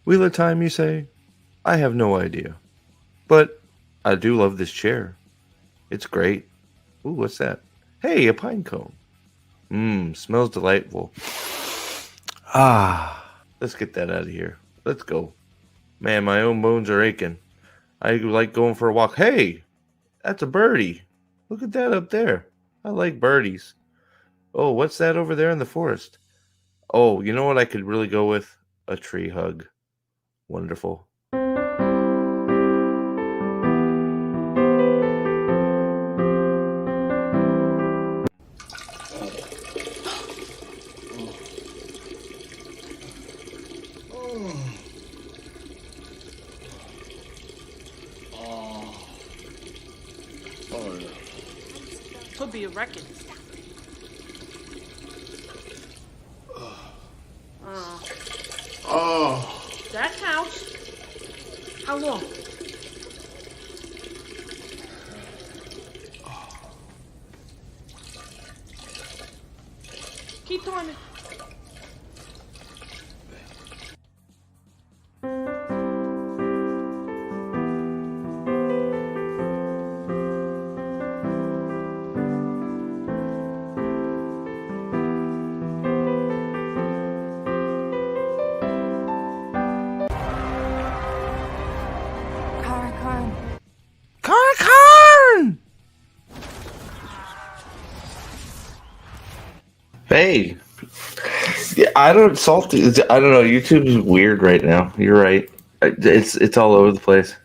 Wheel of time, you say? I have no idea. But I do love this chair. It's great. Ooh, what's that? Hey, a pine cone. Mmm, smells delightful. Let's get that out of here. Let's go. Man, my own bones are aching. I like going for a walk. Hey, that's a birdie. Look at that up there. I like birdies. Oh, what's that over there in the forest? Oh, you know what I could really go with? A tree hug. Wonderful. Could be a record. That counts. How long? Keep doing it. Karn! Hey, yeah, I don't salty. I don't know. YouTube is weird right now. You're right. It's all over the place.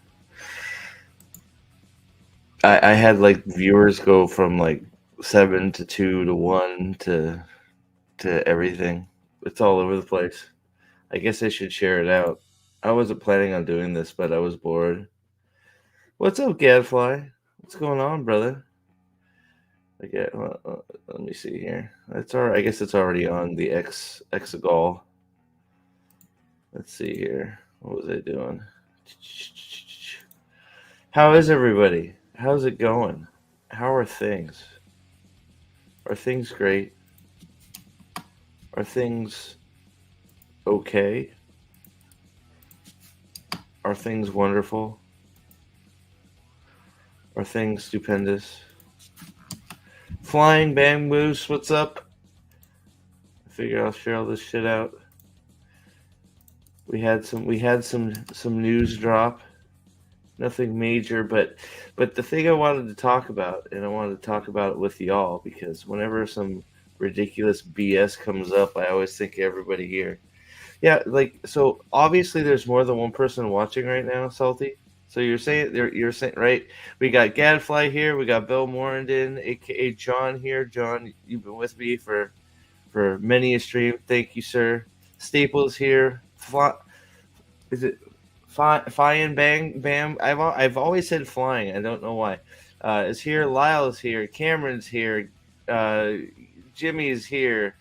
I had like viewers go from like 7 to 2 to 1 to everything. It's all over the place. I guess I should share it out. I wasn't planning on doing this, but I was bored. What's up, Gadfly? What's going on, brother? Let me see here. That's all right. I guess it's already on the Exegol. Let's see here. What was I doing? How is everybody? How's it going? How are things? Are things great? Are things okay? Are things wonderful? Are things stupendous? Flying Bang Moose, what's up? I figure I'll share all this shit out. We had some news drop. Nothing major, but the thing I wanted to talk about, and I wanted to talk about it with y'all, because whenever some ridiculous BS comes up, I always think of everybody here. Yeah, like, so obviously there's more than one person watching right now, Salty. So you're saying, right? We got Gadfly here, we got Bill Morandon, aka John here. John, you've been with me for many a stream. Thank you, sir. Staples here. Is it Flying Bang Bam? I've always said flying. I don't know why. Is here. Lyle's here. Cameron's here. Jimmy's here,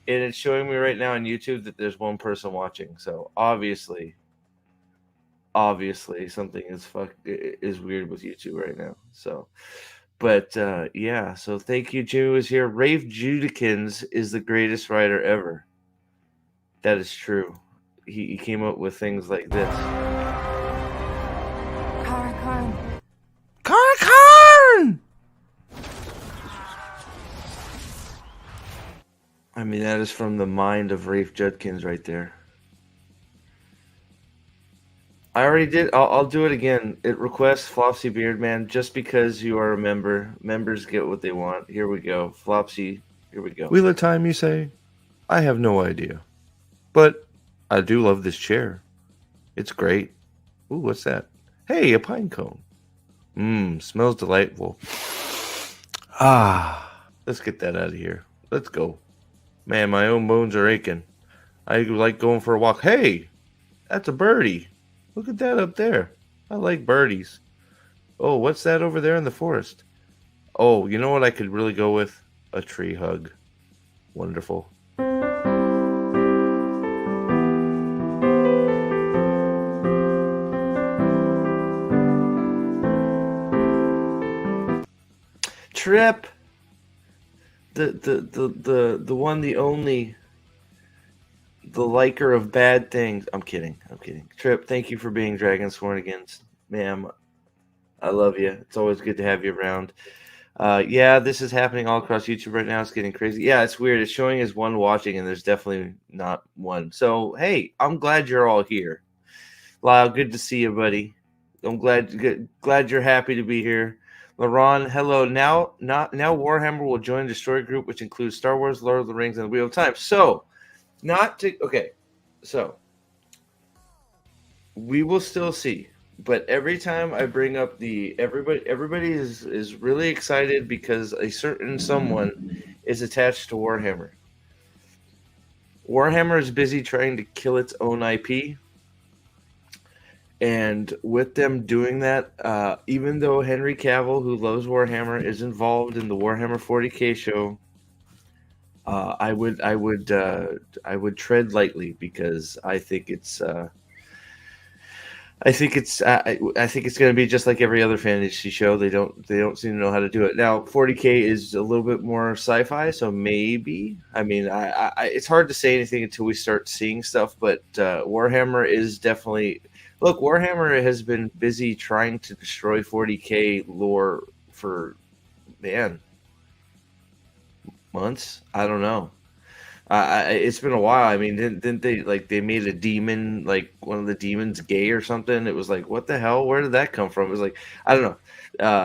and it's showing me right now on YouTube that there's one person watching. So obviously something is weird with YouTube right now. So, but yeah. So thank you. Jimmy was here. Rafe Judikins is the greatest writer ever. That is true. He came up with things like this. Karn! I mean, that is from the mind of Rafe Judkins right there. I already did. I'll do it again. It requests Flopsy Beardman just because you are a member. Members get what they want. Here we go. Flopsy, here we go. Wheel of time, you say? I have no idea. But I do love this chair. It's great. Ooh, what's that? Hey, a pine cone. Mmm, smells delightful. Let's get that out of here. Let's go. Man, my own bones are aching. I like going for a walk. Hey, that's a birdie. Look at that up there. I like birdies. Oh, what's that over there in the forest? Oh, you know what I could really go with? A tree hug. Wonderful. Trip. The one, the only, the liker of bad things. I'm kidding. Trip, thank you for being Dragon Sworn Against, ma'am. I love you. It's always good to have you around. Yeah, this is happening all across YouTube right now. It's getting crazy. Yeah, it's weird. It's showing as one watching, and there's definitely not one. So, hey, I'm glad you're all here. Lyle, good to see you, buddy. I'm glad you're happy to be here. LaRon, hello. Now Warhammer will join Destroy Group, which includes Star Wars, Lord of the Rings, and the Wheel of Time. So, so we will still see. But every time I bring up everybody is really excited because a certain someone is attached to Warhammer. Warhammer is busy trying to kill its own IP. And with them doing that, even though Henry Cavill, who loves Warhammer, is involved in the Warhammer 40K show, I would tread lightly because I think it's I think it's going to be just like every other fantasy show. They don't seem to know how to do it. Now, 40K is a little bit more sci-fi, so maybe. I mean, it's hard to say anything until we start seeing stuff. But Warhammer is definitely. Look, Warhammer has been busy trying to destroy 40K lore for, months. I don't know. It's been a while. I mean, didn't they made a demon, like one of the demons gay or something? It was like, what the hell? Where did that come from? It was like, I don't know.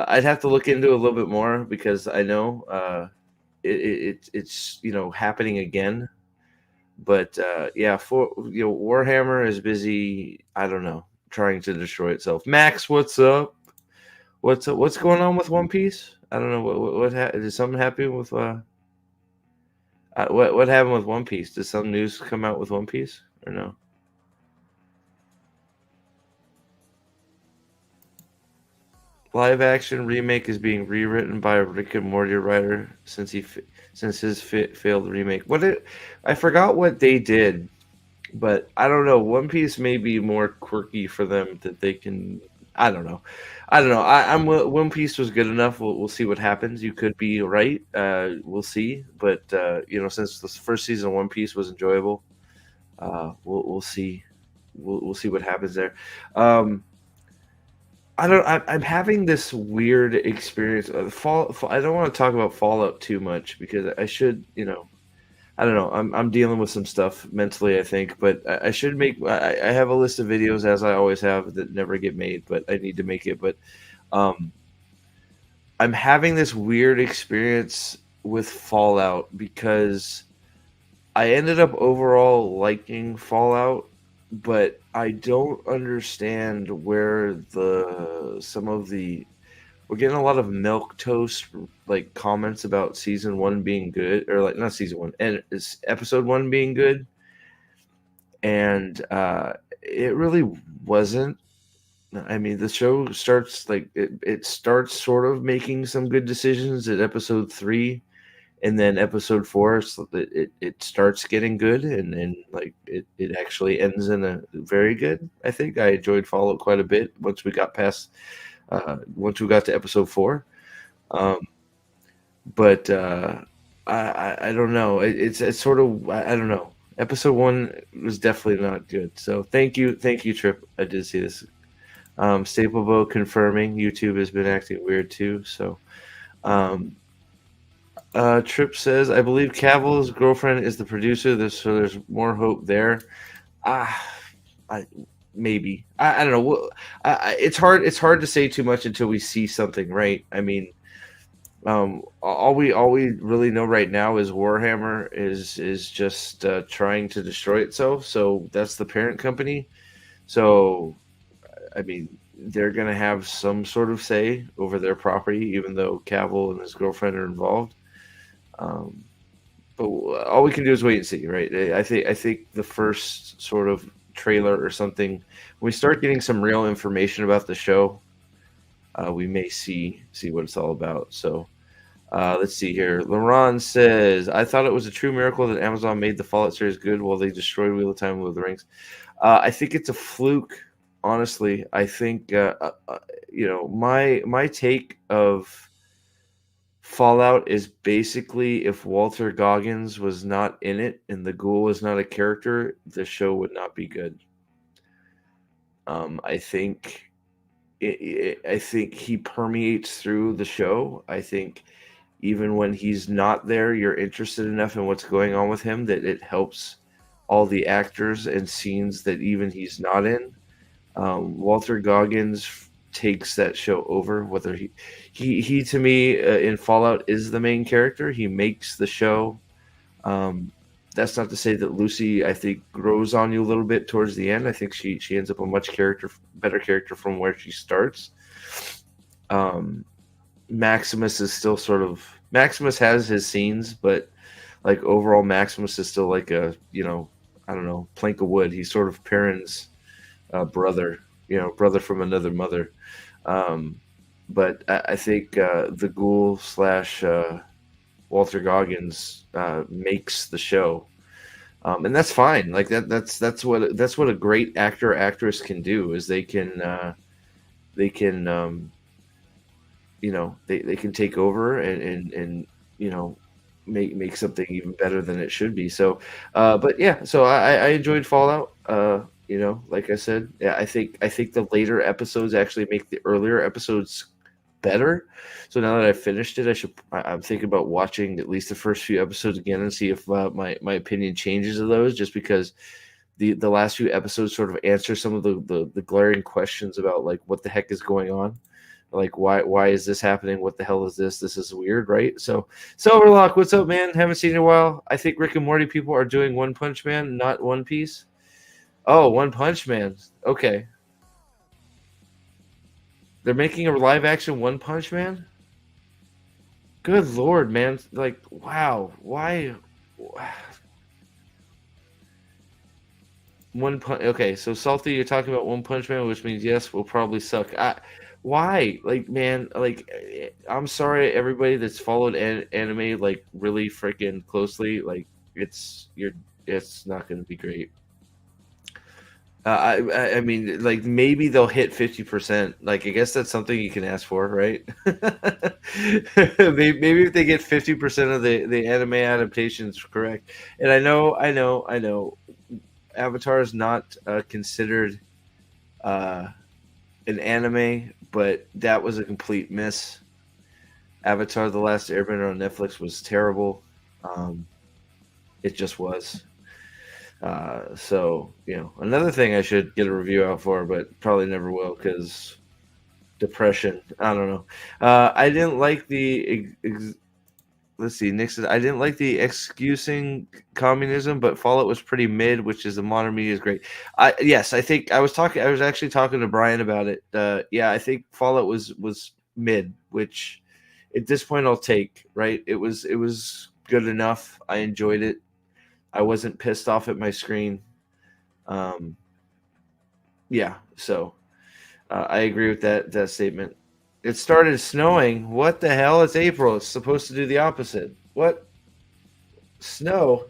I'd have to look into it a little bit more because I know it's happening again. But Warhammer is busy. I don't know, trying to destroy itself. Max, what's up? What's going on with One Piece? I don't know what is something happening with what happened with One Piece? Did some news come out with One Piece or no? Live action remake is being rewritten by a Rick and Morty writer since his failed remake. I forgot what they did, but I don't know. One Piece may be more quirky for them that they can. I don't know. I'm One Piece was good enough. We'll see what happens. You could be right. We'll see. But since the first season of One Piece was enjoyable, we'll see. We'll see what happens there. I'm having this weird experience. I don't want to talk about Fallout too much because I should. I don't know. I'm dealing with some stuff mentally, I think, but I should make. I have a list of videos as I always have that never get made, but I need to make it. But I'm having this weird experience with Fallout because I ended up overall liking Fallout, but I don't understand where we're getting a lot of milquetoast like comments about season 1 being good, or like not season 1 and it's episode 1 being good, and it really wasn't. I mean, the show starts like it starts sort of making some good decisions at episode 3, and then episode 4 it starts getting good, and like it actually ends in a very good. I think I enjoyed Fallout quite a bit once we got to episode 4. But I don't know. It's sort of, I don't know. Episode 1 was definitely not good. So thank you, Trip. I did see this. Staplebo confirming YouTube has been acting weird too. So Trip says, I believe Cavill's girlfriend is the producer, so there's more hope there. Maybe. I don't know. It's hard to say too much until we see something, right? I mean, all we really know right now is Warhammer is just trying to destroy itself. So that's the parent company. So I mean, they're gonna have some sort of say over their property, even though Cavill and his girlfriend are involved. But all we can do is wait and see, right? I think the first sort of trailer or something, when we start getting some real information about the show, we may see what it's all about. So let's see here. LaRon says, I thought it was a true miracle that Amazon made the Fallout series good while they destroyed Wheel of Time and Lord of the Rings. I think it's a fluke, honestly. I think my take of Fallout is basically if Walter Goggins was not in it and the ghoul was not a character, the show would not be good. I think I think he permeates through the show. I think even when he's not there, you're interested enough in what's going on with him that it helps all the actors and scenes that even he's not in. Walter Goggins takes that show over. Whether he to me in Fallout is the main character. He makes the show. Um, that's not to say that Lucy, I think, grows on you a little bit towards the end. I think she ends up a much better character from where she starts. Maximus is still sort of Maximus has his scenes, but like overall, Maximus is still like a I don't know, plank of wood. He's sort of Perrin's brother, brother from another mother. But I think the ghoul slash Walter Goggins makes the show, and that's fine. Like that's what a great actor or actress can do is they can they can take over and make something even better than it should be. So, but yeah, so I enjoyed Fallout. Like I said, yeah, I think the later episodes actually make the earlier episodes better. So now that I've finished it, I'm thinking about watching at least the first few episodes again and see if my opinion changes of those. Just because the last few episodes sort of answer some of the glaring questions about like what the heck is going on. Like why is this happening? What the hell is this? This is weird, right? So Silverlock, what's up, man? Haven't seen you in a while. I think Rick and Morty people are doing One Punch Man, not One Piece. Oh, One Punch Man. Okay. They're making a live action One Punch Man? Good lord, man. Like, wow. Why? One Punch. Okay, so Salty, you're talking about One Punch Man, which means yes, will probably suck. Why? Like, man, like, I'm sorry, everybody that's followed anime like really freaking closely. Like, it's not going to be great. I mean, like maybe they'll hit 50%. Like, I guess that's something you can ask for, right? Maybe if they get 50% of the anime adaptations correct. And I know, Avatar is not considered an anime, but that was a complete miss. Avatar: The Last Airbender on Netflix was terrible. It just was. So another thing I should get a review out for, but probably never will because depression. I don't know. I didn't like the. Let's see. Nick says I didn't like the excusing communism, but Fallout was pretty mid, which is the modern media is great. Yes, I think I was actually talking to Brian about it. Yeah, I think Fallout was mid, which at this point I'll take. Right? It was good enough. I enjoyed it. I wasn't pissed off at my screen. Yeah, so I agree with that statement. It started snowing. What the hell? It's April. It's supposed to do the opposite. What? Snow?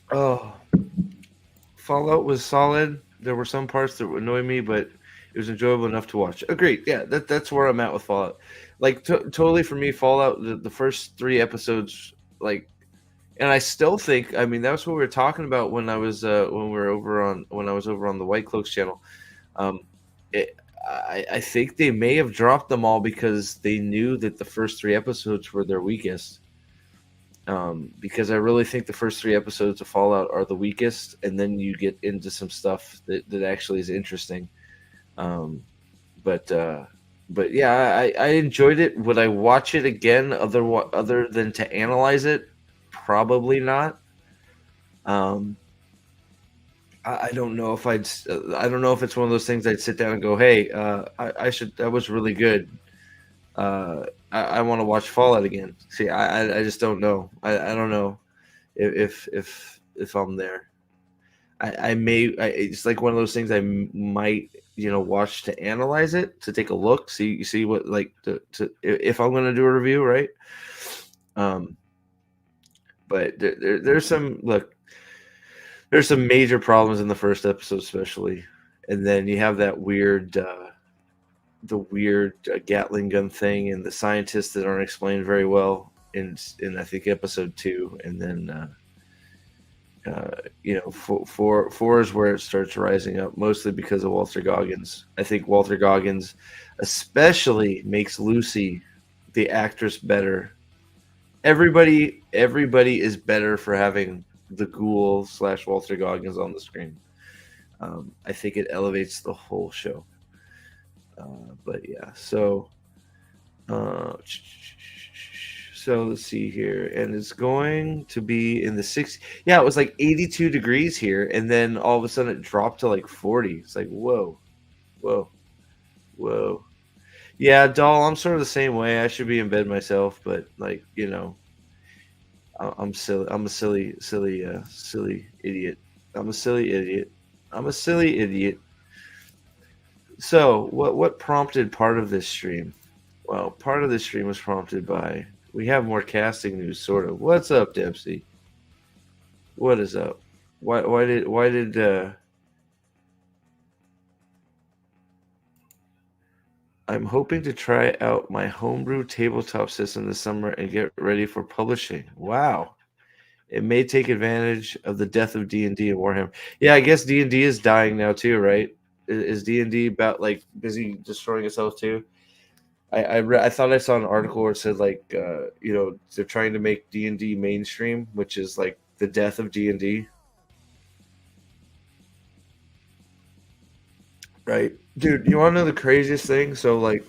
Oh, Fallout was solid. There were some parts that would annoy me, but it was enjoyable enough to watch. Agreed. Yeah, that's where I'm at with Fallout. Like totally for me, Fallout. The first 3 episodes, like. And I still think, I mean, that's what we were talking about when I was when I was over on the White Cloaks channel. I think they may have dropped them all because they knew that the first 3 episodes were their weakest. Because I really think the first 3 episodes of Fallout are the weakest, and then you get into some stuff that actually is interesting. But yeah, I enjoyed it. Would I watch it again other than to analyze it? Probably not. I don't know if I don't know if it's one of those things I'd sit down and go, "Hey, I should. That was really good. I want to watch Fallout again." See, I just don't know. I don't know if I'm there. I may. It's like one of those things I might watch to analyze it, to take a look, see what like to if I'm going to do a review, right? But there's some there's some major problems in the first episode, especially, and then you have that weird the weird Gatling gun thing and the scientists that aren't explained very well in I think episode 2, and then four is where it starts rising up, mostly because of Walter Goggins. I think Walter Goggins especially makes Lucy, the actress, better. Everybody is better for having the ghoul / Walter Goggins on the screen. I think it elevates the whole show. But yeah, so let's see here, and it's going to be in the 60s. Yeah, it was like 82 degrees here, and then all of a sudden it dropped to like 40. It's like whoa, whoa, whoa. Yeah, doll, I'm sort of the same way. I should be in bed myself, but like I'm silly. I'm a silly idiot. I'm a silly idiot. I'm a silly idiot. So, what prompted part of this stream? Well, part of this stream was prompted by we have more casting news, sort of. What's up, Dempsey? What is up? Why did I'm hoping to try out my homebrew tabletop system this summer and get ready for publishing. Wow. It may take advantage of the death of D&D and Warhammer. Yeah, I guess D&D is dying now too, right? Is D&D about like busy destroying itself too? I thought I saw an article where it said like they're trying to make D&D mainstream, which is like the death of D&D. Right, dude. You want to know the craziest thing? So like,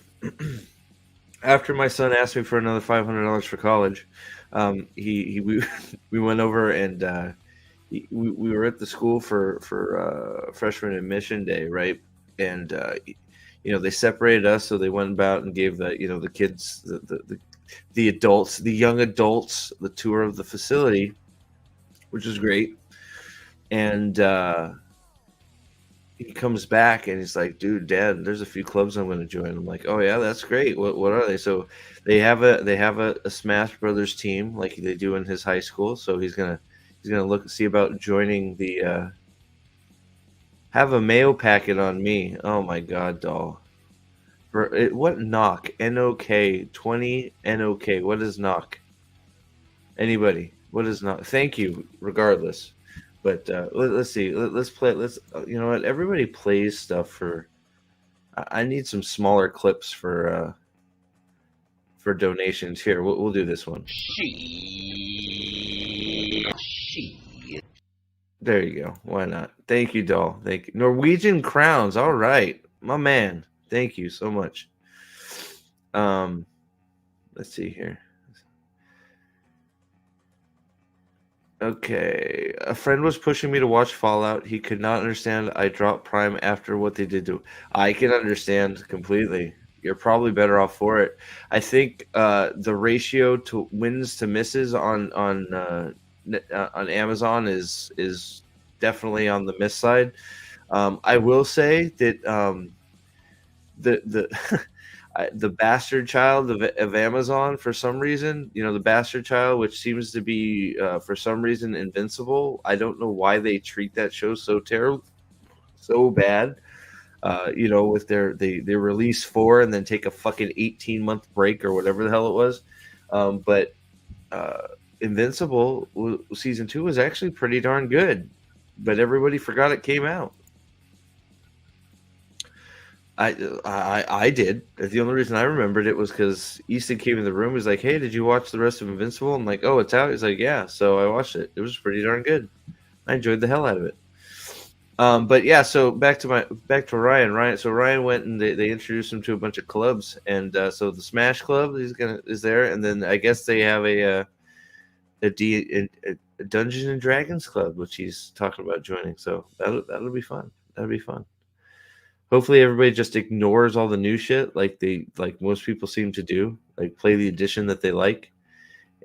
after my son asked me for another $500 for college, we went over and we were at the school for freshman admission day, right? And they separated us, so they went about and gave the kids, the adults, the young adults, the tour of the facility, which was great. And he comes back and he's like, "Dude, Dad, there's a few clubs I'm going to join." I'm like, "Oh yeah, that's great. What are they?" So they have a Smash Brothers team like they do in his high school. So he's gonna see about joining the. Have a mail packet on me. Oh my God, doll. What knock? NOK 20 NOK. What is knock? Anybody? What is knock? Thank you. Regardless. But let's see. Let's play. You know what? Everybody plays stuff for. I need some smaller clips for donations. Here, we'll do this one. There you go. Why not? Thank you, doll. Thank you. Norwegian crowns. All right, my man. Thank you so much. Let's see here. Okay, a friend was pushing me to watch Fallout. He could not understand I dropped Prime after what they did to. I can understand completely. You're probably better off for it. I think the ratio to wins to misses on Amazon is definitely on the miss side. I will say that the the bastard child of Amazon, for some reason, the bastard child, which seems to be for some reason invincible. I don't know why they treat that show so terrible, so bad. With they release 4 and then take a fucking 18-month break or whatever the hell it was. But Invincible season 2 was actually pretty darn good, but everybody forgot it came out. I did. The only reason I remembered it was because Easton came in the room. He's like, "Hey, did you watch the rest of Invincible?" I'm like, "Oh, it's out." He's like, "Yeah." So I watched it. It was pretty darn good. I enjoyed the hell out of it. But yeah, so back to Ryan. Ryan went and they introduced him to a bunch of clubs, and so the Smash Club is there, and then I guess they have a Dungeons and Dragons Club, which he's talking about joining. So that'll be fun. That'll be fun. Hopefully everybody just ignores all the new shit like most people seem to do, like play the edition that they like.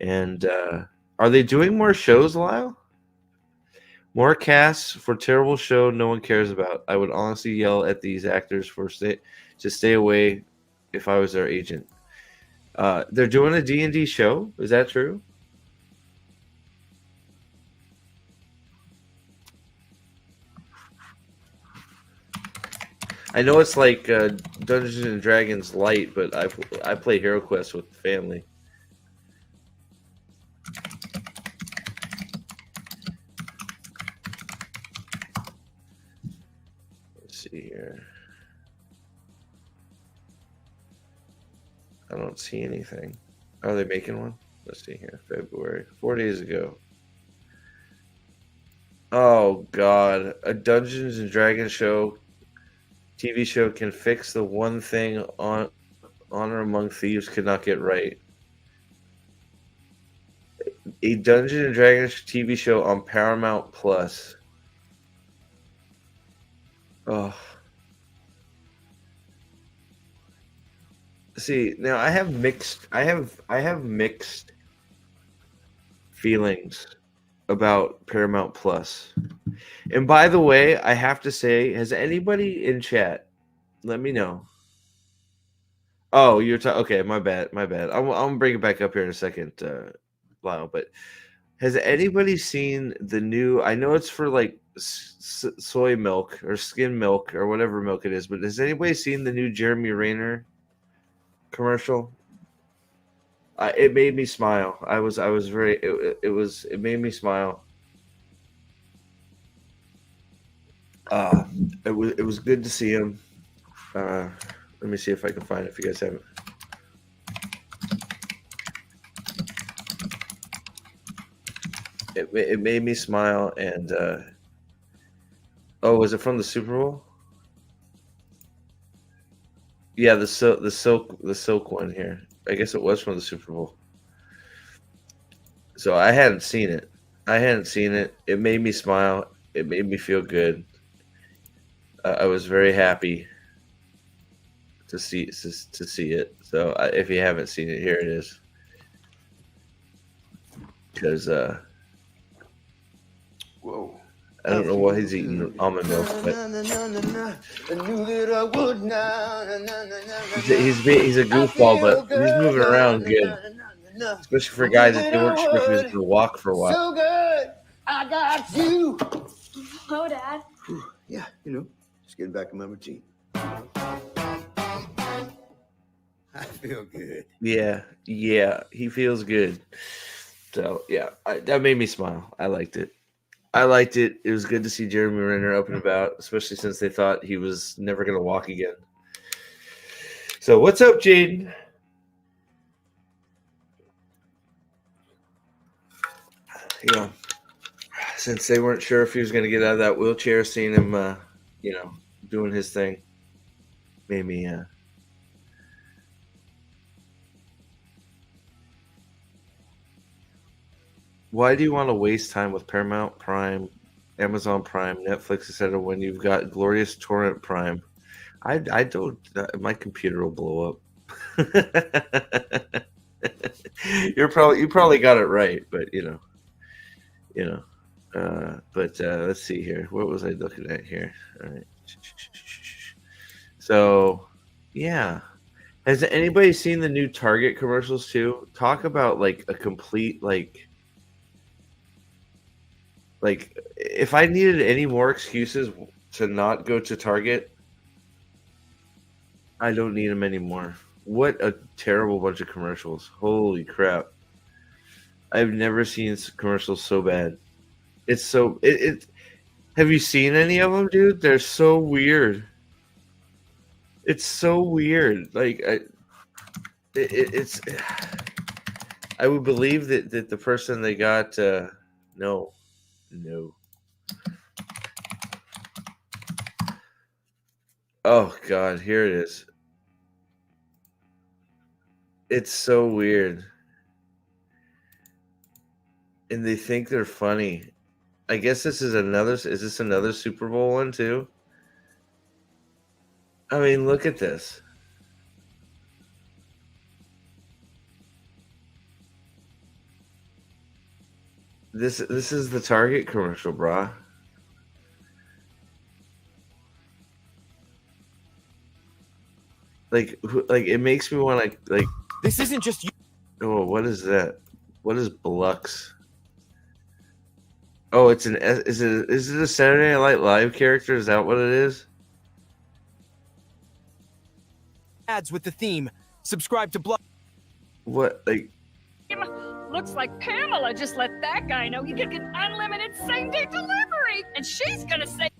And are they doing more shows, Lyle? More casts for terrible show no one cares about. I would honestly yell at these actors to stay away if I was their agent. They're doing a D&D show. Is that true? I know it's like Dungeons and Dragons Light, but I play Hero Quest with the family. Let's see here. I don't see anything. Are they making one? Let's see here. February. 4 days ago. Oh, God. A Dungeons and Dragons TV show can fix the one thing Honor Among Thieves could not get right. A Dungeons and Dragons TV show on Paramount Plus. Oh. See, now I have mixed feelings about Paramount Plus. And by the way, I have to say, has anybody in chat, let me know. Oh, you're okay, my bad. I'm gonna bring it back up here in a second, Lyle, but has anybody seen the new, I know it's for like soy milk or skim milk or whatever milk it is, but has anybody seen the new Jeremy Renner commercial? It made me smile. It made me smile. It was good to see him. Let me see if I can find it if you guys haven't. It made me smile, and oh, was it from the Super Bowl? Yeah, the silk one here. I guess it was from the Super Bowl. So I hadn't seen it. It made me smile. It made me feel good. I was very happy to see it. So if you haven't seen it, here it is. Because whoa. I don't know why he's eating almond milk, but he's a goofball, but he's moving around good, especially for a guy that they weren't sure if he was going to walk for a while. So good, I got you. Hello, Dad. Yeah, just getting back in my routine. I feel good. Yeah, he feels good. So yeah, that made me smile. I liked it. It was good to see Jeremy Renner up and about, especially since they thought he was never going to walk again. So what's up, Jaden? Yeah, since they weren't sure if he was going to get out of that wheelchair, seeing him, doing his thing, made me. Why do you want to waste time with Paramount Prime, Amazon Prime, Netflix, etc. when you've got glorious torrent Prime? I don't. My computer will blow up. You probably got it right, but But let's see here. What was I looking at here? All right. So, yeah. Has anybody seen the new Target commercials too? Talk about like a complete like if I needed any more excuses to not go to Target, I don't need them anymore. What a terrible bunch of commercials. Holy crap. I've never seen commercials so bad. It's so have you seen any of them, dude? They're so weird. It's so weird. Like it's I would believe that the person they got no. Oh God, here it is. It's so weird. And they think they're funny. I guess is this another Super Bowl one too? I mean, look at this. This is the Target commercial, brah. Like it makes me want to like. This isn't just you. Oh, what is that? What is Blux? Oh, is it a Saturday Night Live character? Is that what it is? Ads with the theme. Subscribe to Blood. What, like? Looks like Pamela just let that guy know he could get unlimited same-day delivery, and she's gonna save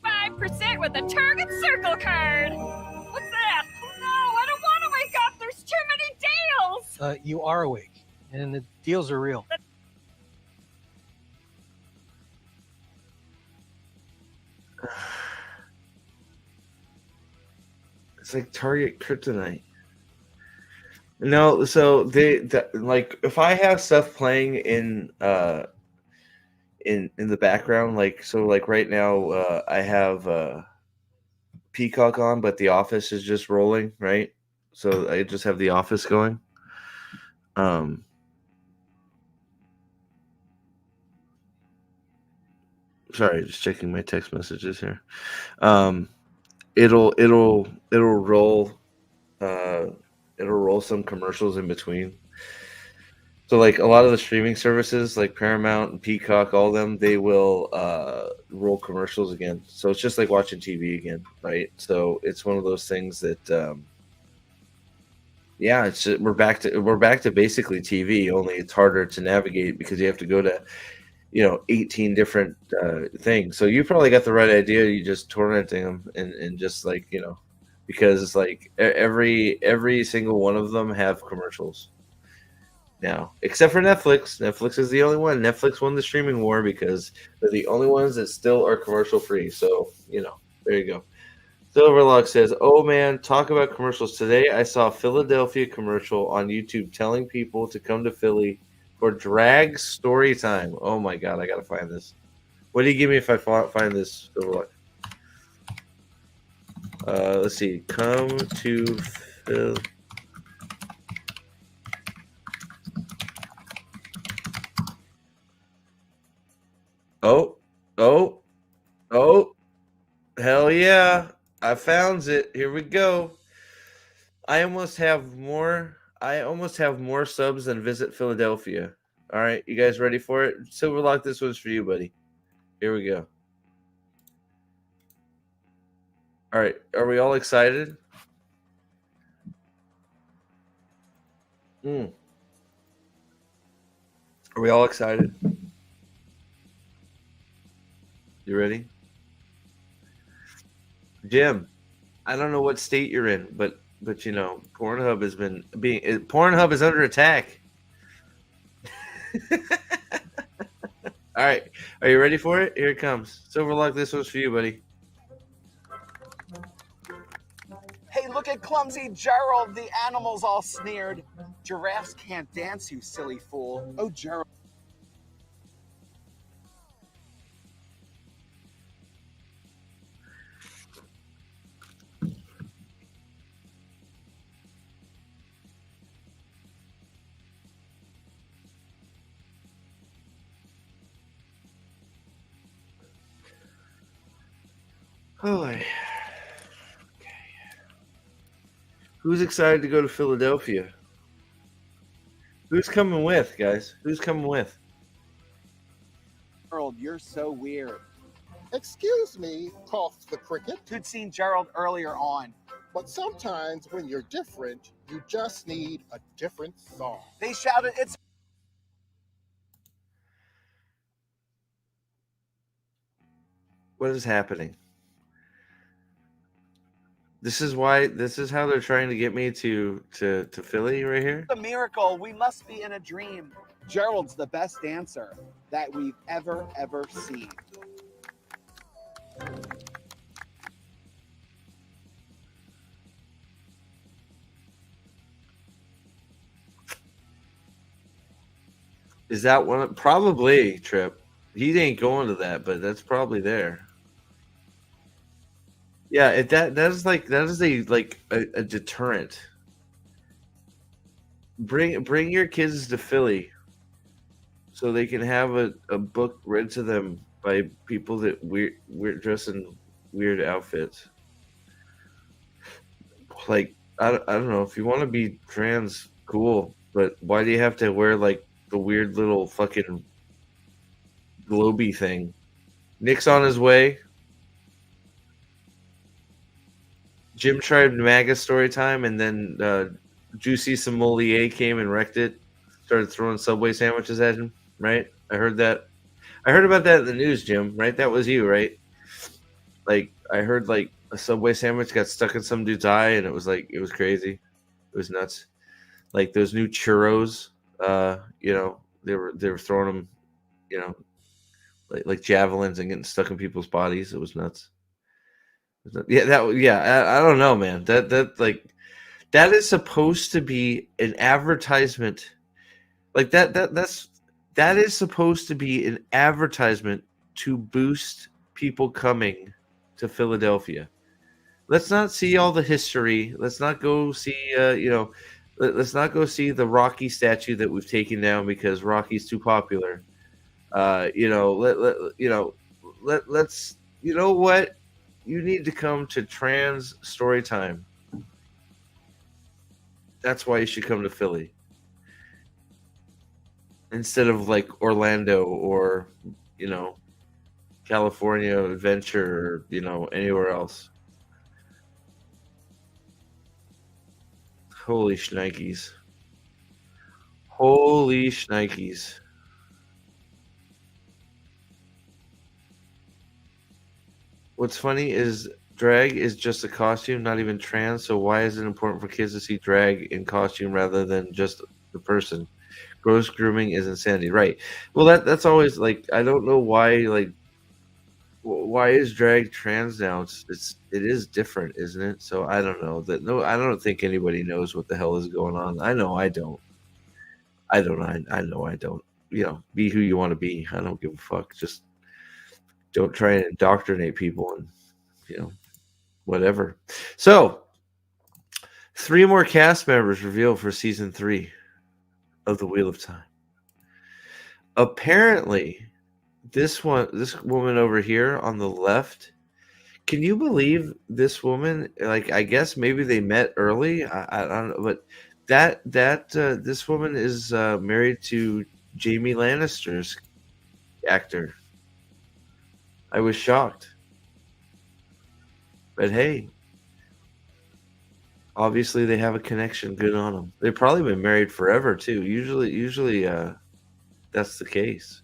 5% with a Target Circle card. What's that? No, I don't want to wake up. There's too many deals. You are awake, and the deals are real. It's like Target Kryptonite. No, so like if I have stuff playing in the background, like so, like right now, I have Peacock on, but The Office is just rolling, right? So I just have The Office going. Sorry, just checking my text messages here. It'll roll. It'll roll some commercials in between. So like a lot of the streaming services like Paramount and Peacock, all of them, they will roll commercials again. So it's just like watching TV again, right? So it's one of those things that yeah, it's we're back to basically TV, only it's harder to navigate because you have to go to 18 different things. So you probably got the right idea. You just torrenting them and just like, because like every single one of them have commercials now, except for Netflix. Netflix is the only one. Netflix won the streaming war because they're the only ones that still are commercial free. So, there you go. Silverlock says, "Oh man, talk about commercials. Today I saw a Philadelphia commercial on YouTube telling people to come to Philly for drag story time." Oh my god, I gotta find this. What do you give me if I find this, Silverlock? Let's see. Come to Philly. Oh, hell yeah. I found it. Here we go. I almost have more subs than Visit Philadelphia. All right, you guys ready for it? Silverlock, this one's for you, buddy. Here we go. All right, are we all excited? Are we all excited? You ready? Jim, I don't know what state you're in, but Pornhub Pornhub is under attack. All right, are you ready for it? Here it comes. Silverlock, this one's for you, buddy. Hey, look at clumsy Gerald. The animal's all sneered. Giraffes can't dance, you silly fool. Oh, Gerald. Oh, okay. Who's excited to go to Philadelphia? Who's coming with, guys? Who's coming with? Gerald, you're so weird. Excuse me, coughed the cricket. Who'd seen Gerald earlier on. But sometimes when you're different, you just need a different song. They shouted, "It's..." What is happening? This is how they're trying to get me to Philly right here. a miracle. We must be in a dream. Gerald's the best dancer that we've ever seen. Is that one? Probably, Trip. He ain't going to that, but that's probably there. Yeah, that is a deterrent. Bring your kids to Philly so they can have a book read to them by people that we're dressed in weird outfits. Like I don't know, if you want to be trans, cool, but why do you have to wear like the weird little fucking globy thing? Nick's on his way. Jim tried MAGA story time, and then Juicy Sommelier came and wrecked it. Started throwing Subway sandwiches at him. Right? I heard that. I heard about that in the news, Jim. Right? That was you, right? Like I heard like a Subway sandwich got stuck in some dude's eye, and it was crazy. It was nuts. Like those new churros, they were throwing them, like javelins and getting stuck in people's bodies. It was nuts. I don't know, man. That is supposed to be an advertisement. Like that is supposed to be an advertisement to boost people coming to Philadelphia. Let's not see all the history. Let's not go see let's not go see the Rocky statue that we've taken down because Rocky's too popular. Let's you know what? You need to come to Trans Storytime. That's why you should come to Philly. Instead of like Orlando or, California Adventure or, anywhere else. Holy shnikes. Holy shnikes. What's funny is drag is just a costume, not even trans. So why is it important for kids to see drag in costume rather than just the person? Gross grooming is insanity, right? Well, that's always like I don't know why why is drag trans now? It is different, isn't it? So I don't know that. No, I don't think anybody knows what the hell is going on. I know I don't. I know I don't. Be who you want to be. I don't give a fuck. Just don't try and indoctrinate people and whatever. So 3 more cast members revealed for season 3 of the Wheel of Time. Apparently, this woman over here on the left, can you believe this woman? Like, I guess maybe they met early. I don't know, but this woman is married to Jamie Lannister's actor. I was shocked. But hey, obviously they have a connection. Good on them. They've probably been married forever too. Usually, that's the case.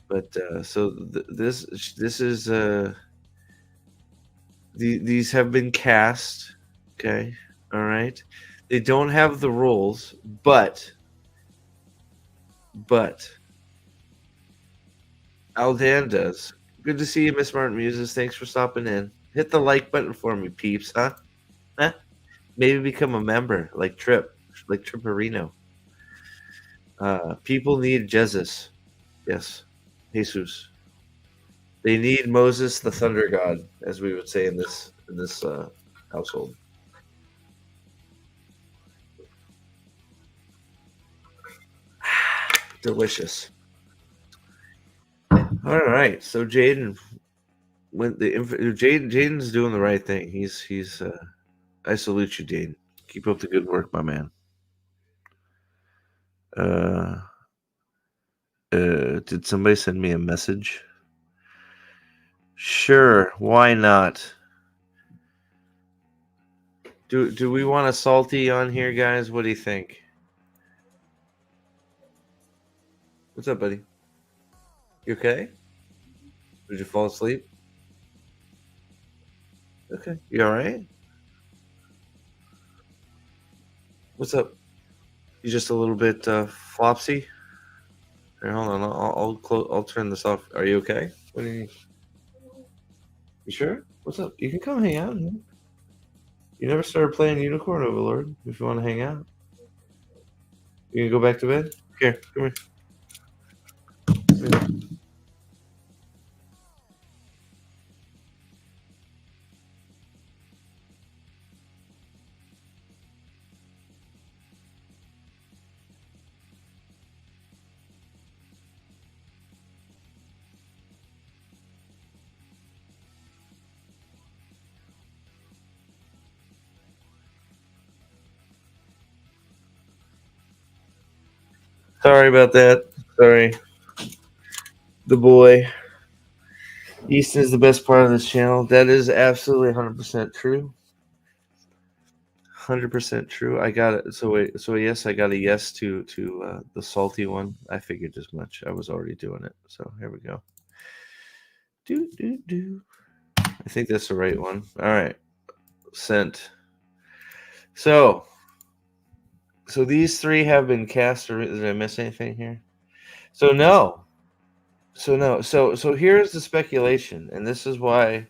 But so this is these have been cast. Okay, all right. They don't have the roles, but Aldan does. Good to see you, Miss Martin Muses. Thanks for stopping in. Hit the like button for me, peeps, huh? Maybe become a member, like Tripperino. People need Jesus. Yes, Jesus. They need Moses, the thunder god, as we would say in this household. Delicious. All right, so Jaden's doing the right thing. He's I salute you, Jaden. Keep up the good work, my man. Did somebody send me a message? Sure, why not? Do we want a salty on here, guys? What do you think? What's up, buddy? You okay? Did you fall asleep? Okay, you all right? What's up? You just a little bit flopsy? Here, hold on. I'll turn this off. Are you okay? What do you need? You sure? What's up? You can come hang out here. You never started playing Unicorn Overlord. If you want to hang out, you can go back to bed. Here, come here. Sorry about that. Sorry. The boy. Easton is the best part of this channel. That is absolutely 100% true. 100% true. I got it. So yes, I got a yes to the salty one. I figured as much. I was already doing it. So here we go. Do. I think that's the right one. All right, sent. So these three have been cast. Or did I miss anything here? So no. So here's the speculation, and this is why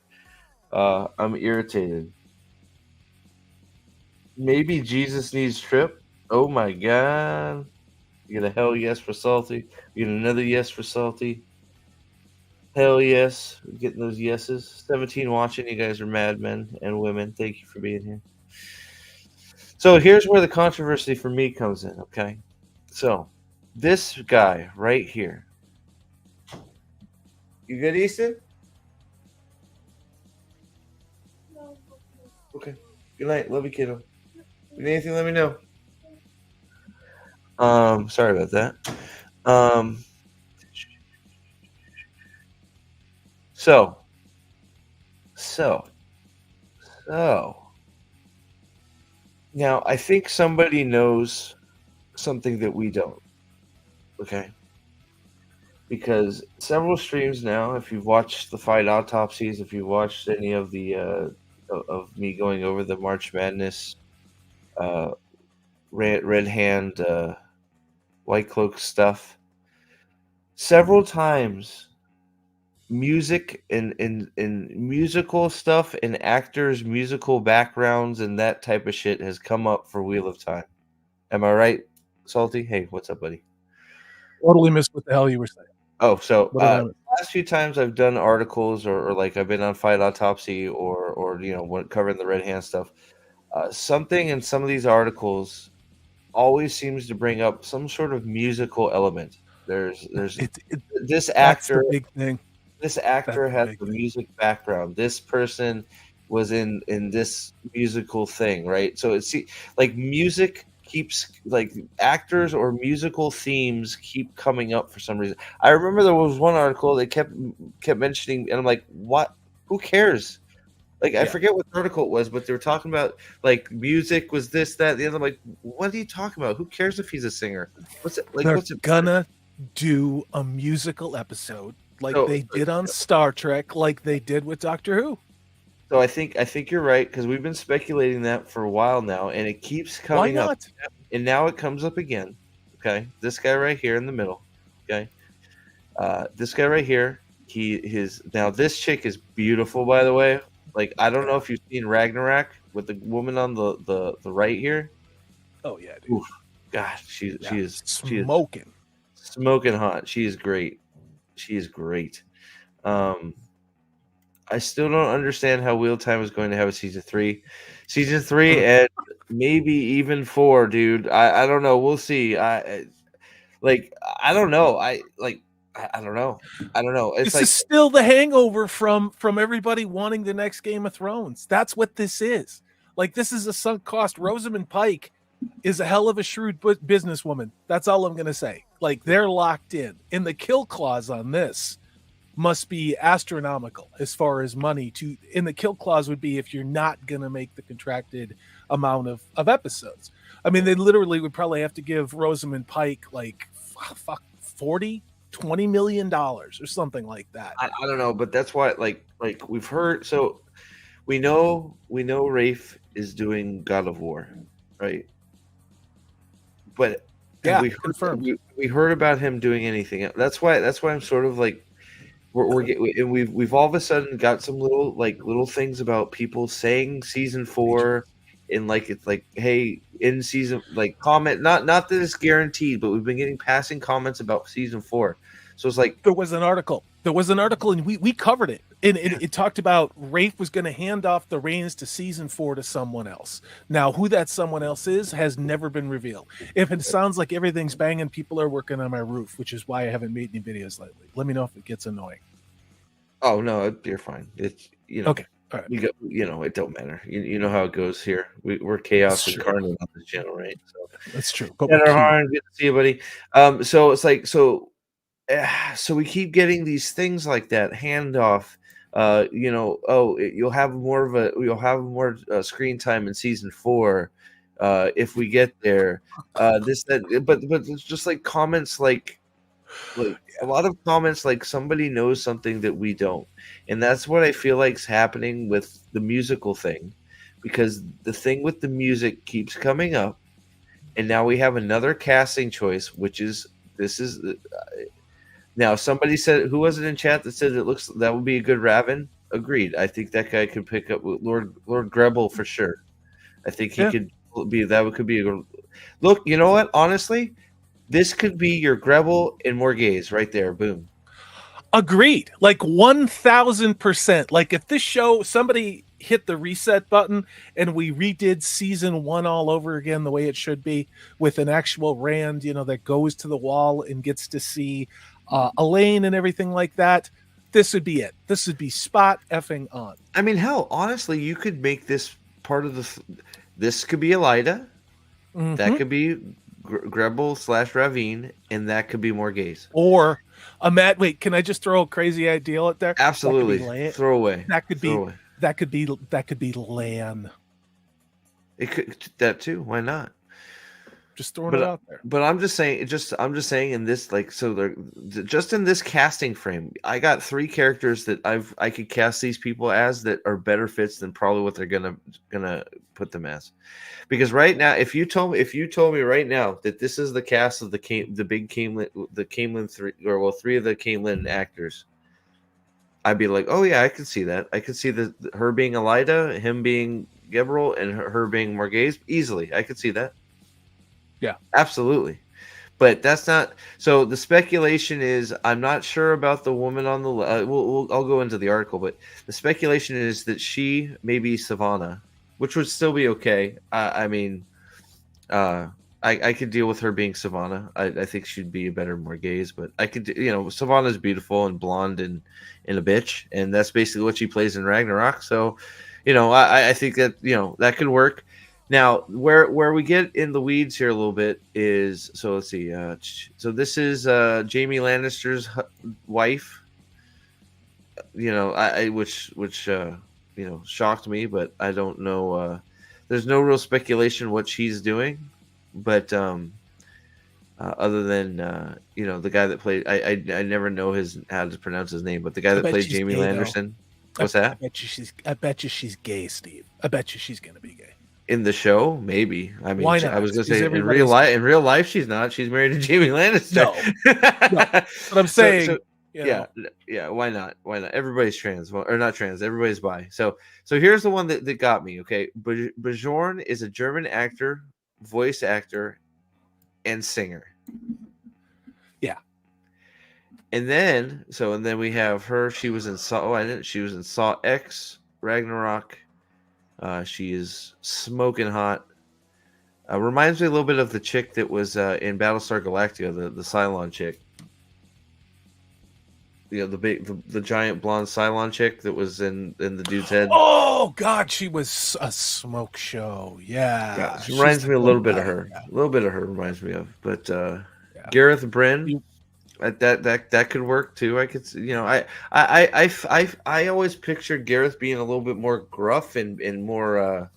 I'm irritated. Maybe Jesus needs Trip. Oh my God! You get a hell yes for salty. You get another yes for salty. Hell yes, we're getting those yeses. 17 watching. You guys are madmen and women. Thank you for being here. So here's where the controversy for me comes in. Okay, so this guy right here. You good, Easton? Okay. Good night. Love you, kiddo. If you need anything, let me know. Sorry about that. So now I think somebody knows something that we don't. Okay. Because several streams now, if you've watched the fight autopsies, if you've watched any of the of me going over the March Madness red hand white cloak stuff, several times music and musical stuff and actors' musical backgrounds and that type of shit has come up for Wheel of Time. Am I right, Salty? Hey, what's up, buddy? Totally missed what the hell you were saying. Oh, so What did I miss? last few times I've done articles or like I've been on Fight Autopsy or you know when covering the red hand stuff, something in some of these articles always seems to bring up some sort of musical element. There's this That's actor. the big thing. This actor That's the has big a thing. music background. This person was in this musical thing, right? So it's like music keeps like actors or musical themes keep coming up for some reason. I remember there was one article they kept mentioning, and I'm like, what? Who cares? Like I forget what article it was, but they were talking about like music was this, that, the other. I'm like, what are you talking about? Who cares if he's a singer? What's it like? They're What's it gonna do a musical episode like So- they did on Star Trek, like they did with Doctor Who. So I think you're right because we've been speculating that for a while now, and it keeps Why coming up, not? and now it comes up again. Okay, this guy right here in the middle. Okay, this guy right here. Now this chick is beautiful, by the way. Like I don't know if you've seen Ragnarok with the woman on the right here. Oh yeah, dude. Oof, God, she is Smoking. smoking hot. She is great. She is great. I still don't understand how Wheel Time is going to have a season 3. Season 3 and maybe even 4, dude. I don't know. We'll see. I don't know. I don't know. I don't know. It's This like is still the hangover from everybody wanting the next Game of Thrones. That's what this is. Like this is a sunk cost. Rosamund Pike is a hell of a shrewd businesswoman. That's all I'm gonna say. Like they're locked in. And the kill clause on this must be astronomical as far as money and the kill clause would be if you're not going to make the contracted amount of episodes. I mean, they literally would probably have to give Rosamund Pike like $20 million or something like that. I don't know, but that's why like we've heard. So we know Rafe is doing God of War, right? But Yeah, we confirmed. We heard about him doing anything else. That's why I'm sort of like we've all of a sudden got some little things about people saying season 4 and like it's like hey in season like comment not that it's guaranteed, but we've been getting passing comments about season 4. So it's like there was an article and we covered it and it talked about Rafe was going to hand off the reins to season 4 to someone else. Now who that someone else is has never been revealed. If it sounds like everything's banging, people are working on my roof, which is why I haven't made any videos lately. Let me know if it gets annoying. oh no, you're fine. It's Okay. All right. It don't matter. You know how it goes here. We're chaos That's true. incarnate on this channel, right? So That's true. Tanner Harn, good to see you, buddy. So it's like so we keep getting these things like that handoff. you'll have more screen time in season 4 if we get there. But it's just like comments like a lot of comments like somebody knows something that we don't, and that's what I feel like's happening with the musical thing, because the thing with the music keeps coming up, and now we have another casting choice, which is now somebody said, who was it in chat that said that would be a good Raven? Agreed. I think that guy could pick up Lord Grebel for sure. I think he could be could be a good look. You know what? Honestly, this could be your Grebel and Morgaze right there. Boom. Agreed. Like 1000%. Like if this show, somebody hit the reset button and we redid season 1 all over again the way it should be, with an actual Rand, that goes to the wall and gets to see Elaine and everything like that, this would be it. This would be spot effing on. I mean, hell, honestly, you could make this part of this could be Elida. Mm-hmm. That could be Grebel / Ravine, and that could be Morgaze. Or Matt, wait, can I just throw a crazy idea out there? Absolutely. Throw away. That could be Lan. It could that too. Why not? Just throwing it out there. But I'm just saying in this, like, so they're just in this casting frame, I got 3 characters that I could cast these people as that are better fits than probably what they're gonna put them as. Because right now, if you told me right now that this is the cast of the big Camelin 3, or 3 of the Camelin actors, I'd be like, oh yeah, I could see that. I could see her being Elida, him being Gabriel, and her being Morgaze easily. I could see that. Yeah, absolutely. But that's not. So the speculation is, I'm not sure about the woman on the. I'll go into the article, but the speculation is that she may be Savannah, which would still be okay. I could deal with her being Savannah. I think she'd be a better Morgaze, but I could, Savannah's beautiful and blonde and a bitch, and that's basically what she plays in Ragnarok. So, I think that that could work. Now, where we get in the weeds here a little bit is, so let's see. So this is Jaime Lannister's wife. Which shocked me, but I don't know. There's no real speculation what she's doing, but other than the guy that played, I never know how to pronounce his name, but the guy that played Jaime Lannister. What's that? I bet you she's gay, Steve. I bet you she's gonna be gay. In the show, maybe. I mean, why not? I was going to say in real life, she's not. She's married to Jaime Lannister. No. But I'm saying, yeah. Why not? Why not? Everybody's trans, or not trans. Everybody's bi. So here's the one that got me. Okay, Bjorn is a German actor, voice actor, and singer. Yeah. And then we have her. She was in Saw. She was in Saw X, Ragnarok. She is smoking hot. Reminds me a little bit of the chick that was in Battlestar Galactica, the Cylon chick. The giant blonde Cylon chick that was in the dude's head. Oh God, she was a smoke show. Yeah, she reminds me a little bit of her. Yeah. A little bit of her reminds me of. But Gareth Bryn. That could work too. I could, I always pictured Gareth being a little bit more gruff and more,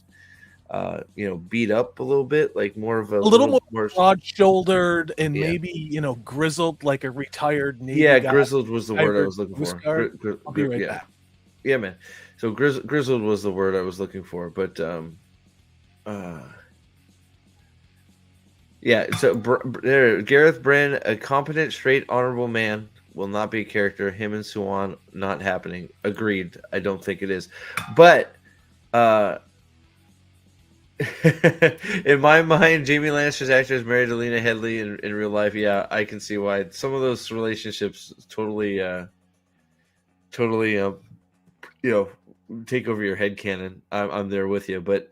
beat up a little bit, like more of a little more broad-shouldered and maybe grizzled, like a retired Navy guy. Grizzled was the word I was looking for. I'll be right back. Yeah, man. So grizzled was the word I was looking for, but yeah, so Gareth Bryn, a competent, straight, honorable man, will not be a character. Him and Suwan, not happening. Agreed. I don't think it is. But in my mind, Jaime Lannister's actor is married to Lena Headey in real life. Yeah, I can see why. Some of those relationships totally take over your headcanon. I'm there with you. But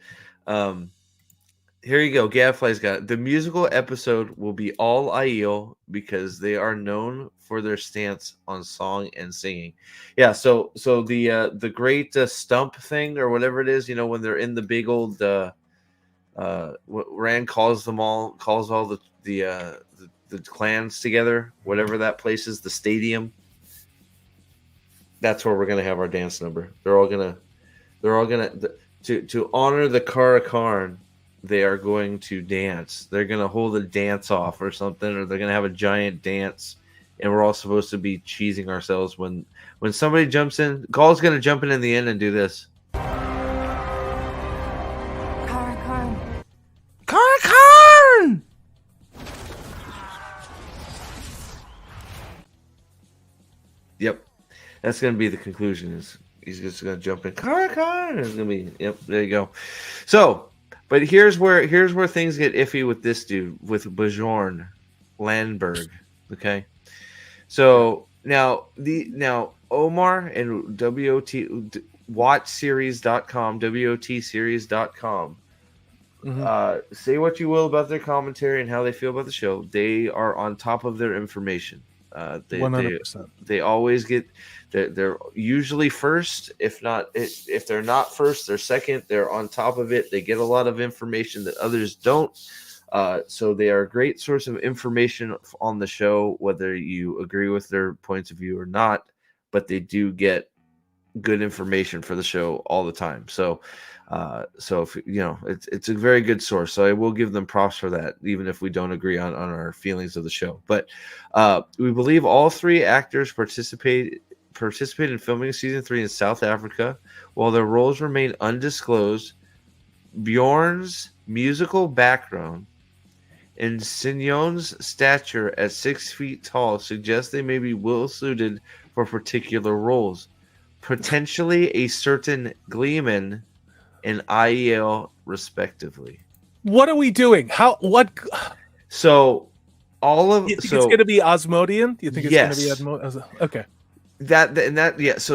here you go. Gadfly's got it. The musical episode will be all Aiel because they are known for their stance on song and singing. Yeah, so the great stump thing or whatever it is, when they're in the big old what Rand calls all the clans together, whatever that place is, the stadium. That's where we're gonna have our dance number. They're all gonna to honor the Karakarn. They are going to dance. They're gonna hold a dance off or something, or they're gonna have a giant dance, and we're all supposed to be cheesing ourselves when somebody jumps in. Gaul's gonna jump in the end and do this. Karakarn! Yep, that's gonna be the conclusion. Is he's just gonna jump in? Karakarn! It's gonna be yep. There you go. So. But here's where things get iffy with this dude, with Bjorn Landberg. Okay, so now Omar and WOTseries.com, WOTseries.com. Say what you will about their commentary and how they feel about the show. They are on top of their information. 100%. They always get. They're usually first. If they're not first, they're second. They're on top of it. They get a lot of information that others don't. So they are a great source of information on the show, whether you agree with their points of view or not. But they do get good information for the show all the time. So if it's a very good source. So I will give them props for that, even if we don't agree on our feelings of the show. But we believe all three actors participated in filming season 3 in South Africa. While their roles remain undisclosed, Bjorn's musical background and Sinjon's stature at 6 feet tall suggests they may be well suited for particular roles, potentially a certain Gleeman and IEL respectively. What are we doing? So all of you think it's going to be Asmodean? Do you think it's going to be Asmodean? Okay. That's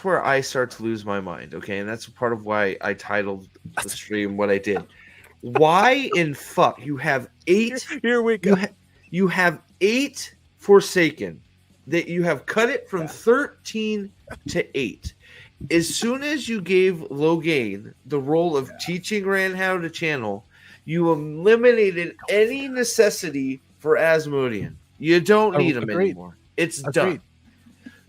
where I start to lose my mind. Okay, and that's part of why I titled the stream what I did. Why in fuck you have 8? Here we go. You have 8 Forsaken. That you have cut it from 13 to 8. As soon as you gave Logain the role of teaching Rand how to channel, you eliminated any necessity for Asmodean. You don't need him anymore. It's done.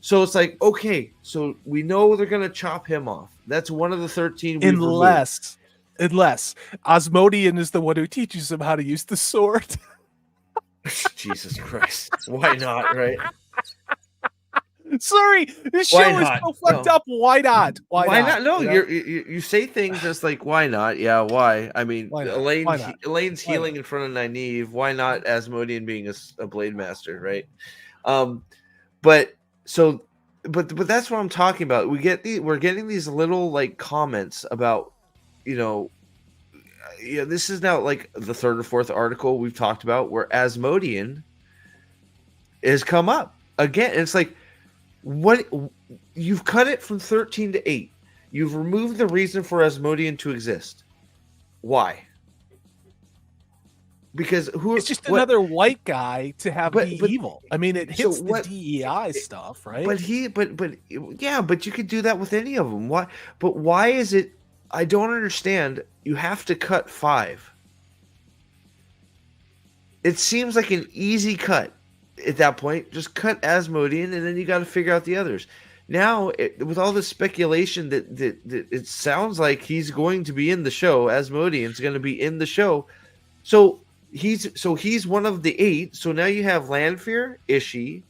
So it's like, okay, so we know they're going to chop him off. That's one of the 13. Unless Asmodean is the one who teaches him how to use the sword. Jesus Christ. Why not, right? Sorry, this show is so fucked up. Why not? Why not? No, you say things just like, why not? Yeah, why? I mean, Elaine's healing in front of Nynaeve. Why not Asmodean being a blade master, right? But that's what I'm talking about. We're getting these little like comments about, this is now like the 3rd or 4th article we've talked about where Asmodean has come up again. And it's like, what you've cut it from 13 to 8. You've removed the reason for Asmodean to exist. Why? Because it's just another white guy to be evil. I mean, it hits the DEI stuff, right? But you could do that with any of them. Why? But why is it? I don't understand. You have to cut 5. It seems like an easy cut at that point. Just cut Asmodean, and then you got to figure out the others. Now, with all this speculation that it sounds like he's going to be in the show, Asmodean's going to be in the show. So he's one of the 8. So now you have Lanfear, Ishii,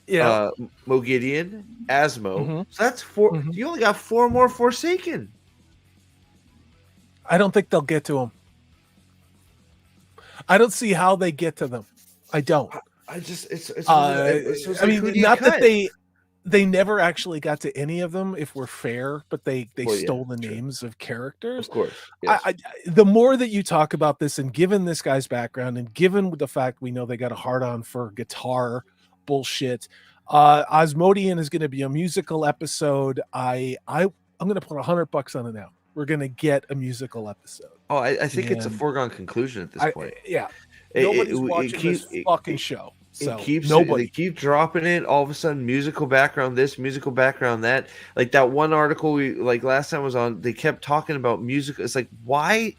Mogideon, Asmo. Mm-hmm. So that's 4. Mm-hmm. You only got 4 more Forsaken. I don't think they'll get to him. I don't see how they get to them. I don't. I just it's I mean, not that they never actually got to any of them, if we're fair, but they stole the names of characters. Of course. Yes. The more that you talk about this, and given this guy's background, and given the fact we know they got a hard-on for guitar bullshit, Asmodean is going to be a musical episode. I'm going to put $100 on it now. We're going to get a musical episode. Oh, I think it's a foregone conclusion at this point. Yeah. Nobody's watching this fucking show. So They keep dropping it. All of a sudden, musical background this, musical background that. Like that one article last time was on. They kept talking about music. It's like, why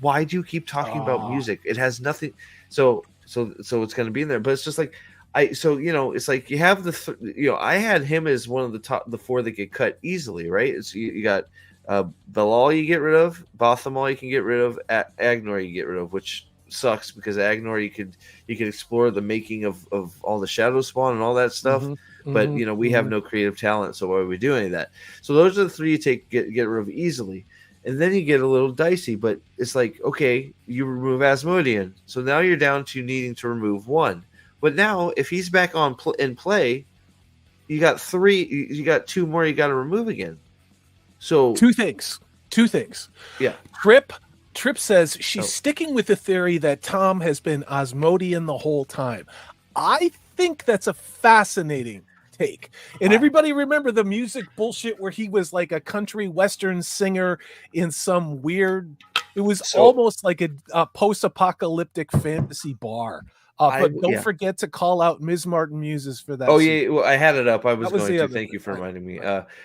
do you keep talking about music? It has nothing. So it's going to be in there. But it's just like, so it's like you have I had him as one of the four that get cut easily, right? It's you got Belal you get rid of, Bothamal you can get rid of, Agnor you get rid of, which sucks because Agnor you could explore the making of all the shadow spawn and all that stuff. But we have no creative talent, so why would we do any of that? So those are the three you get rid of easily. And then you get a little dicey, but it's like, okay, you remove Asmodean. So now you're down to needing to remove one. But now, if he's back on in play, you got three. You got two more you got to remove again. So two things. Yeah. Trip says she's sticking with the theory that Tom has been Asmodean the whole time. I think that's a fascinating take. And everybody remember the music bullshit where he was like a country western singer in some weird. It was almost like a post-apocalyptic fantasy bar. But don't forget to call out Ms. Martin Muses for that. Oh, yeah. Well, I had it up. I was going to. Thank you for reminding me.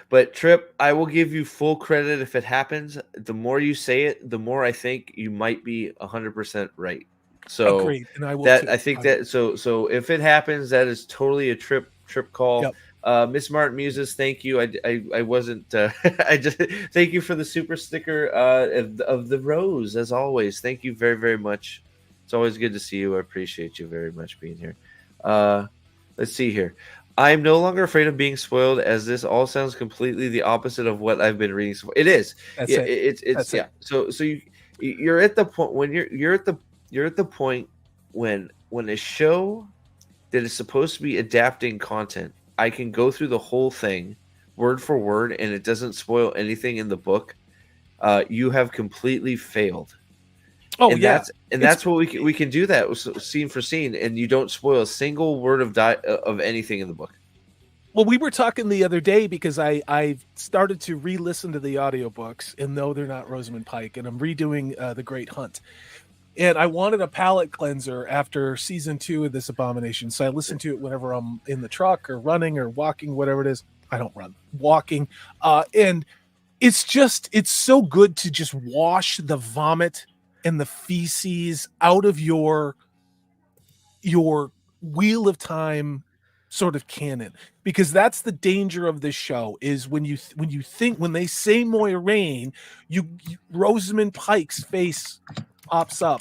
But Trip, I will give you full credit if it happens. The more you say it, the more I think you might be 100% right. So agreed. And I will that too. I think that so if it happens, that is totally a trip call. Yep. Miss Martin Muses, thank you. I wasn't. I just thank you for the super sticker of the rose as always. Thank you very, very much. It's always good to see you. I appreciate you very much being here. Let's see here. I'm no longer afraid of being spoiled, as this all sounds completely the opposite of what I've been reading so far. It is. It's yeah. So you're at the point when you're at the point when a show that is supposed to be adapting content, I can go through the whole thing word for word and it doesn't spoil anything in the book. You have completely failed. Oh, and yeah. That's what we can do that scene for scene, and you don't spoil a single word of anything in the book. Well, we were talking the other day because I started to re-listen to the audiobooks, and no, they're not Rosamund Pike, and I'm redoing The Great Hunt. And I wanted a palate cleanser after season 2 of this abomination, so I listen to it whenever I'm in the truck or running or walking, whatever it is. I don't run, walking, and it's so good to just wash the vomit and the feces out of your Wheel of Time sort of canon, because that's the danger of this show is when they say Moiraine, Rosamund Pike's face pops up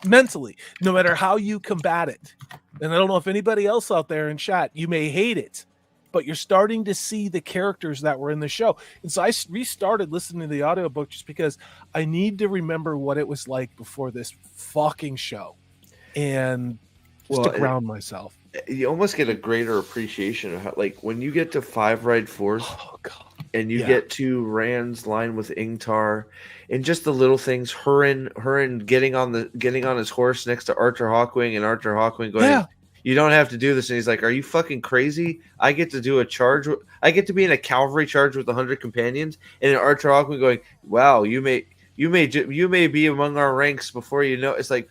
mentally, no matter how you combat it. And I don't know if anybody else out there in chat, you may hate it, but you're starting to see the characters that were in the show. And so I restarted listening to the audiobook just because I need to remember what it was like before this fucking show and just to ground myself. You almost get a greater appreciation of how, like, when you get to 5 Ride Force and you get to Rand's line with Ingtar and just the little things, Hurin getting on his horse next to Archer Hawkwing and Archer Hawkwing going, you don't have to do this. And he's like, are you fucking crazy? I get to do a charge. I get to be in a cavalry charge with 100 companions, and Archer Hawkwing going, wow, you may be among our ranks before you know. It's like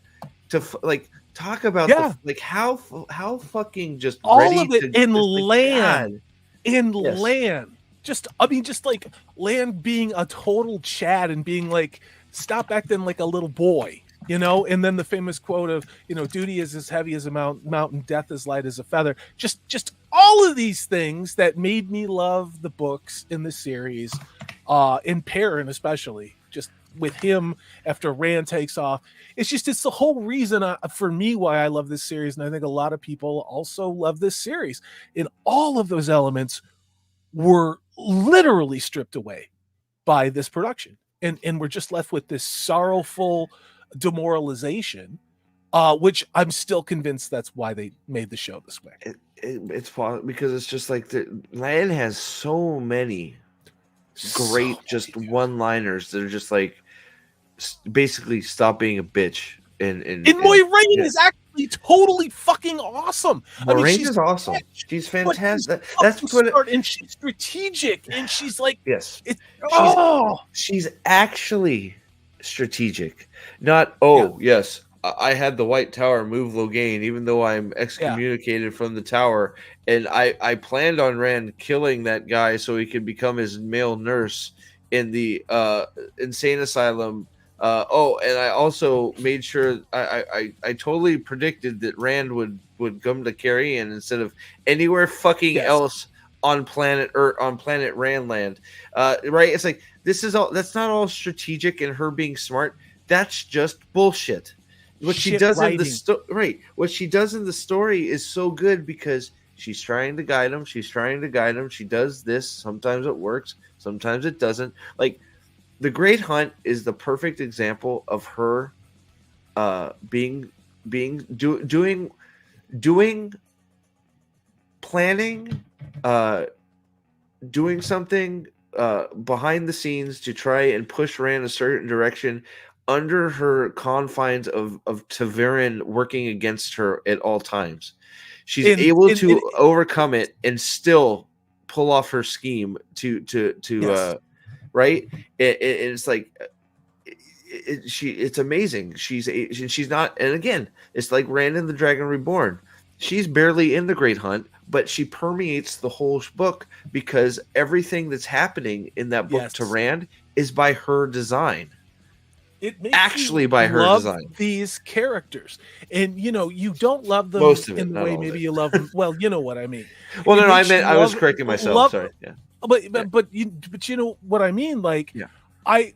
talk about how fucking just all ready of it to, in land. Land. Just like Land being a total Chad and being like, stop acting like a little boy. And then the famous quote of, duty is as heavy as a mountain, death as light as a feather. Just all of these things that made me love the books in the series, in Perrin especially, just with him after Rand takes off. It's the whole reason for me why I love this series. And I think a lot of people also love this series. And all of those elements were literally stripped away by this production. And we're just left with this sorrowful demoralization, which I'm still convinced that's why they made the show this way. It's because it's just like Land has so many great one-liners that are just like basically stop being a bitch. And Moiraine is actually totally fucking awesome. Moiraine is awesome. She's fantastic. And she's strategic, and she's like, she's actually strategic. Not yes, I had the White Tower move Logain, even though I'm excommunicated from the tower, and I planned on Rand killing that guy so he could become his male nurse in the insane asylum And I also made sure I totally predicted that Rand would come to Carrion instead of anywhere fucking Yes. else on planet Randland. Right? It's like this is all. That's not all strategic and her being smart. That's just bullshit. What she Shit does in writing. what she does in the story is so good because she's trying to guide him. She's trying to guide him. She does this. Sometimes it works. Sometimes it doesn't. Like the Great Hunt is the perfect example of her doing planning, doing something behind the scenes to try and push Rand a certain direction under her confines of Taverin working against her at all times. She's able to overcome it and still pull off her scheme to Yes. right. It's like it's amazing. She's not, and again, it's like Rand and the Dragon Reborn. She's barely in the Great Hunt, but she permeates the whole book because everything that's happening in that book to Rand is by her design. It makes Actually you by her love design. these characters, and you don't love them Most of it, in the not way all of mean it. you love them. Well, you know what I mean. Well, It no, I makes you meant I was love- correcting myself. love- Sorry. Yeah. But you know what I mean. Like, Yeah. I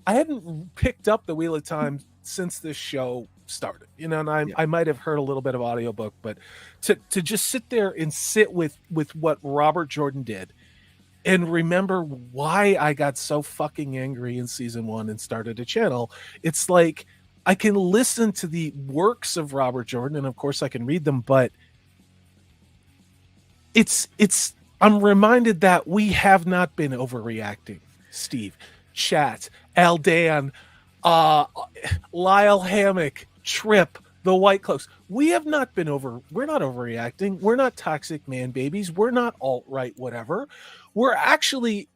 hadn't picked up the Wheel of Time since this show started, and I might have heard a little bit of audiobook, but to just sit there and sit with what Robert Jordan did and remember why I got so fucking angry in season 1 and started a channel. It's like I can listen to the works of Robert Jordan, and of course I can read them, but I'm reminded that we have not been overreacting. Steve, Chat, Aldan, Lyle Hammock, Trip, the White Cloaks. We're not overreacting. We're not toxic man babies. We're not alt-right whatever. We're actually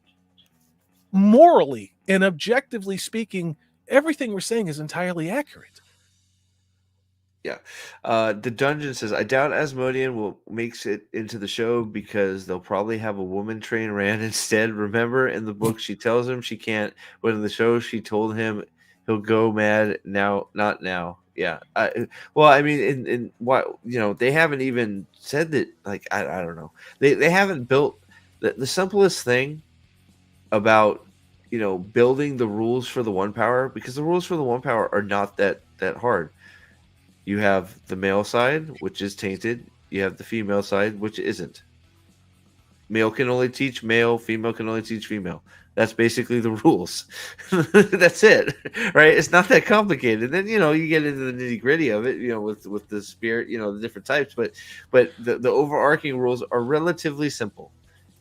morally and objectively speaking, everything we're saying is entirely accurate. Yeah. The Dungeon says, I doubt Asmodean makes it into the show because they'll probably have a woman train Rand instead. Remember, in the book, she tells him she can't, but in the show, she told him he'll go mad now, not now. Yeah. Well, I mean, in what, they haven't even said that, like, I don't know. They haven't built the simplest thing about, building the rules for the One Power, because the rules for the One Power are not that hard. You have the male side, which is tainted. You have the female side, which isn't. Male can only teach male. Female can only teach female. That's basically the rules. That's it, right? It's not that complicated. Then you get into the nitty gritty of it, with the spirit, the different types. But the overarching rules are relatively simple.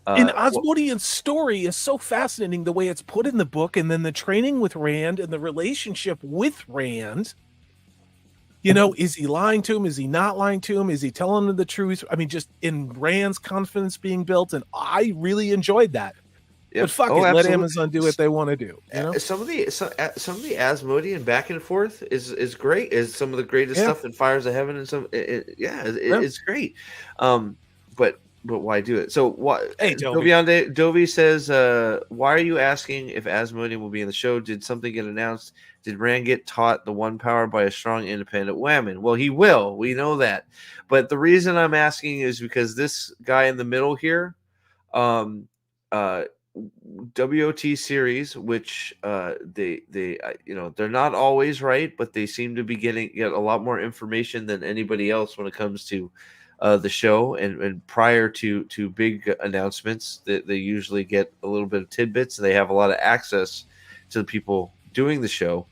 And Asmodean's story is so fascinating, the way it's put in the book, and then the training with Rand and the relationship with Rand. Is he lying to him? Is he not lying to him? Is he telling him the truth? I mean, just in Rand's confidence being built, and I really enjoyed that. Yep. But fuck it, absolutely. Let Amazon do what they want to do. Some of the Asmodean back and forth is great. Is some of the greatest stuff in Fires of Heaven, and it's great. But why do it? So what? Hey, Dovey says, why are you asking if Asmodean will be in the show? Did something get announced? Did Rand get taught the One Power by a strong independent woman? Well, he will. We know that. But the reason I'm asking is because this guy in the middle here, WOT series, which they they're not always right, but they seem to be get a lot more information than anybody else when it comes to the show. And prior to big announcements, they usually get a little bit of tidbits. And they have a lot of access to the people doing the show.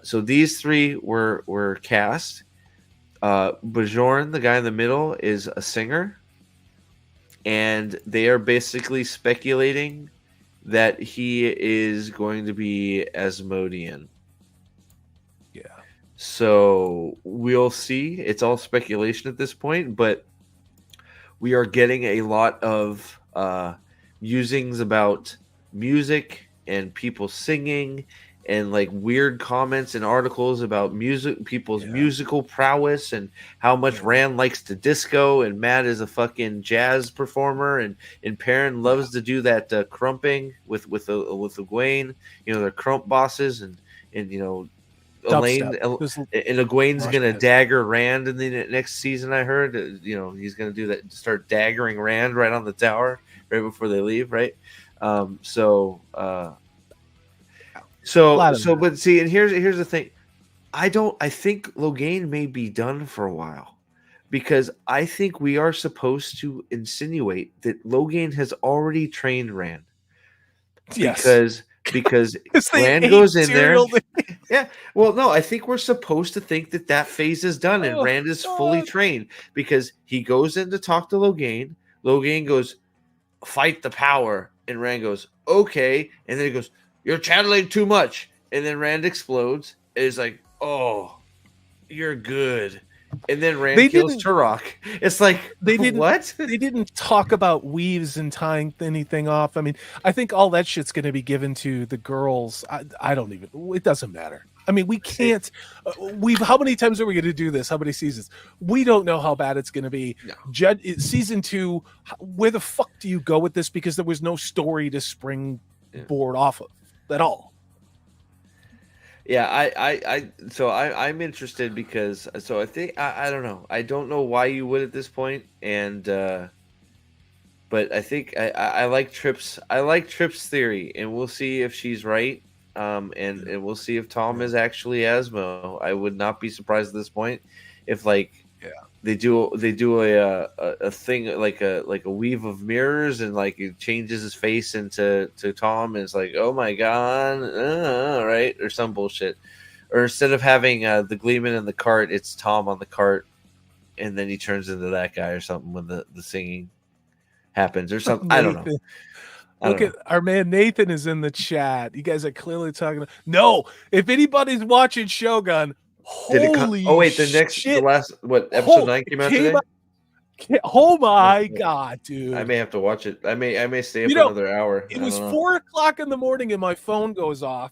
So these three were cast. Bajorn, the guy in the middle, is a singer, and they are basically speculating that he is going to be Asmodean. Yeah. So we'll see. It's all speculation at this point, but we are getting a lot of musings about music and people singing, and like weird comments and articles about people's musical prowess, and how much Rand likes to disco, and Matt is a fucking jazz performer, and Perrin loves to do that crumping with Egwene. They're crump bosses, and and Dubstep. Egwene's Rush gonna this. dagger Rand in the next season. I heard, he's gonna do that, start daggering Rand right on the tower right before they leave, right? So, but see, and here's the thing. I think Logain may be done for a while, because I think we are supposed to insinuate that Logain has already trained Rand. Yes. Because they Rand ate goes in there. cereal. Yeah. Well, no, I think we're supposed to think that phase is done and Oh, Rand is fully trained, because he goes in to talk to Logain. Logain goes, "Fight the power," and Rand goes, "Okay," and then he goes, "You're channeling too much," and then Rand explodes. And it's like, "Oh, you're good." And then Rand kills Turok. It's like, they didn't what? They didn't talk about weaves and tying anything off. I mean, I think all that shit's going to be given to the girls. I don't even. It doesn't matter. I mean, we can't. How many times are we going to do this? How many seasons? We don't know how bad it's going to be. No. Season 2. Where the fuck do you go with this? Because there was no story to springboard off of at all. Yeah, I'm interested, because I think I don't know. I don't know why you would at this point, and but I think I like Tripp's theory, and we'll see if she's right. And we'll see if Tom is actually Asmo. I would not be surprised at this point if they do a thing like a weave of mirrors, and like it changes his face into Tom, and it's like, oh my god, right, or some bullshit. Or instead of having the Gleeman in the cart, it's Tom on the cart, and then he turns into that guy or something when the singing happens or something. I don't know. Look at our man Nathan is in the chat. You guys are clearly talking. No, if anybody's watching Shogun, holy the last episode 9 came out today? Oh my god, dude! I may have to watch it. I may stay up another hour. It was 4:00 in the morning, and my phone goes off.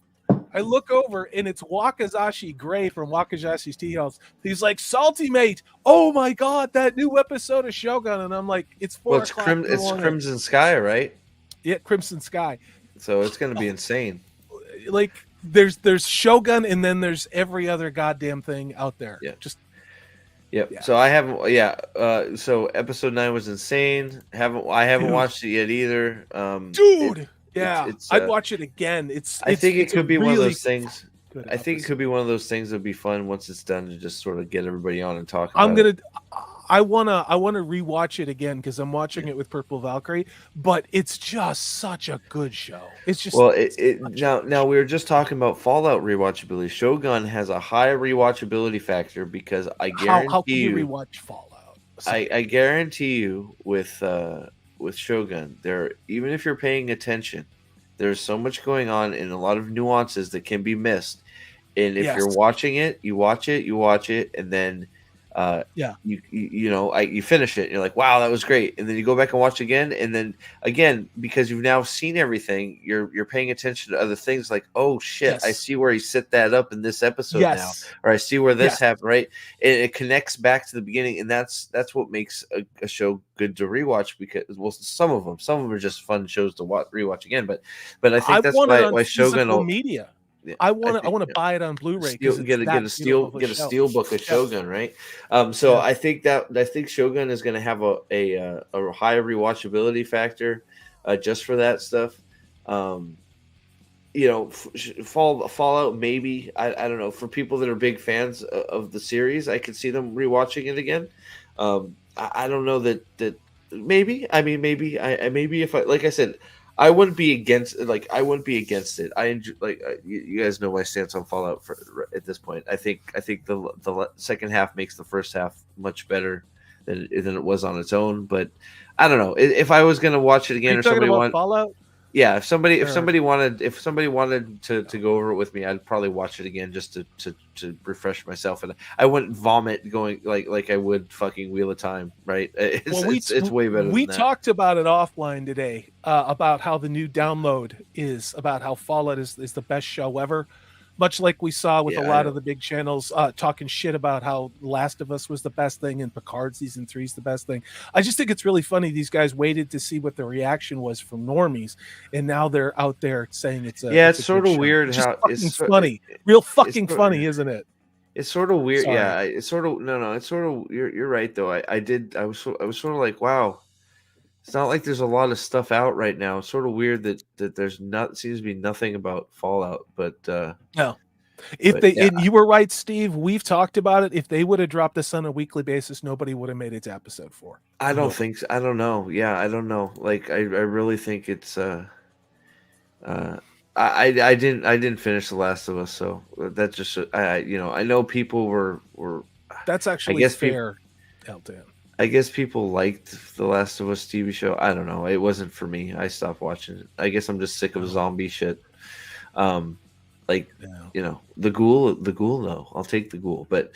I look over, and it's Wakazashi Gray from Wakazashi's Tea House. He's like, "Salty mate, oh my god, that new episode of Shogun!" And I'm like, "It's 4 o'clock." It's Crimson Sky, right? Yeah, Crimson Sky. So it's going to be insane. Like, there's Shogun, and then there's every other goddamn thing out there. Yeah. Yeah. So I haven't. Yeah. So episode 9 was insane. I haven't watched it yet either. Dude. I'd watch it again. I think it could be one of those things. I think it could be one of those things that'd be fun once it's done to just sort of get everybody on and talk. I wanna rewatch it again, because I'm watching it with Purple Valkyrie, but it's just such a good show. It's just now we were just talking about Fallout rewatchability. Shogun has a high rewatchability factor, because I guarantee how can you rewatch Fallout? I guarantee you with Shogun, even if you're paying attention, there's so much going on and a lot of nuances that can be missed. And if you're watching it, you watch it, and then you finish it and you're like, wow, that was great, and then you go back and watch again, and then again, because you've now seen everything, you're paying attention to other things, like, oh shit, I see where he set that up in this episode now, or I see where this happened, right? And it connects back to the beginning, and that's what makes a show good to rewatch, because some of them are just fun shows to rewatch again, but I think that's why Shogun media. Yeah, I want to buy it on Blu-ray. Get a steel book of Shogun, right? I think Shogun is going to have a high rewatchability factor, just for that stuff. Fallout, maybe, I don't know. For people that are big fans of the series, I could see them rewatching it again. I don't know that maybe. I mean, maybe if like I said, I wouldn't be against it. I enjoy, you guys know my stance on Fallout at this point. I think the second half makes the first half much better than it was on its own. But I don't know if I was going to watch it again, or somebody wanted Fallout. Yeah, if somebody wanted to go over it with me, I'd probably watch it again just to refresh myself, and I wouldn't vomit going like I would fucking Wheel of Time, right? It's way better. We talked about it offline today, about how the new download is, about how Fallout is the best show ever. much like we saw with Yeah, a I lot know. of the big channels talking shit about how Last of Us was the best thing and Picard season 3 is the best thing. I just think it's really funny. These guys waited to see what the reaction was from normies, and now they're out there saying it's a Yeah, it's a sort good of show. weird It's just how fucking funny, real fucking sort- funny, isn't it? it's sort of weird. Sorry. Yeah, it's sort of no. It's sort of you're right though. I was sort of like, wow. It's not like there's a lot of stuff out right now. It's sort of weird that there's not seems to be nothing about Fallout, but No. If but they yeah. and you were right, Steve, we've talked about it. If they would have dropped this on a weekly basis, nobody would have made it to episode 4. I don't think so. I don't know. Yeah, I don't know. Like I really think it's I didn't finish The Last of Us, so that just I know people were That's actually guess fair, Elton. I guess people liked The Last of Us TV show. I don't know. It wasn't for me. I stopped watching it. I guess I'm just sick of zombie shit. The ghoul. No, I'll take the ghoul. But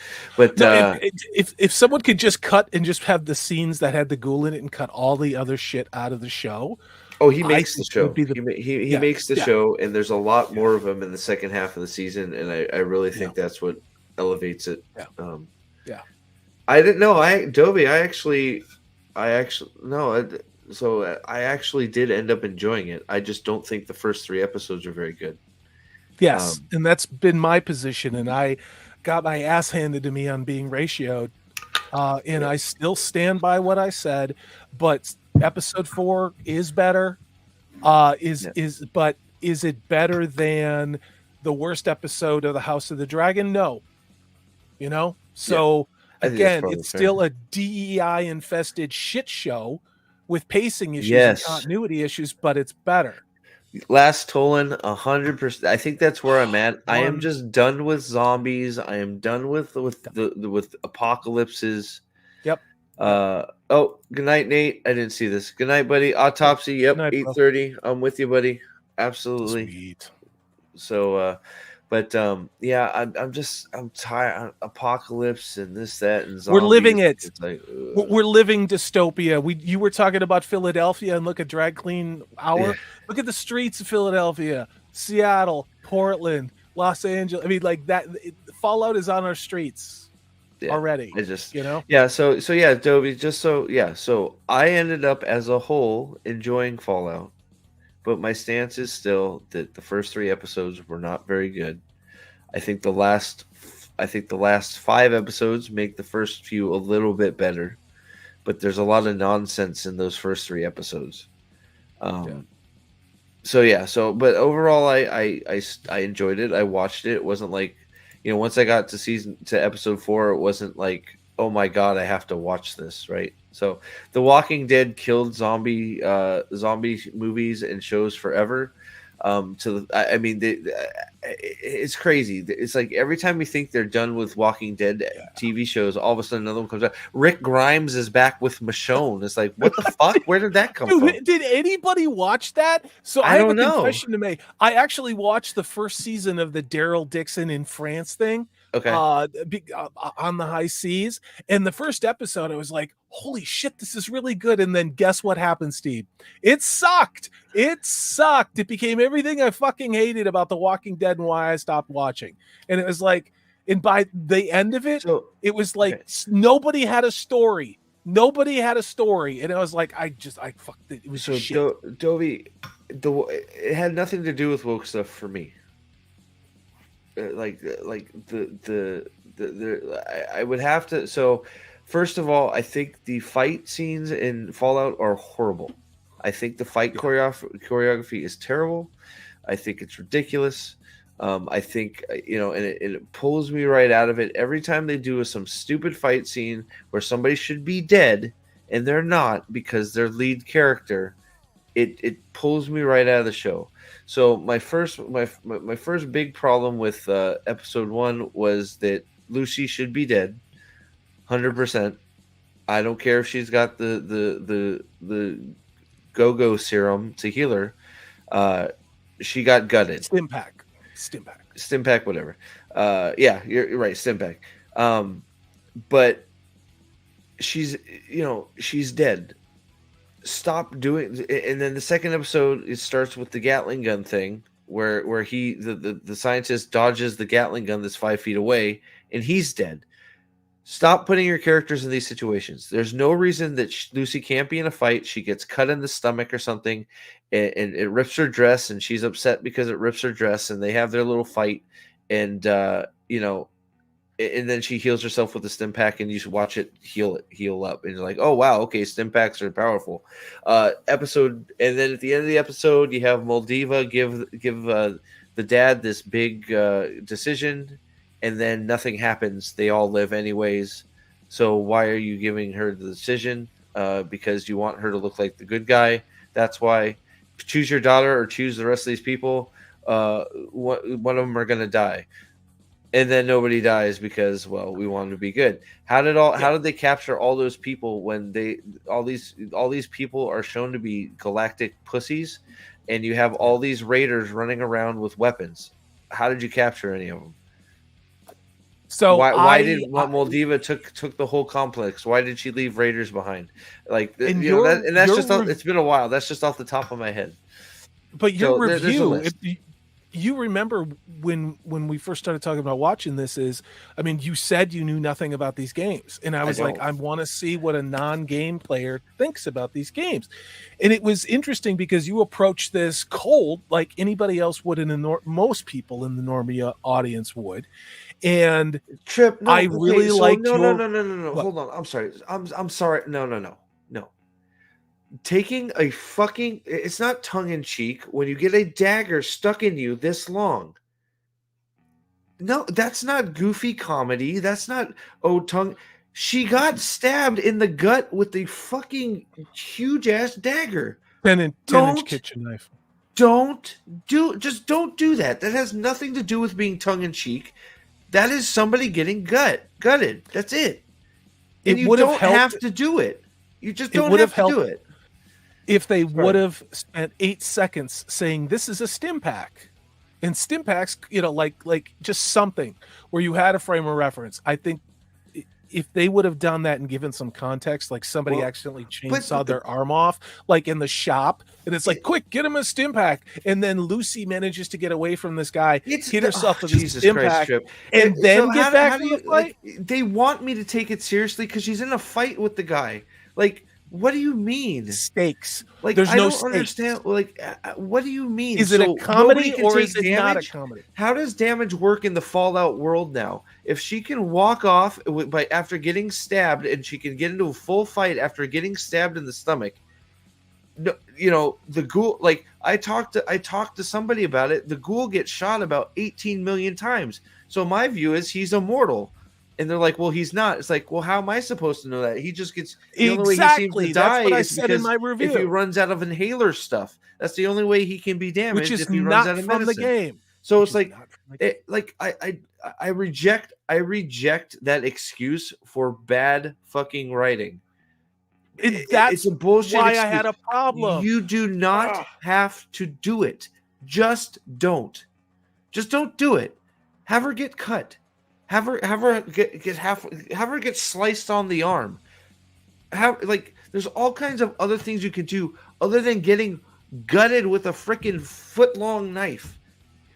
No, if someone could just cut and just have the scenes that had the ghoul in it and cut all the other shit out of the show. oh, he makes the think it would show. be He makes the show, and there's a lot more of him in the second half of the season, and I really think that's what elevates it. Yeah. I didn't know. Dovey. I actually no. So I actually did end up enjoying it. I just don't think the first 3 episodes are very good. Yes, and that's been my position, and I got my ass handed to me on being ratioed, and I still stand by what I said. But episode 4 is better. But is it better than the worst episode of the House of the Dragon? No. So I think that's again, probably it's fair. still a DEI infested shit show with pacing issues Yes. and continuity issues, but it's better. Last Tolan, 100%. I think that's where I'm at. I am One- just done with zombies. I am done with apocalypses. Yep. Oh, good night, Nate. I didn't see this. Good night, buddy. Autopsy. Yep. Good night, bro. 8:30. I'm with you, buddy. Absolutely. Sweet. So, yeah, I'm tired. Apocalypse and this, that, and zombies. We're living it. It's like, We're living dystopia. You were talking about Philadelphia and look at Drag Clean Hour. Yeah. Look at the streets of Philadelphia, Seattle, Portland, Los Angeles. I mean, like that. Fallout is on our streets already. I just So yeah, Dovey. So I ended up as a whole enjoying Fallout, but my stance is still that the first 3 episodes were not very good. I think the last 5 episodes make the first few a little bit better, but there's a lot of nonsense in those first 3 episodes. But overall, I enjoyed it. I watched it. It wasn't like, once I got to episode 4, it wasn't like, oh my god, I have to watch this, right? So, The Walking Dead killed zombie movies and shows forever. It's crazy. It's like every time we think they're done with Walking Dead TV shows, all of a sudden another one comes out. Rick Grimes is back with Michonne. It's like, what the fuck? Where did that come from? Did anybody watch that? So I have don't a know. confession to make. I actually watched the first season of the Daryl Dixon in France thing. Okay. On the high seas, and the first episode, I was like, "Holy shit, this is really good!" And then guess what happened, Steve? It sucked. It became everything I fucking hated about The Walking Dead and why I stopped watching. And it was like, and by the end of it, it was like nobody had a story. Nobody had a story, and it was like I fucked it. It was just shit. Dovey, it had nothing to do with woke stuff for me. I would have to. So, first of all, I think the fight scenes in Fallout are horrible. I think the fight choreography is terrible. I think it's ridiculous. I think and it pulls me right out of it every time they do some stupid fight scene where somebody should be dead and they're not because their lead character. It pulls me right out of the show. So my first big problem with episode 1 was that Lucy should be dead, 100%. I don't care if she's got the go-go serum to heal her. She got gutted. Stimpack, whatever. Yeah, you're right, Stimpack. But she's dead. Stop doing. And then the second episode, it starts with the Gatling gun thing, where the scientist dodges the Gatling gun that's 5 feet away and he's dead. Stop putting your characters in these situations. There's no reason that Lucy can't be in a fight. She gets cut in the stomach or something, and it rips her dress, and she's upset because it rips her dress, and they have their little fight, and and then she heals herself with a stim pack, and you should watch it heal up, and you're like, oh wow, okay, stim packs are powerful. And then at the end of the episode, you have Moldiva give the dad this big decision. And then nothing happens. They all live anyways. So why are you giving her the decision? Because you want her to look like the good guy. That's why. Choose your daughter or choose the rest of these people. One of them are going to die. And then nobody dies because, well, we want them to be good. How did they capture all those people when all these people are shown to be galactic pussies, and you have all these raiders running around with weapons? How did you capture any of them? So why did Moldiva took the whole complex? Why did she leave raiders behind? Like, it's been a while. That's just off the top of my head. But your review, you remember when we first started talking about watching this, you said you knew nothing about these games, and I was like, I want to see what a non-game player thinks about these games. And it was interesting because you approached this cold like anybody else would most people in the normie audience would. And Trip, no, I really liked no. What? Hold on. I'm sorry. I'm sorry. No. Taking a fucking, it's not tongue in cheek when you get a dagger stuck in you this long. No, that's not goofy comedy. That's not tongue. She got stabbed in the gut with the fucking huge ass dagger. 10-inch kitchen knife. Don't do that. That has nothing to do with being tongue in cheek. That is somebody getting gutted. That's it. And you don't have to do it. You just don't have to do it. If they would have spent 8 seconds saying this is a stim pack, and stim packs, like just something where you had a frame of reference. I think if they would have done that and given some context, like somebody accidentally chainsawed their arm off, like in the shop, and it's like, quick, get him a stim pack, and then Lucy manages to get away from this guy, hit herself with a stim pack, and then get back to the fight. They want me to take it seriously because she's in a fight with the guy. Like, what do you mean? Stakes. Like, there's I no don't understand. Like, what do you mean? Is it a comedy or is it not a comedy? How does damage work in the Fallout world now? If she can walk off after getting stabbed, and she can get into a full fight after getting stabbed in the stomach, the ghoul. Like, I talked to somebody about it. The ghoul gets shot about 18 million times. So my view is he's immortal. And they're like, well, he's not. It's like, well, how am I supposed to know that? He just gets the only way he seems to die. That's what I is said in my review. If he runs out of inhaler stuff, that's the only way he can be damaged. Which is if he not runs out of from medicine. the game. So it's like, I reject that excuse for bad fucking writing. That's it's a bullshit why excuse. I had a problem. You do not have to do it. Just don't. Just don't do it. Have her get cut. Have her get sliced on the arm. There's all kinds of other things you can do other than getting gutted with a freaking foot-long knife.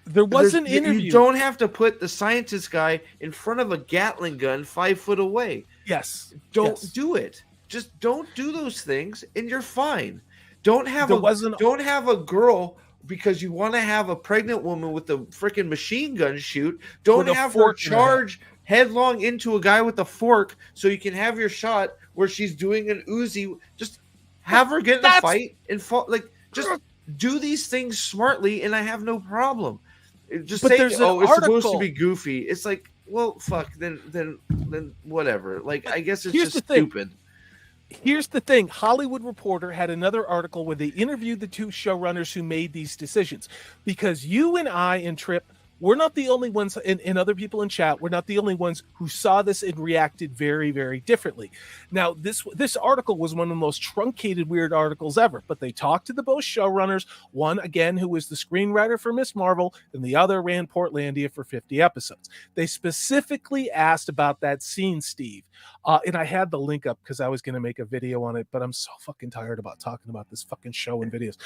There was an interview. You don't have to put the scientist guy in front of a Gatling gun 5 foot away. Yes. Don't do it. Just don't do those things, and you're fine. Don't have a girl because you want to have a pregnant woman with a freaking machine gun shoot. Don't have her charge headlong into a guy with a fork so you can have your shot where she's doing an Uzi. Just have her get in a fight and just do these things smartly, and I have no problem. Just say, it's supposed to be goofy. It's like, well, fuck, then whatever. Like, I guess it's just stupid. Here's the thing. Hollywood Reporter had another article where they interviewed the two showrunners who made these decisions, because you and I and Trip, we're not the only ones, and other people in chat, we're not the only ones who saw this and reacted very, very differently. Now, this article was one of the most truncated, weird articles ever, but they talked to the both showrunners, one, again, who was the screenwriter for Miss Marvel, and the other ran Portlandia for 50 episodes. They specifically asked about that scene, Steve, and I had the link up because I was going to make a video on it, but I'm so fucking tired about talking about this fucking show and videos.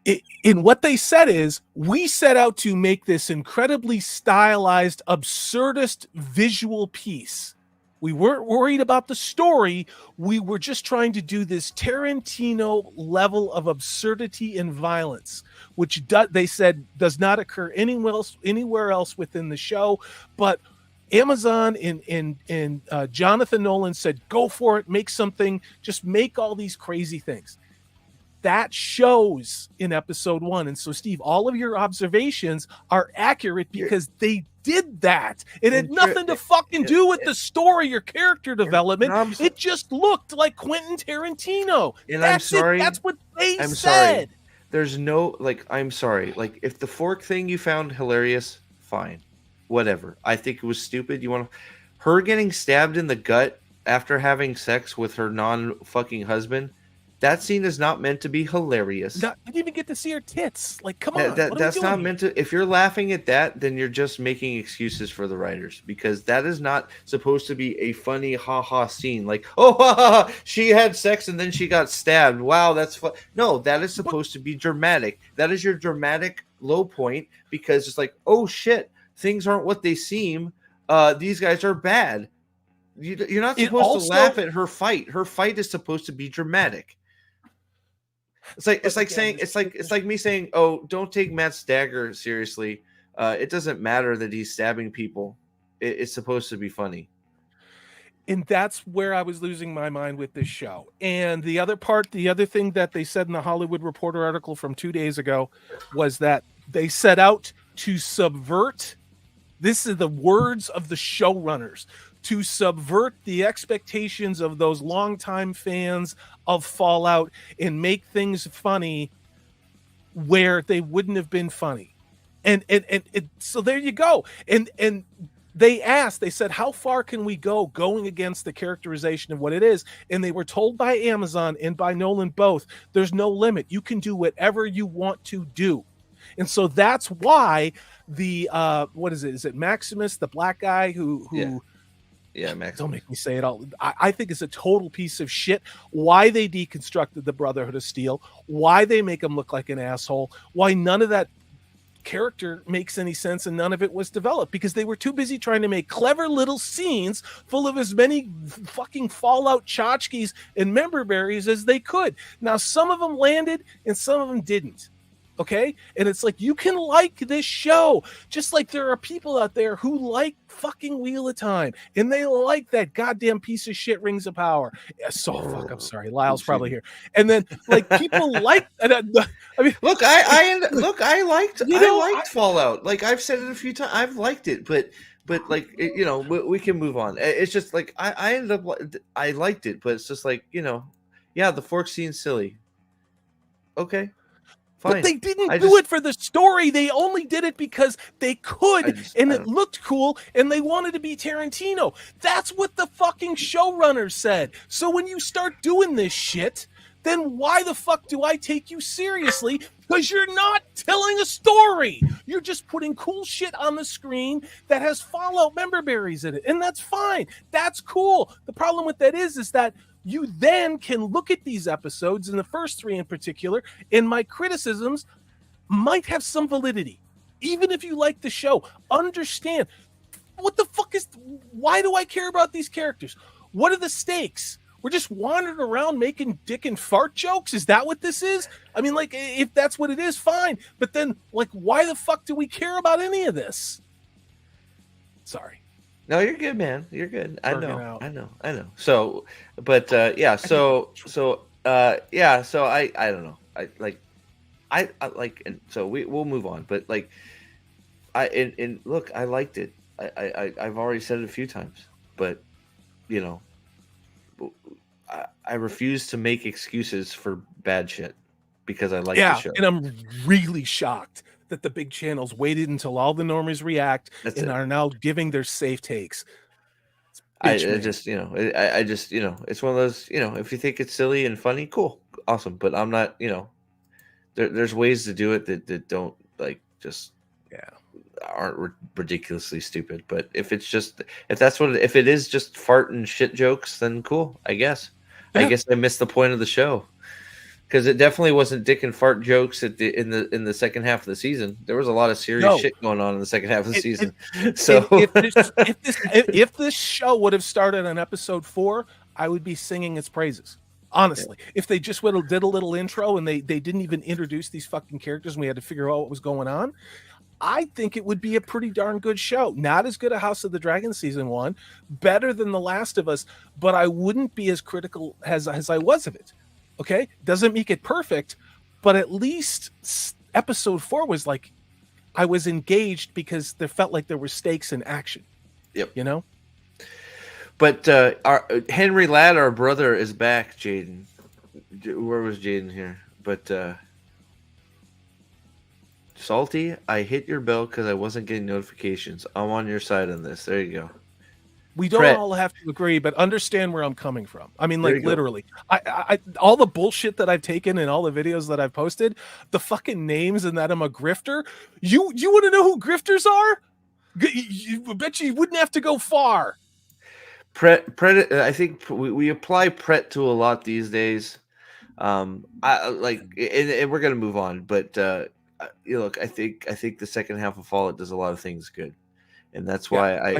in what they said is, we set out to make this incredibly stylized, absurdist visual piece. We weren't worried about the story. We were just trying to do this Tarantino level of absurdity and violence, which they said does not occur anywhere else within the show. But Amazon and Jonathan Nolan said, go for it, make something, just make all these crazy things. That shows in episode 1. And so, Steve, all of your observations are accurate because they did that. It had nothing to fucking do with the story or character development. It just looked like Quentin Tarantino. And that's I'm sorry. That's what they said. Sorry. There's no, I'm sorry. Like, if the fork thing you found hilarious, fine. Whatever. I think it was stupid. Her getting stabbed in the gut after having sex with her non-fucking husband, that scene is not meant to be hilarious. I didn't even get to see her tits. Like, come on. That's not meant to. If you're laughing at that, then you're just making excuses for the writers, because that is not supposed to be a funny ha-ha scene. Like, oh, ha, ha, ha, she had sex and then she got stabbed. Wow, that's fun. No, that is supposed to be dramatic. That is your dramatic low point, because it's like, oh shit, things aren't what they seem. These guys are bad. You're not supposed to laugh at her fight. Her fight is supposed to be dramatic. It's like me saying, "Oh, don't take Matt's dagger seriously. It doesn't matter that he's stabbing people. It's supposed to be funny." And that's where I was losing my mind with this show. And the other thing that they said in the Hollywood Reporter article from 2 days ago was that they set out to subvert. This is the words of the showrunners, to subvert the expectations of those longtime fans of Fallout and make things funny where they wouldn't have been funny. And so there you go. And they said, how far can we go going against the characterization of what it is? And they were told by Amazon and by Nolan both, there's no limit. You can do whatever you want to do. And so that's why the what is it? Is it Maximus, the black guy who Yeah, Maximus. Don't make me say it all. I think it's a total piece of shit. Why they deconstructed the Brotherhood of Steel, why they make him look like an asshole, why none of that character makes any sense and none of it was developed, because they were too busy trying to make clever little scenes full of as many fucking Fallout tchotchkes and member berries as they could. Now, some of them landed and some of them didn't. Okay. And it's like, you can like this show, just like there are people out there who like fucking Wheel of Time and they like that goddamn piece of shit Rings of Power. Yeah, I'm sorry. Lyle's probably here. And then like people like, I mean, look, I liked Fallout. Like I've said it a few times. I've liked it, but like, we can move on. It's just like, I ended up, I liked it, but it's just like, yeah, the fork scene's silly. Okay. Fine. But they didn't do it for the story. They only did it because they could, it looked cool, and they wanted to be Tarantino. That's what the fucking showrunners said. So when you start doing this shit, then why the fuck do I take you seriously? Because you're not telling a story. You're just putting cool shit on the screen that has Fallout member berries in it, and that's fine. That's cool. The problem with that is that you then can look at these episodes, and the first 3 in particular, and my criticisms might have some validity. Even if you like the show, understand what the fuck why do I care about these characters? What are the stakes? We're just wandering around making dick and fart jokes? Is that what this is? I mean, like, if that's what it is, fine. But then, like, why the fuck do we care about any of this? Sorry. No, you're good, man. You're good. I know. So, but yeah. So I don't know. I like, and so we'll move on. But like, look, I liked it. I've already said it a few times, but I refuse to make excuses for bad shit because I like the show. And I'm really shocked that the big channels waited until all the normies react are now giving their safe takes. I just it's one of those, if you think it's silly and funny, cool, awesome. But I'm not, there's ways to do it that don't aren't ridiculously stupid. But if it is just fart and shit jokes, then cool, I guess. Yeah. I guess I missed the point of the show. because it definitely wasn't dick and fart jokes in the second half of the season. There was a lot of serious shit going on in the second half of the season. So if this show would have started on episode 4, I would be singing its praises. Honestly, if they just did a little intro and they didn't even introduce these fucking characters and we had to figure out what was going on, I think it would be a pretty darn good show. Not as good as House of the Dragon season 1, better than The Last of Us, but I wouldn't be as critical as I was of it. Okay, doesn't make it perfect, but at least episode 4 was like I was engaged because there felt like there were stakes in action. Yep, you know. But our Henry Ladd, our brother, is back. Jaden, where was Jaden here? But Salty, I hit your bell because I wasn't getting notifications. I'm on your side on this. There you go. We don't all have to agree, but understand where I'm coming from. I mean, like literally, I all the bullshit that I've taken and all the videos that I've posted, the fucking names and that I'm a grifter. You want to know who grifters are? I bet you wouldn't have to go far. I think we apply Pret to a lot these days. And we're gonna move on, but look, I think the second half of Fallout does a lot of things good, and that's why I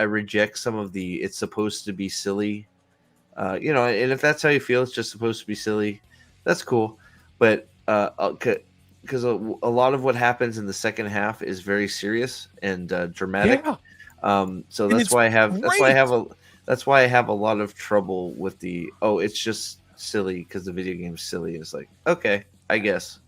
reject some of the it's supposed to be silly, and if that's how you feel, it's just supposed to be silly. That's cool, but because a lot of what happens in the second half is very serious and dramatic. Yeah. So that's why I have a lot of trouble with it's just silly because the video game's silly. It's like, okay, I guess.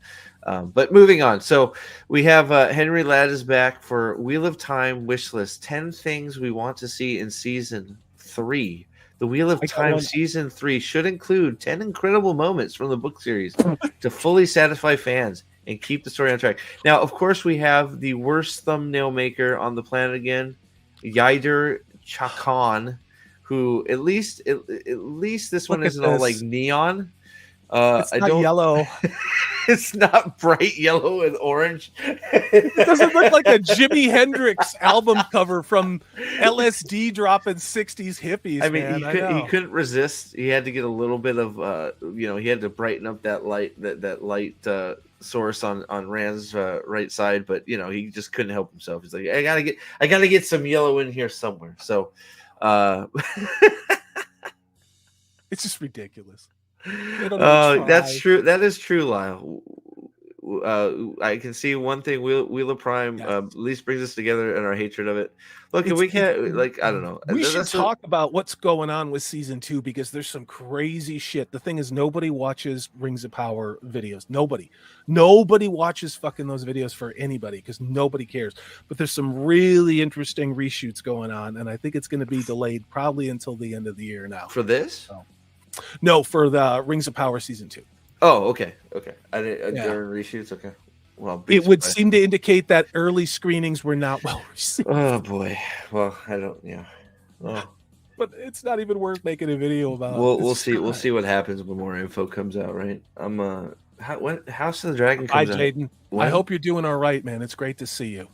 But moving on. So we have Henry Ladd is back for Wheel of Time wish list. 10 things we want to see in season 3. The Wheel of Time season 3 should include 10 incredible moments from the book series to fully satisfy fans and keep the story on track. Now, of course, we have the worst thumbnail maker on the planet again, Yider Chakan, who at least this one isn't all like neon. It's not yellow. It's not bright yellow and orange. It doesn't look like a Jimi Hendrix album cover from LSD dropping 60s hippies. I mean, he couldn't resist. He had to get a little bit of he had to brighten up that light source on Rand's right side, but he just couldn't help himself. He's like, I gotta get some yellow in here somewhere. So it's just ridiculous. That's true. That is true, Lyle. I can see one thing. Wheel of Prime at least brings us together in our hatred of it. Look, we can't I don't know. We should talk about what's going on with season 2 because there's some crazy shit. The thing is, nobody watches Rings of Power videos. Nobody watches fucking those videos for anybody because nobody cares. But there's some really interesting reshoots going on, and I think it's going to be delayed probably until the end of the year now. For this? No, for the Rings of Power season 2. Oh, okay. During reshoots, okay. Well, it would seem to indicate that early screenings were not well received. Oh boy. Well, I don't. Yeah. Oh. But it's not even worth making a video about. We'll see. We'll see what happens when more info comes out. Right. When House of the Dragon comes out. Hi, Jaden. I hope you're doing all right, man. It's great to see you.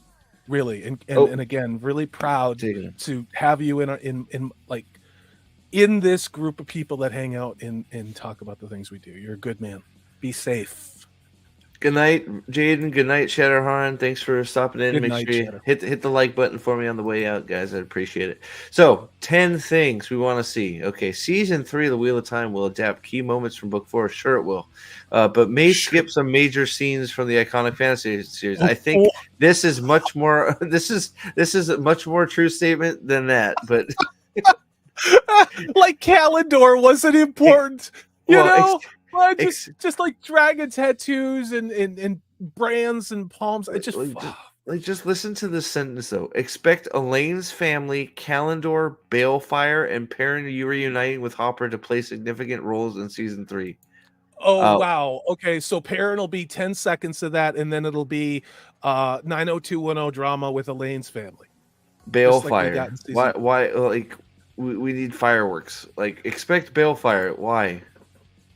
Really, and again, really proud to have you in this group of people that hang out and talk about the things we do. You're a good man. Be safe. Good night, Jaden. Good night, Shatterhorn. Thanks for stopping in. Make sure you hit the like button for me on the way out, guys. I'd appreciate it. So, 10 things we want to see. Okay, season 3 of The Wheel of Time will adapt key moments from book 4. Sure, it will. But may skip some major scenes from the iconic fantasy series. I think this is much more. This is a much more true statement than that. But like Kalendor wasn't important, just like dragon tattoos and brands and palms. I just just listen to this sentence though. Expect Elaine's family, Kalendor, Balefire, and Perrin reuniting with Hopper to play significant roles in season 3. Oh wow! Okay, so Perrin will be 10 seconds of that, and then it'll be 90210 drama with Elaine's family. Balefire. Why? Like we need fireworks. Like expect Balefire. Why?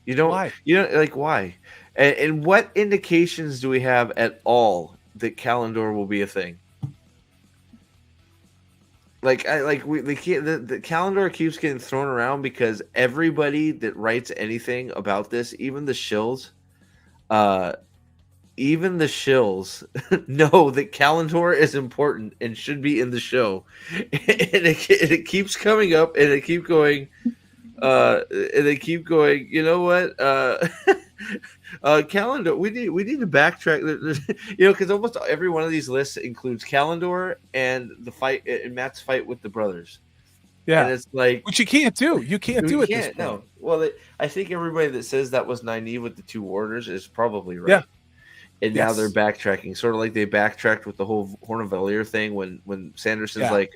You don't. Why? You don't like why? And what indications do we have at all that Kalendor will be a thing? They can't. The calendar keeps getting thrown around because everybody that writes anything about this, even the shills, know that Calendor is important and should be in the show, and it keeps coming up, and they keep going, You know what? Calendar. We need to backtrack. Because almost every one of these lists includes Calendar and the fight and Matt's fight with the brothers. Yeah, and it's like, which you can't do. You can't do it. This point. No. Well, I think everybody that says that was Nynaeve with the two warders is probably right. Yeah. And now they're backtracking, sort of like they backtracked with the whole Horn of Valyr thing when Sanderson's like,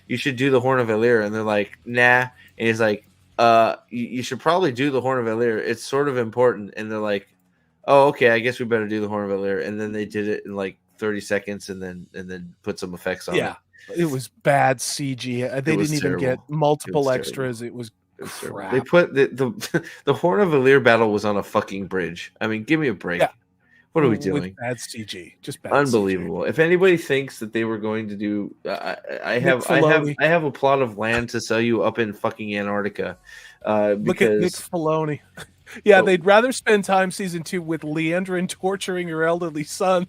you should do the Horn of Valyr, and they're like, nah, and he's like, you should probably do the Horn of Valyr. It's sort of important, and they're like, oh, okay, I guess we better do the Horn of Valyr, and then they did it in like 30 seconds, and then put some effects on it. Yeah, it was bad CG. They didn't even get multiple extras. Terrible. It was crap. They put the Horn of Valyr battle was on a fucking bridge. I mean, give me a break. Yeah. What are we doing? With bad CG, just bad. Unbelievable. CG. If anybody thinks that they were going to do, I have a plot of land to sell you up in fucking Antarctica. Look at Nick Filoni. Yeah, they'd rather spend time season 2 with Leandrin torturing her elderly son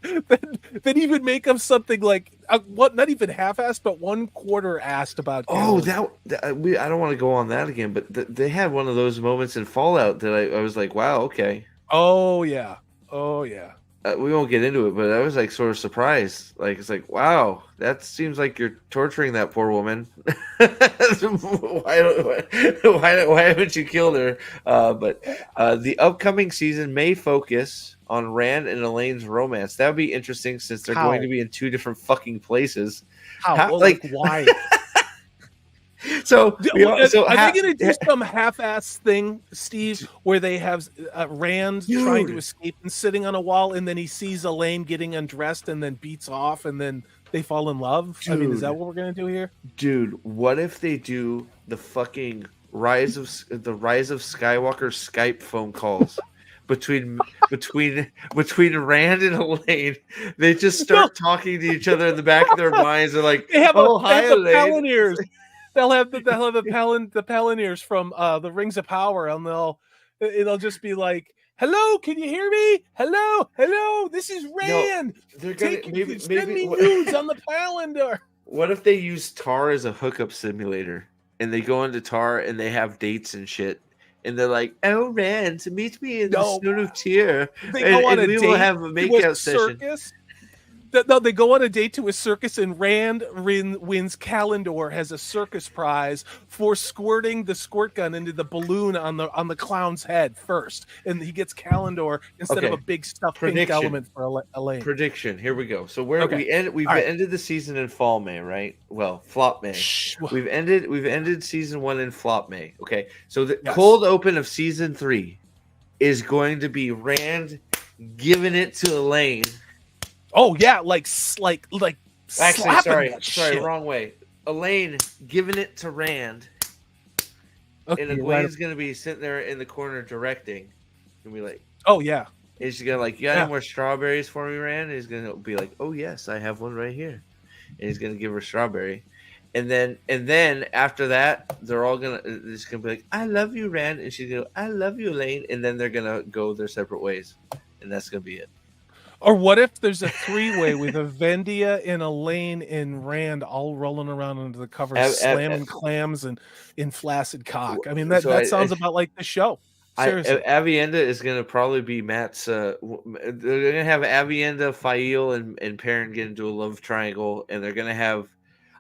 than even make up something like not even half-assed, but 1/4 assed about. Oh, I don't want to go on that again, but they had one of those moments in Fallout that I was like, wow, okay. Oh yeah. We won't get into it, but I was like sort of surprised. Like, it's like, wow, that seems like you're torturing that poor woman. why haven't you killed her? But the upcoming season may focus on Rand and Elaine's romance. That would be interesting since they're going to be in 2 different fucking places. How? Like, why? So, are they going to do some half-ass thing, Steve, where they have Rand trying to escape and sitting on a wall, and then he sees Elaine getting undressed and then beats off, and then they fall in love? I mean, is that what we're going to do here? Dude, what if they do the fucking Rise of Skywalker Skype phone calls? Between Rand and Elaine, they just start talking to each other in the back of their minds. They're like, hi, Elaine. They'll have the Palantirs from the Rings of Power, and it'll just be like, "Hello, can you hear me? Hello, this is Rand. No, they're gonna send me news on the Palantir." What if they use Tar as a hookup simulator, and they go into Tar and they have dates and shit, and they're like, "Oh, Rand, meet me in the Snow of Tyr, They go on a date will have a makeout session." No, they go on a date to a circus, and Rand wins Calendor has a circus prize for squirting the squirt gun into the balloon on the clown's head first, and he gets Calendor instead of a big stuffed pink element for Elaine. Prediction. Here we go. So we've ended the season in fall May, right? Well, flop May. We've ended season 1 in flop May. Okay, so the cold open of season 3 is going to be Rand giving it to Elaine. Oh yeah, like actually, sorry, wrong way. Elaine giving it to Rand, and Egwene's gonna be sitting there in the corner directing, and be like, "Oh yeah," and she's gonna like, "You got any more strawberries for me, Rand?" And he's gonna be like, "Oh yes, I have one right here," and he's gonna give her strawberry, and then after that, they're all gonna be like, "I love you, Rand," and she's gonna go, "I love you, Elaine," and then they're gonna go their separate ways, and that's gonna be it. Or what if there's a 3-way with a Vendia and Elaine and Rand all rolling around under the covers, slamming clams and in flaccid cock? I mean, that sounds about like the show. Seriously. Avienda is going to probably be Matt's. They're going to have Avienda, Fael, and Perrin get into a love triangle, and they're going to have.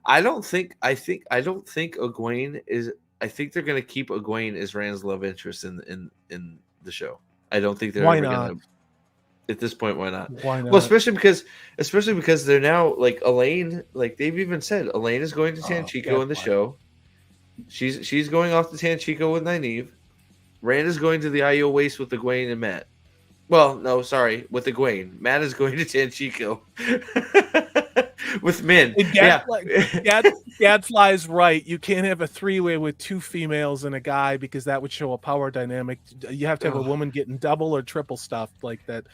I don't think Egwene is. I think they're going to keep Egwene as Rand's love interest in the show. I don't think they're ever going to. At this point, why not? Why not? Well, especially because they're now like Elaine. Like they've even said, Elaine is going to Tanchico in the show. She's going off to Tanchico with Nynaeve. Rand is going to the Io Waste with Egwene and Matt. Well, no, sorry, with Egwene. Matt is going to Tanchico with Min. Gadfly's right. You can't have a 3-way with 2 females and a guy because that would show a power dynamic. You have to have a woman getting double or triple stuffed like that.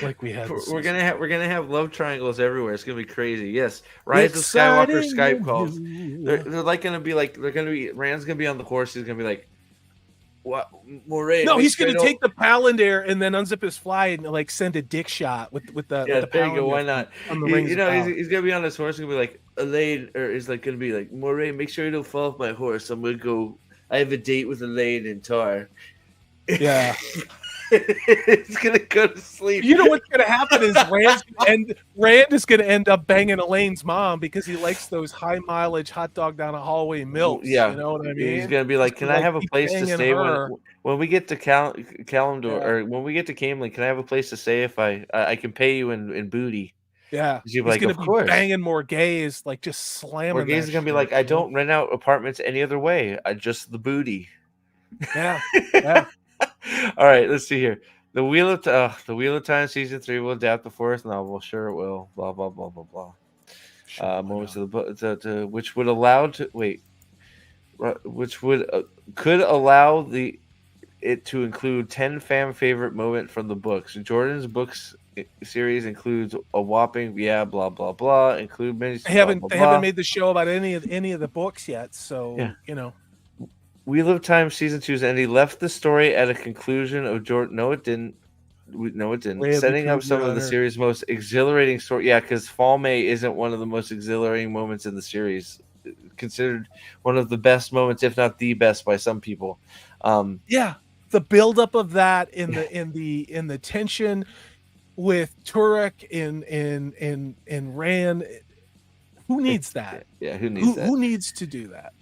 Like we had. We're gonna have love triangles everywhere. It's gonna be crazy. Yes, Rise of Skywalker Skype calls. They're like gonna be like Rand's gonna be on the horse. He's gonna be like, what, Moray? No, he's gonna take the Palantir and then unzip his fly and like send a dick shot with the Yeah, the there you go. Palantir Why not? on the rings You of know, power. he's gonna be on his horse. He's gonna be like Elaine, or is like gonna be like Moray. Make sure you don't fall off my horse. I'm gonna go. I have a date with Elaine and Tar. Yeah. It's gonna go to sleep. You know what's gonna happen is Rand is gonna end up banging Elaine's mom because he likes those high mileage hot dog down a hallway milks. Yeah, you know what I mean. He's gonna be like, "Can I have a keep place to banging stay her. when we get to Kalimdor, or when we get to Camelin? Can I have a place to stay if I can pay you in booty?" Yeah, He's he's gonna "Of be course." banging more gays, like just slamming. Or gays that are gonna be shit, like, "I you know? don't rent out apartments any other way. I just the booty." Yeah, yeah. All right, let's see here. The Wheel of Time season 3 will adapt the fourth novel. Sure, it will. Blah blah blah blah blah. Sure, Moments of the book, which would allow to wait, which would could allow it to include 10 fan favorite moment from the books. Jordan's books series includes a whopping blah blah blah. Include many. They haven't made the show about any of the books yet, so Yeah. you know. Wheel of Time season 2's ending left the story at a conclusion of Jordan. No, it didn't. No, it didn't. Way of Setting up the some of the Honor. series' most exhilarating story. Yeah, because Fall May isn't one of the most exhilarating moments in the series. Considered one of the best moments, if not the best, by some people. Yeah, the buildup of that in the tension with Turek and Rand. Who needs that? Yeah, who needs that? Who needs to do that?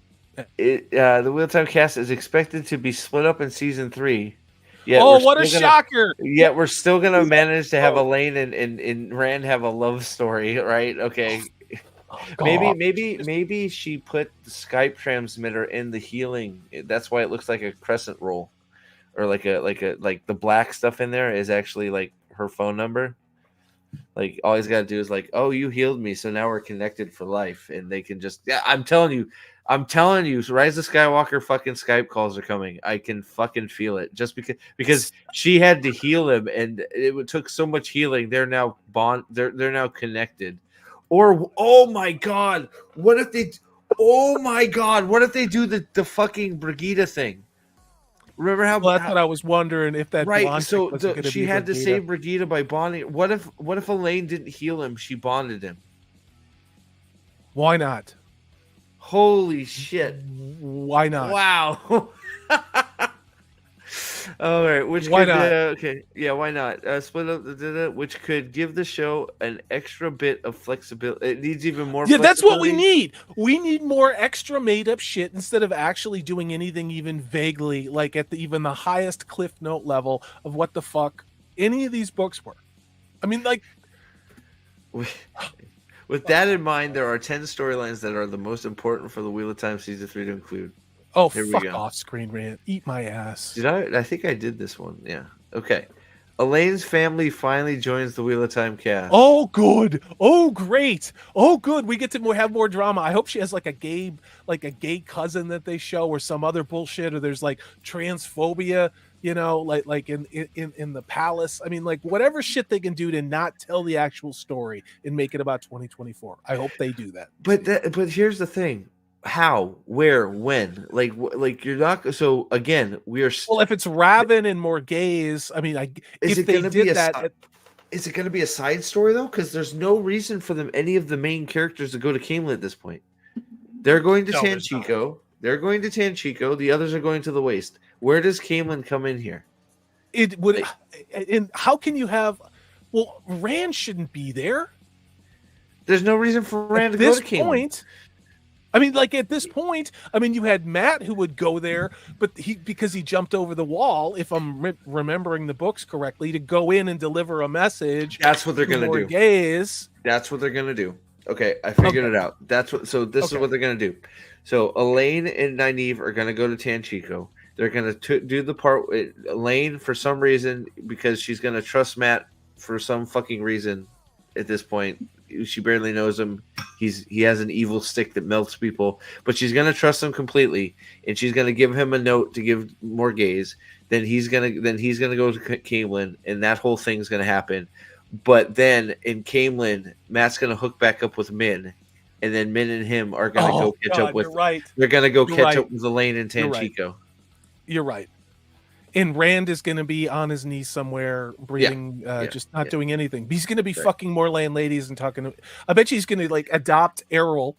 The Wheel of Time cast is expected to be split up in season 3. Yeah, Oh, what a shocker! Yet we're still gonna manage to have Elaine and Rand have a love story, right? Okay. Maybe she put the Skype transmitter in the healing. That's why it looks like a crescent roll, or like the black stuff in there is actually like her phone number. Like all he's got to do is like, oh, you healed me, so now we're connected for life, and they can just. Yeah, I'm telling you, Rise of Skywalker fucking Skype calls are coming. I can fucking feel it, just because she had to heal him, and it took so much healing. They're now They're now connected. Or oh my god, what if they? Oh my god, what if they do the fucking Brigida thing? Remember how? Well, that's what I was wondering if that Right. blonde So chick wasn't gonna she be had to Brigida. save Brigida by bonding. What if Elaine didn't heal him? She bonded him. Why not? Holy shit! Why not? Wow. All right. Why not? Okay. Yeah. Why not? Split up which could give the show an extra bit of flexibility. It needs even more. Yeah, that's what we flexibility. need. We need more extra made up shit instead of actually doing anything even vaguely like at even the highest cliff note level of what the fuck any of these books were. I mean, like, With that in mind, there are 10 storylines that are the most important for the Wheel of Time season 3 to include. oh, Here we fuck go. off, Screen Rant. Eat my ass. Did I? I think I did this one. Yeah. Okay. Elaine's family finally joins the Wheel of Time cast. Oh, good. Oh, great. Oh, good. We get to have more drama. I hope she has like a gay cousin that they show, or some other bullshit, or there's like transphobia, you know, like in the palace. I mean, like whatever shit they can do to not tell the actual story and make it about 2024. I hope they do that. But here's the thing: how, where, when? Like you're not. So again, we are. Well, if it's Raven and more gays, I mean, Is if it they gonna be did a that, Is it going to be a side story though? Because there's no reason for any of the main characters to go to Camelin at this point. They're going to No, there's Tanchico. They're going to Tanchico. The others are going to the Waste. Where does Camelin come in here? it would. And how can you have? Well, Rand shouldn't be there. There's no reason for Rand At to go this to Camelin. point, I mean, like at this point, I mean, you had Matt who would go there, but because he jumped over the wall, if I'm remembering the books correctly, to go in and deliver a message. That's what they're to going to more do. Gays. That's what they're going to do. Okay, I figured it out. This is what they're going to do. So Elaine and Nynaeve are going to go to Tanchico. They're going to do the part. Elaine, for some reason, because she's going to trust Matt for some fucking reason at this point. she barely knows him. He has an evil stick that melts people, but she's gonna trust him completely, and she's gonna give him a note to give Morgaze. Then he's gonna go to Camelin, and that whole thing's gonna happen. But then in Camelin, Matt's gonna hook back up with Min, and then Min and him are gonna go catch up with. You're right. They're gonna go You're catch right. up with Elaine and You're right. Tanchico. You're right. And Rand is going to be on his knees somewhere, breathing, just not doing anything. He's going to be fucking more landladies and talking. I bet you he's going to like adopt Errol,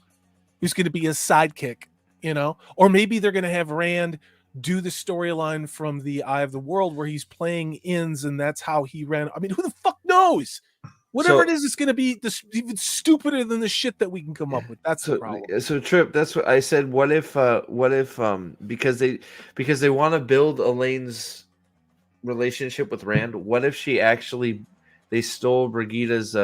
who's going to be his sidekick, you know? Or maybe they're going to have Rand do the storyline from the Eye of the World where he's playing ins and that's how he ran. I mean, who the fuck knows? Whatever it is, it's going to be even stupider than the shit that we can come up with. That's the problem. So Trip, that's what I said. What if because they want to build Elaine's relationship with Rand, what if they stole Brigida's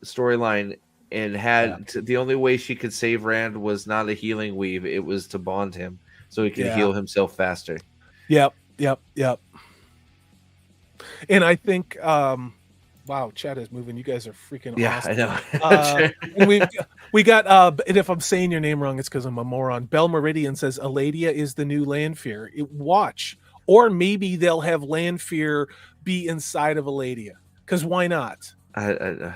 storyline and had the only way she could save Rand was not a healing weave, it was to bond him so he could heal himself faster. Yep. And I think wow, chat is moving. You guys are freaking awesome. I know. we got and if I'm saying your name wrong, it's because I'm a moron. Bell Meridian says Eladia is the new Lanfear. Watch. Or maybe they'll have Lanfear be inside of Eladia. Because why not? I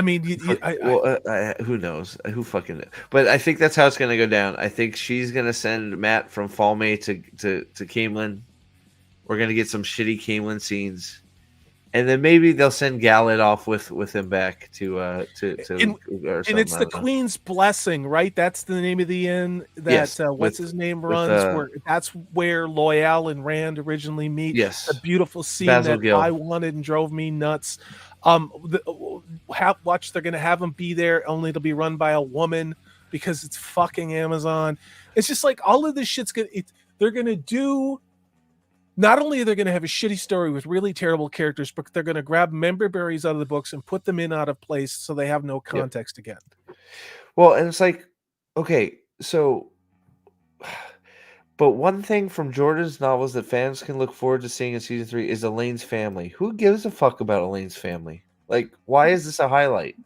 mean, who knows? Who fucking knows? But I think that's how it's going to go down. I think she's going to send Matt from Falme to Camelin. We're going to get some shitty Camelin scenes. And then maybe they'll send Galad off with him back to and it's the Queen's Blessing, right? That's the name of the inn that what's his name runs. That's where Loyal and Rand originally meet. Yes, a beautiful scene Basil that Gill. I wanted and drove me nuts. Watch, they're gonna have them be there. Only it'll be run by a woman because it's fucking Amazon. It's just like all of this shit's gonna. They're gonna do. Not only are they going to have a shitty story with really terrible characters, but they're going to grab member berries out of the books and put them in out of place so they have no context again. Well, and it's like, okay, so, but one thing from Jordan's novels that fans can look forward to seeing in season 3 is Elaine's family. Who gives a fuck about Elaine's family? Like, why is this a highlight?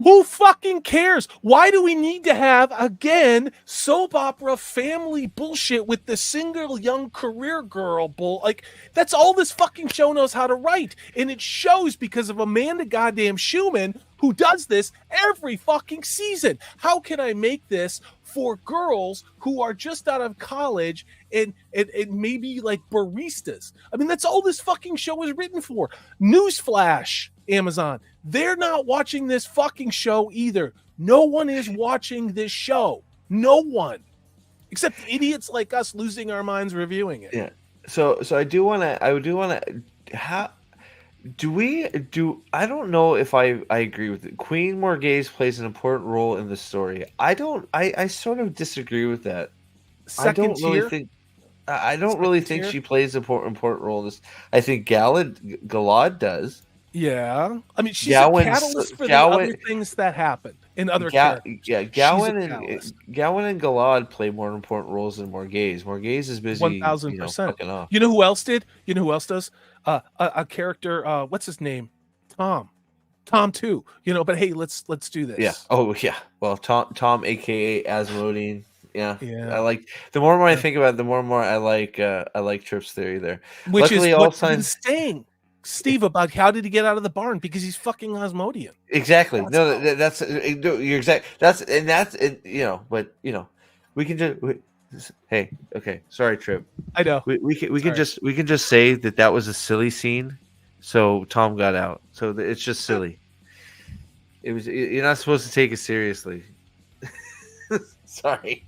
Who fucking cares? Why do we need to have, again, soap opera family bullshit with the single young career girl bull? Like, that's all this fucking show knows how to write. And it shows because of Amanda goddamn Schumann, who does this every fucking season. How can I make this for girls who are just out of college and maybe like baristas? I mean, that's all this fucking show is written for. Newsflash, Amazon. They're not watching this fucking show either. No one is watching this show. No one. Except idiots like us losing our minds reviewing it. Yeah. So I do want to I don't know if I agree with it. Queen Morgaze plays an important role in the story. I sort of disagree with that. I don't really think she plays an important role in this. I think Galad does. Yeah. I mean, she's a catalyst for the other things that happen in other characters. Yeah, Gawain and Galad play more important roles than Morgaze. Morgaze is busy 1,000%. You know who else did? You know who else does? A character, what's his name? Tom too. But hey, let's do this. Yeah. Oh yeah. Well, Tom aka Asmodean. Yeah. I like the more and more I think about it, the more and more I like Tripp's theory there. Which Luckily, is all what signs saying, Steve, about how did he get out of the barn? Because he's fucking Asmodean. Exactly. That's you're exact. But we can just hey, okay. Sorry, Trip. I know. We can just say that was a silly scene, so Tom got out. So it's just silly. It was. You're not supposed to take it seriously. Sorry.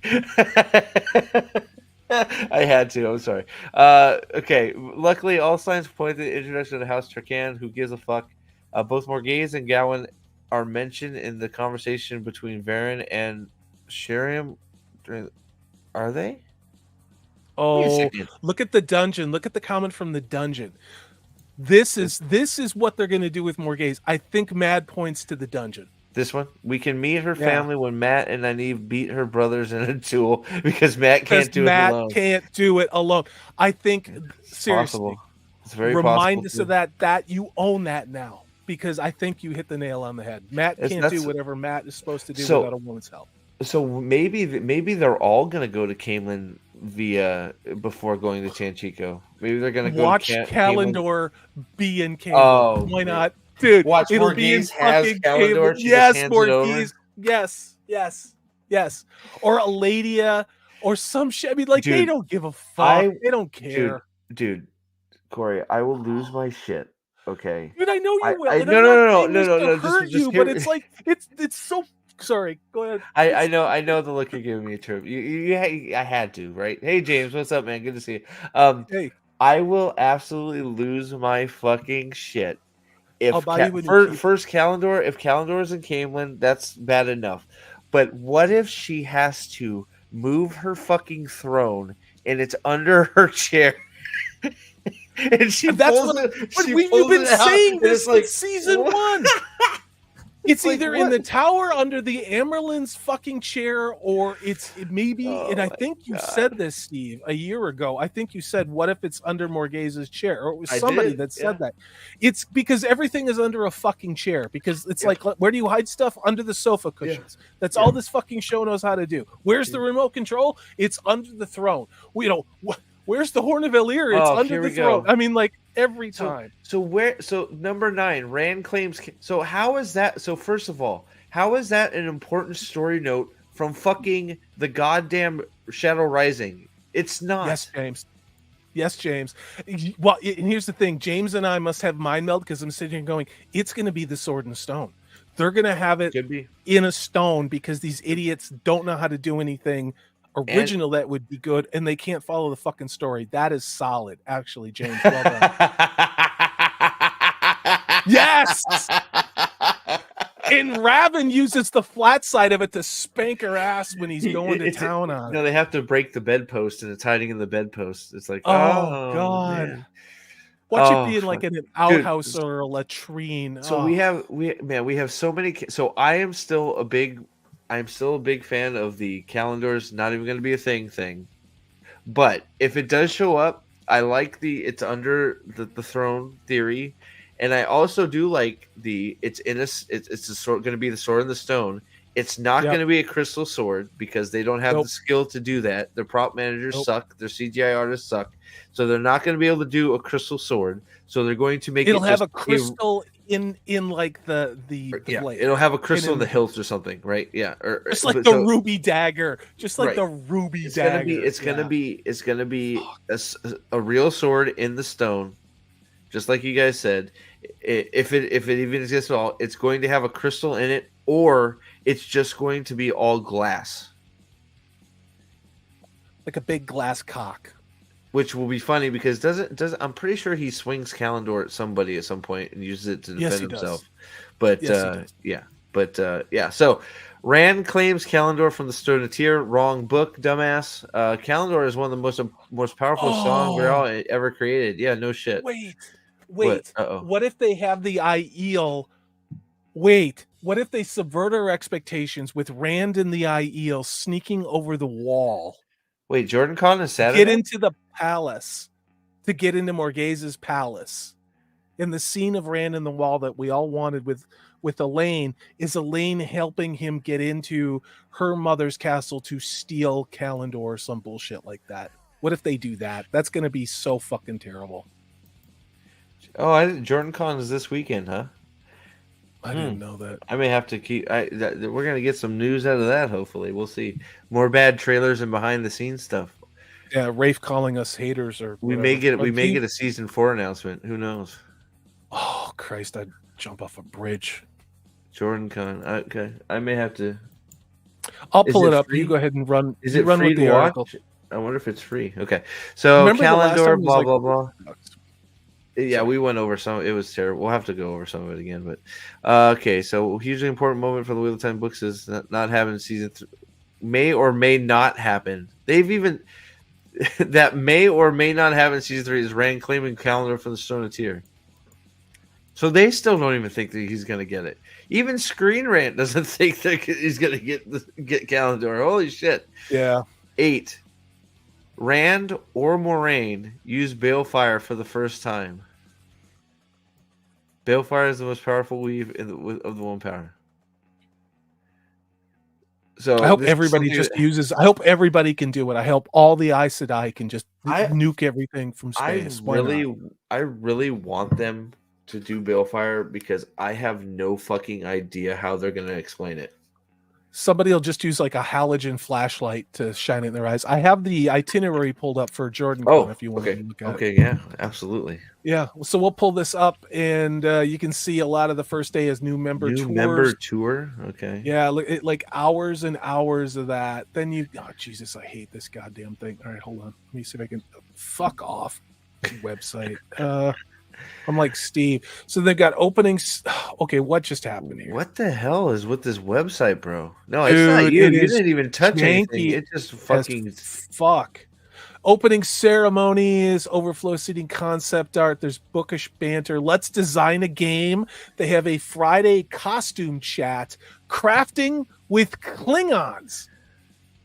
I had to. I'm sorry. Okay. Luckily, all signs point to the introduction of House Turcan. Who gives a fuck? Both Morgaze and Gawain are mentioned in the conversation between Varen and Sheriam. Are they? Oh, look at the dungeon. Look at the comment from the dungeon. This is what they're going to do with Morgaze. I think Mad points to the dungeon. This one, we can meet her family when Matt and Nynaeve beat her brothers in a duel because Matt can't do it alone. Matt can't do it alone. I think seriously, possible. It's very remind possible us of that you own that now. because I think you hit the nail on the head. Matt can't do that's- whatever Matt is supposed to do So- without a woman's help. So maybe they're all gonna go to Camelin via before going to Chanchico. Maybe they're gonna go Watch to Kalendor be in Camelin. Oh, Why man. not, dude? Watch it'll be in Morghese has fucking Kalendor, Camelin. she just Yes, hands it over. Morghese. Yes. Or Eladia, or some shit. I mean, like they Dude, don't give a fuck. They don't Dude, care. dude, Corey, I will lose my shit. Okay. Dude, I know you will. I- and no, I'm no, not no, saying no, this no, to no, hurt just you, hear- but it's like it's so. Sorry, go ahead. I know the look you're giving me, Trip. I had to, right? Hey James, what's up, man? Good to see you. Hey, I will absolutely lose my fucking shit if I'll buy you a new key. first Kalendor. If Kalendor's in Camelin, that's bad enough. But what if she has to move her fucking throne and it's under her chair? And she That's pulls what. it, But she you've pulls been it out, saying and this it's since season what? 1. It's Like, either in what? the tower under the Amerlin's fucking chair, or it maybe. Oh and I my think you God. said this, Steve, a year ago. I think you said, "What if it's under Morghese's chair?" Or it was I somebody did, that said yeah. that. It's because everything is under a fucking chair. Because it's Yep. like, where do you hide stuff? Under the sofa cushions. That's all this fucking show knows how to do. Where's the remote control? It's under the throne. Where's the Horn of Elir? It's Oh, under here the we throne. go. I mean, like every time. So number 9, Rand claims. So how is that? So first of all, how is that an important story note from fucking the goddamn Shadow Rising? It's not. Yes, James. Well, and here's the thing: James and I must have mind meld because I'm sitting here going, "It's going to be the Sword and Stone. They're going to have it Could be. in a stone because these idiots don't know how to do anything original that would be good, and they can't follow the fucking story." That is solid, actually, James. Well done. Yes. And Raven uses the flat side of it to spank her ass when he's going to town on it. No, they have to break the bedpost, and it's hiding in the bedpost. It's like, Oh, God. man. Watch Oh, it being like in an outhouse or a latrine. So we have so many. So I'm still a big fan of the Kalendor's not even going to be a thing. But if it does show up, I like it's under the throne theory. And I also do like it's going to be the sword in the stone. It's not going to be a crystal sword because they don't have the skill to do that. Their prop managers suck. Their CGI artists suck. So they're not going to be able to do a crystal sword. So they're going to make it'll have a crystal in like the blade. It'll have a crystal in the hilt or something, right? Yeah, or just like the ruby dagger, just like the ruby dagger. It's gonna be a real sword in the stone, just like you guys said. If it even exists at all, it's going to have a crystal in it, or it's just going to be all glass, like a big glass cock. Which will be funny because doesn't I'm pretty sure he swings Kalendor at somebody at some point and uses it to defend himself. Does. But yes, So Rand claims Kalendor from the Stonatir. Wrong book, dumbass. Kalendor is one of the most powerful songs Grail ever created. Yeah, no shit. Wait. What if they have the Aiel? Wait. What if they subvert our expectations with Rand and the Aiel sneaking over the wall? Wait, JordanCon is Saturday? Get into the palace, to get into Morghese's palace. In the scene of Rand and the wall that we all wanted with Elaine, is Elaine helping him get into her mother's castle to steal Kalendor or some bullshit like that? What if they do that? That's going to be so fucking terrible. Oh, JordanCon is this weekend, huh? I didn't know that. I may have to keep. We're gonna get some news out of that. Hopefully, we'll see more bad trailers and behind the scenes stuff. Yeah, Rafe calling us haters, or we may get a season 4 announcement. Who knows? Oh Christ! I'd jump off a bridge. JordanCon. Okay, I may have to. I'll pull it up. Free? You go ahead and run. Is it run free with to the watch? article. I wonder if it's free. Okay, so Remember Kalendor, blah like, blah blah. Yeah, we went over some. It was terrible. We'll have to go over some of it again. But okay, so hugely important moment for the Wheel of Time books is not having season 3. May or may not happen. They've even that may or may not happen. Season 3 is Rand claiming Kalendor for the Stonatir. So they still don't even think that he's going to get it. Even Screen Rant doesn't think that he's going to get Kalendor. Holy shit! Yeah. 8. Rand or Moraine use Balefire for the first time. Balefire is the most powerful weave of the one power. So I hope this is everybody something just that- uses. I hope everybody can do it. I hope all the Aes Sedai can just I- nuke everything from space. Why not? I really want them to do Balefire because I have no fucking idea how they're going to explain it. Somebody will just use like a halogen flashlight to shine it in their eyes. I have the itinerary pulled up for JordanCon Oh, if you want okay. to look at it. Okay, yeah, absolutely. Yeah, so we'll pull this up, and you can see a lot of the first day is new member New tours. member tour. Okay. Yeah, like hours and hours of that. Then oh Jesus, I hate this goddamn thing. All right, hold on. Let me see if I can fuck off website. I'm like Steve. So they've got openings. Okay, what just happened here? What the hell is with this website, bro? No, Dude, it's not you. it You is didn't even touch anything. janky It just as fucking. fuck. Opening ceremonies, overflow seating concept art. There's bookish banter. Let's design a game. They have a Friday costume chat. Crafting with Klingons.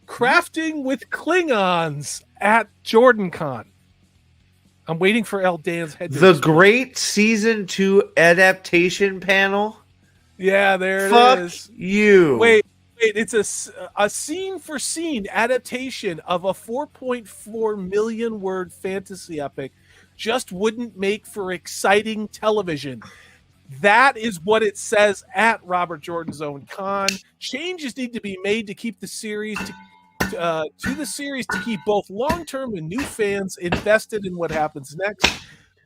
Crafting with Klingons at JordanCon. I'm waiting for Eldan's head. The great season 2 adaptation panel. Yeah, there Fuck it is. you. Wait, it's a scene for scene adaptation of a 4.4 million word fantasy epic. Just wouldn't make for exciting television. That is what it says at Robert Jordan's own con. Changes need to be made to keep the series to the series to keep both long-term and new fans invested in what happens next.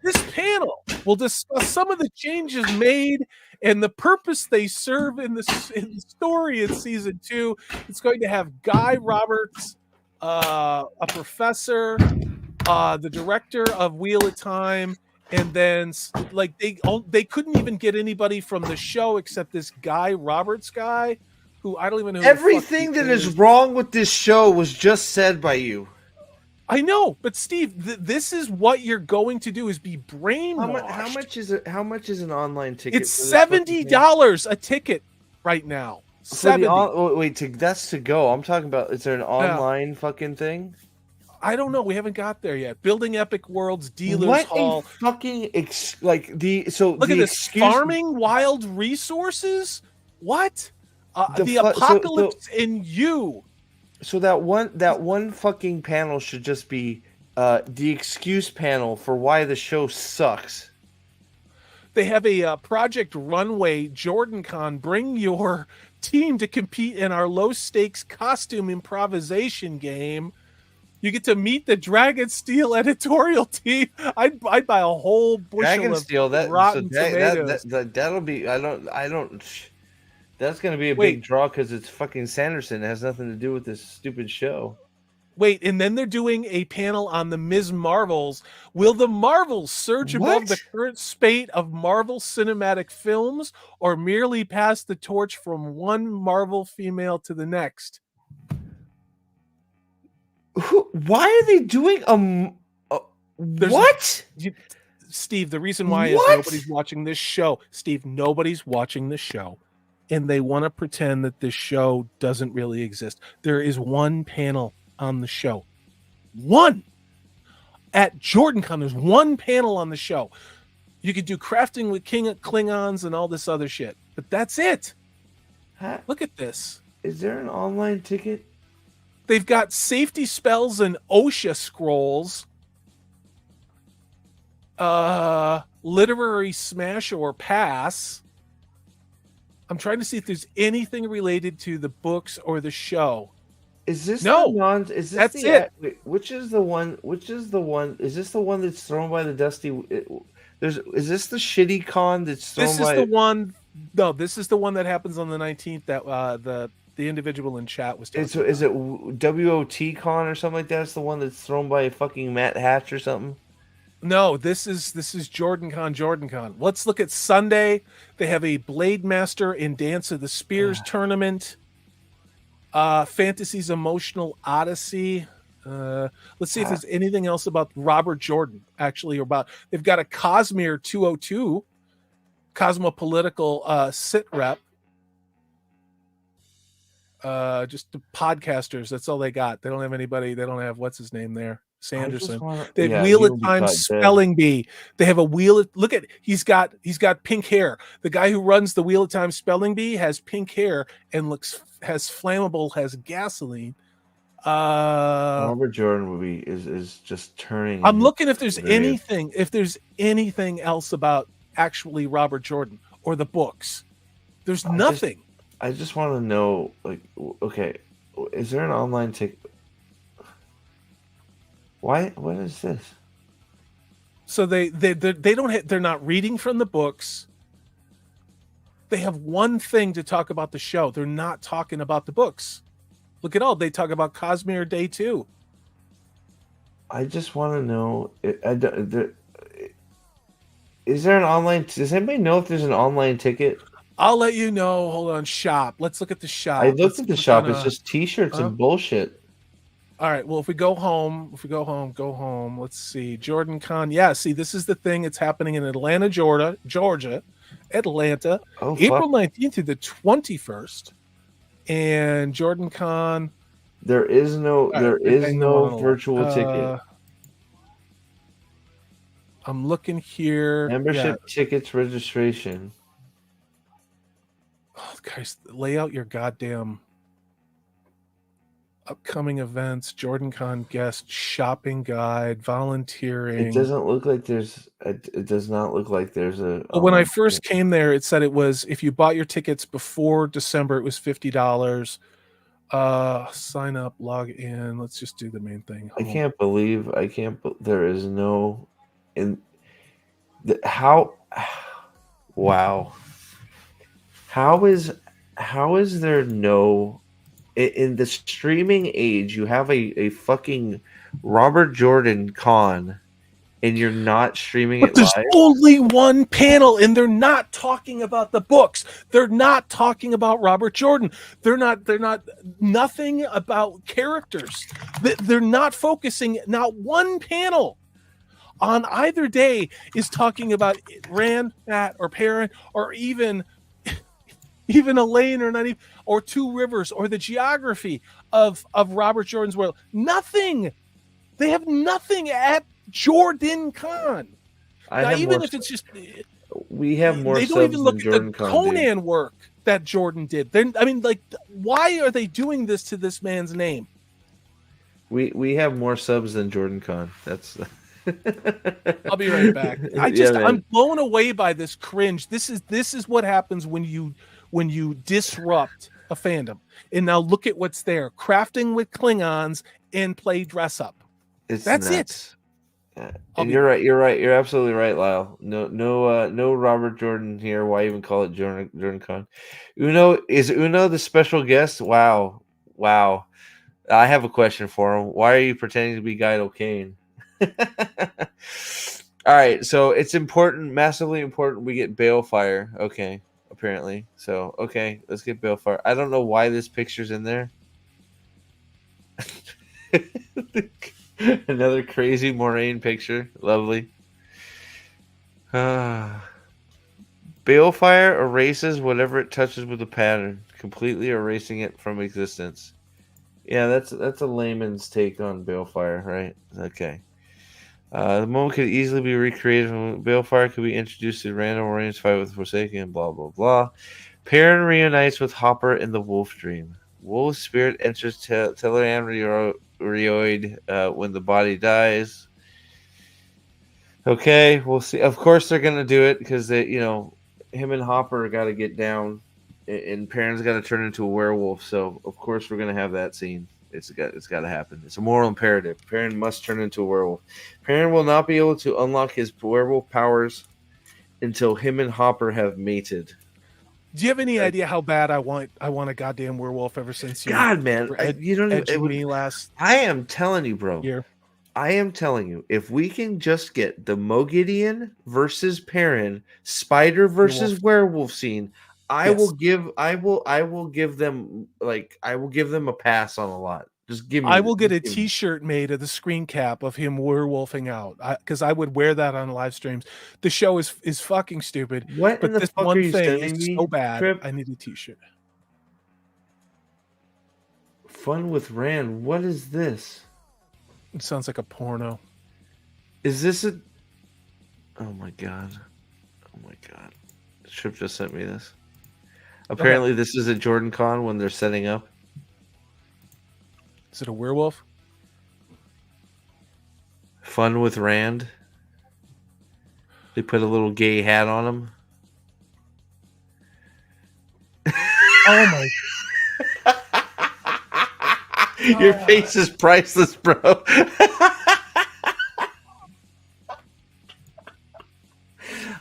This panel will discuss some of the changes made and the purpose they serve in the story in season 2. It's going to have Guy Roberts, a professor, the director of Wheel of Time, and then like they couldn't even get anybody from the show except this Guy Roberts guy, who I don't even know. Everything that is wrong with this show was just said by you. I know, but Steve, this is what you're going to do: is be brainwashed. How much is it? How much is an online ticket? It's $70 a ticket right now. Wait, that's to go. I'm talking about. Is there an online fucking thing? I don't know. We haven't got there yet. Building Epic Worlds Dealers What Hall. a fucking look at this farming wild resources. What? The apocalypse in you. So that one fucking panel should just be the excuse panel for why the show sucks. They have a Project Runway JordanCon. Bring your team to compete in our low stakes costume improvisation game. You get to meet the Dragonsteel editorial team. I'd buy a whole bushel of rotten tomatoes. That'll be. I don't. That's going to be a big draw because it's fucking Sanderson. It has nothing to do with this stupid show. Wait, and then they're doing a panel on the Ms. Marvels. Will the Marvels surge above the current spate of Marvel cinematic films or merely pass the torch from one Marvel female to the next? Why are they doing what? Steve, the reason why is nobody's watching this show. Steve, nobody's watching this show. And they want to pretend that this show doesn't really exist. There is one panel on the show. One! At JordanCon, there's one panel on the show. You could do crafting with Klingons and all this other shit. But that's it. Look at this. Is there an online ticket? They've got safety spells and OSHA scrolls. Literary smash or pass. I'm trying to see if there's anything related to the books or the show. Is this that's it. Wait, which is the one? Is this the one that's thrown by the Dusty? Is this the shitty con that's thrown by? This is the one. No, this is the one that happens on the 19th. That the individual in chat was talking about. Is it WOT con or something like that? It's the one that's thrown by fucking Matt Hatch or something. No, this is JordanCon. Let's look at Sunday. They have a Blade Master in Dance of the Spears tournament. Fantasy's Emotional Odyssey. Let's see if there's anything else about Robert Jordan, actually, or about. They've got a Cosmere 202, Cosmopolitical sit rep. just the podcasters. That's all they got. They don't have anybody. They don't have what's his name there, Sanderson. Wanna, They have yeah, Wheel he'll of be Time caught dead. spelling bee. They have a wheel. Look at he's got pink hair. The guy who runs the Wheel of Time spelling bee has pink hair and has flammable, has gasoline. Robert Jordan movie is just turning. I'm looking if there's grave. anything else about actually Robert Jordan or the books. There's nothing. I just want to know, like, okay, is there an online ticket? Why? What is this? So they don't they're not reading from the books. They have one thing to talk about the show. They're not talking about the books. Look at all they talk about Cosmere Day 2. I just want to know. Is there an online? Does anybody know if there's an online ticket? I'll let you know. Hold on, shop. Let's look at the shop. I looked at the shop. It's on, just T-shirts and bullshit. All right. Well, if we go home. Let's see. JordanCon. Yeah. See, this is the thing. It's happening in Atlanta, Georgia. Atlanta. Oh, April 19th to the 21st. And JordanCon. There is no virtual ticket. I'm looking here. Membership tickets registration. Oh, guys, lay out your goddamn upcoming events, JordanCon guest, shopping guide, volunteering. It doesn't look like there's. It does not look like there's a. But when I first came there, it said it was if you bought your tickets before December, it was $50. Sign up, log in. Let's just do the main thing. I can't believe there is no. How? Wow. How is there no in the streaming age you have a fucking Robert Jordan con and you're not streaming it live? There's only one panel and they're not talking about the books. They're not talking about Robert Jordan. They're not nothing about characters. They're not focusing. Not one panel on either day is talking about Rand, Matt, or Perrin, or even Elaine, or not even, or Two Rivers, or the geography of Robert Jordan's world. Nothing. They have nothing at JordanCon. Now, even if it's just we have more. They don't even look at the Conan dude. work that Jordan did. Why are they doing this to this man's name? We have more subs than JordanCon. That's. I'll be right back. I'm blown away by this cringe. This is what happens when you disrupt a fandom. And now look at what's there: crafting with Klingons and play dress up. That's nuts. It. And you're right. You're absolutely right, Lyle. No Robert Jordan here. Why even call it JordanCon? Is Uno the special guest? Wow. I have a question for him. Why are you pretending to be Guy O'Kane? All right, so it's important, massively important we get Balefire. Okay, apparently. So, okay, let's get Balefire. I don't know why this picture's in there. Another crazy Moraine picture. Lovely. Balefire erases whatever it touches with a pattern, completely erasing it from existence. Yeah, that's a layman's take on Balefire, right? Okay. The moment could easily be recreated. Balefire could be introduced to random Marines fight with Forsaken, blah, blah, blah. Perrin reunites with Hopper in the Wolf Dream. Wolf's spirit enters Tel'aran'rhiod when the body dies. Okay, we'll see. Of course they're going to do it because him and Hopper got to get down and Perrin's got to turn into a werewolf. So, of course, we're going to have that scene. It's got to happen. It's a moral imperative. Perrin must turn into a werewolf. Perrin will not be able to unlock his werewolf powers until him and Hopper have mated. Do you have any idea how bad I want a goddamn werewolf ever since you? God, man, you don't even. Me last. I am telling you, bro. Year. I am telling you, if we can just get the Mogideon versus Perrin, Spider versus werewolf scene. I will give them a pass on a lot. Just give me. I will get a T-shirt made of the screen cap of him werewolfing out because I would wear that on live streams. The show is fucking stupid. What? But in the this fuck one are you thing sending is me, so bad. Trip? I need a T-shirt. Fun with Rand. What is this? It sounds like a porno. Is this a? Oh my god! Oh my god! Trip just sent me this. Apparently, this is at JordanCon when they're setting up. Is it a werewolf? Fun with Rand. They put a little gay hat on him. Oh my! Your face is priceless, bro.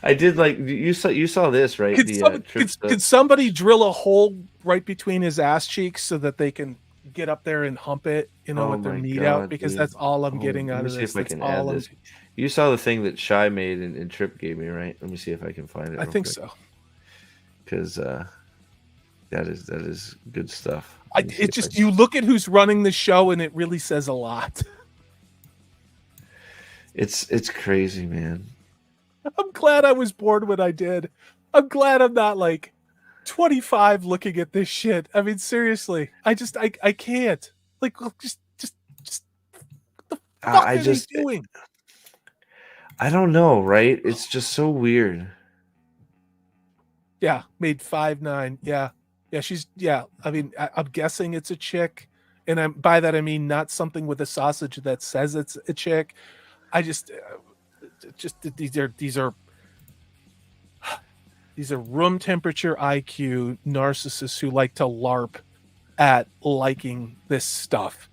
I did like you saw this, right? Could somebody drill a hole right between his ass cheeks so that they can get up there and hump it, with their meat out? Because that's all I'm getting out of this. Let me see if I can add this. You saw the thing that Shy made and Trip gave me, right? Let me see if I can find it. I think so. Because that is good stuff. You look at who's running the show and it really says a lot. It's crazy, man. I'm glad I was born when I did. I'm glad I'm not like 25 looking at this shit. I mean, seriously, I can't. Like, just what the fuck are they doing? I don't know, right? It's just so weird. Yeah, made 5'9". Yeah, she's I mean, I'm guessing it's a chick, and by that I mean not something with a sausage that says it's a chick. I just these are room temperature IQ narcissists who like to LARP at liking this stuff,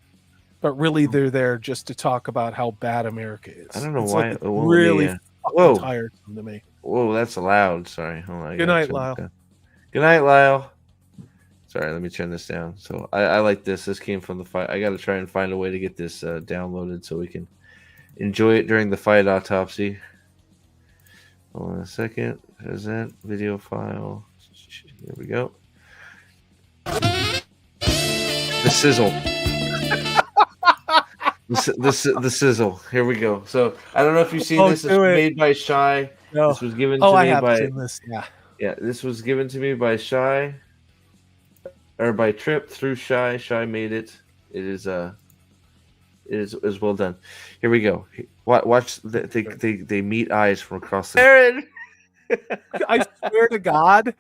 but really they're there just to talk about how bad America is. I don't know it's why. Like really tiresome to me. Whoa, that's loud. Sorry. Hold on. Good night, Lyle. Good night, Lyle. Sorry, let me turn this down. So I like this. This came from the fight. I got to try and find a way to get this downloaded so we can enjoy it during the fight autopsy. Hold on a second. Present video file. Here we go. The sizzle. the sizzle. Here we go. So I don't know if you've seen this. It's made by Shy. No. This was given to me by. This. Yeah, this was given to me by Shy, or by Trip through Shy. Shy made it. It is well done. Here we go. Watch. They meet eyes from across the. Aaron! I swear to God,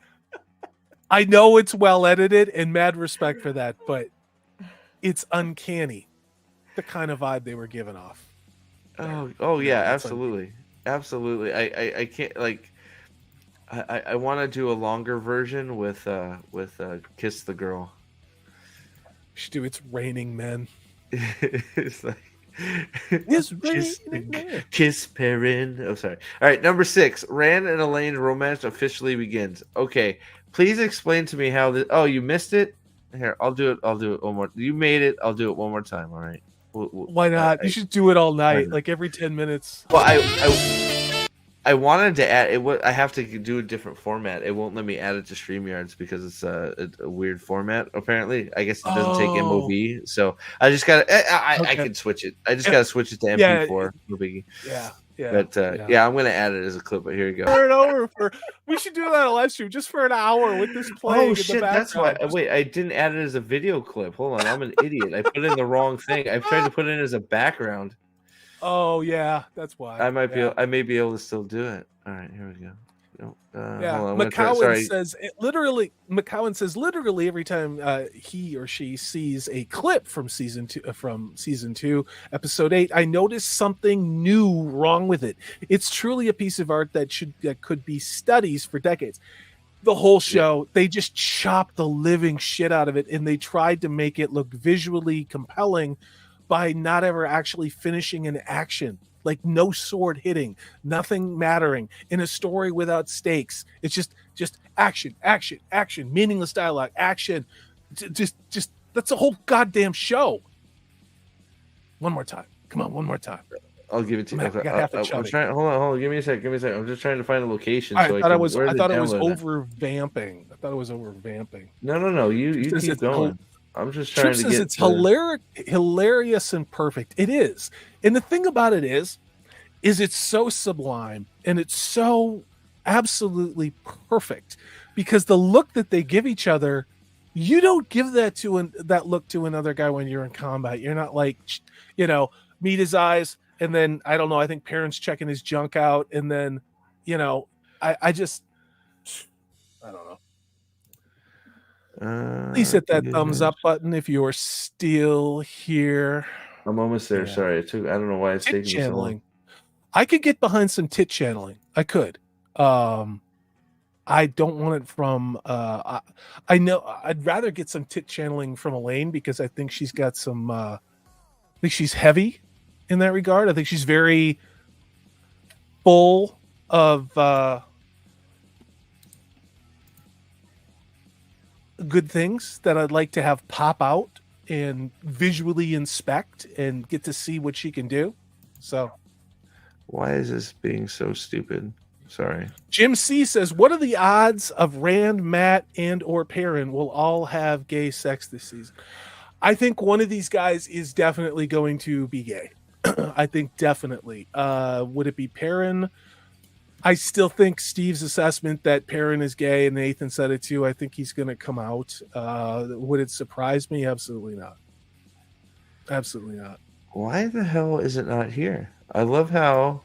I know it's well edited and mad respect for that, but it's uncanny the kind of vibe they were giving off. Oh yeah, absolutely. I can't like. I want to do a longer version with Kiss the Girl. It's raining men. It's like it's raining. Kiss Perrin. Oh, sorry. All right, number 6. Rand and Elaine's romance officially begins. Okay, please explain to me how this. Oh, you missed it. Here, I'll do it one more. You made it. I'll do it one more time. All right. Why not? You should do it all night, like every 10 minutes. Well, I wanted to add it. I have to do a different format. It won't let me add it to StreamYards because it's a weird format. Apparently, I guess it doesn't take MOV. So I just got to. I can switch it. I just got to switch it to MP4. No biggie. Yeah. But I'm gonna add it as a clip. But here you go. Turn it over we should do that on live stream just for an hour with this playing. Oh shit! That's why. Wait, I didn't add it as a video clip. Hold on, I'm an idiot. I put in the wrong thing. I tried to put it in as a background. Oh yeah, that's why. I may be able to still do it. All right, here we go. McCowan says literally every time he or she sees a clip from season 2, episode 8, I notice something new wrong with it. It's truly a piece of art that could be studies for decades. The whole show, they just chopped the living shit out of it, and they tried to make it look visually compelling by not ever actually finishing an action. Like no sword hitting, nothing mattering in a story without stakes. It's just action, meaningless dialogue, action. Just that's a whole goddamn show. One more time. Come on, one more time. I'll give it to you. I'm trying. Hold on. Give me a sec. I'm just trying to find a location. I thought it was over vamping. No. You keep going. I'm just trying to get. It's hilarious and perfect. It is, and the thing about it is it's so sublime and it's so absolutely perfect because the look that they give each other, You don't give that look to another guy when you're in combat. You're not like, meet his eyes, and then I don't know. I think Perrin's checking his junk out, and then, I just, I don't know. Please hit that thumbs up button if you're still here. I'm almost there. Yeah. Sorry, I don't know why it's taking me so long. I could get behind some tit channeling. I could. I don't want it from. I know I'd rather get some tit channeling from Elaine because I think she's got some. I think she's heavy in that regard. I think she's very full of good things that I'd like to have pop out and visually inspect and get to see what she can do. So, why is this being so stupid? Sorry. Jim C says, what are the odds of Rand, Matt, and or Perrin will all have gay sex this season? I think one of these guys is definitely going to be gay. I think definitely. Would it be Perrin? I still think Steve's assessment that Perrin is gay, and Nathan said it too. I think he's going to come out. Would it surprise me? Absolutely not. Absolutely not. Why the hell is it not here? I love how.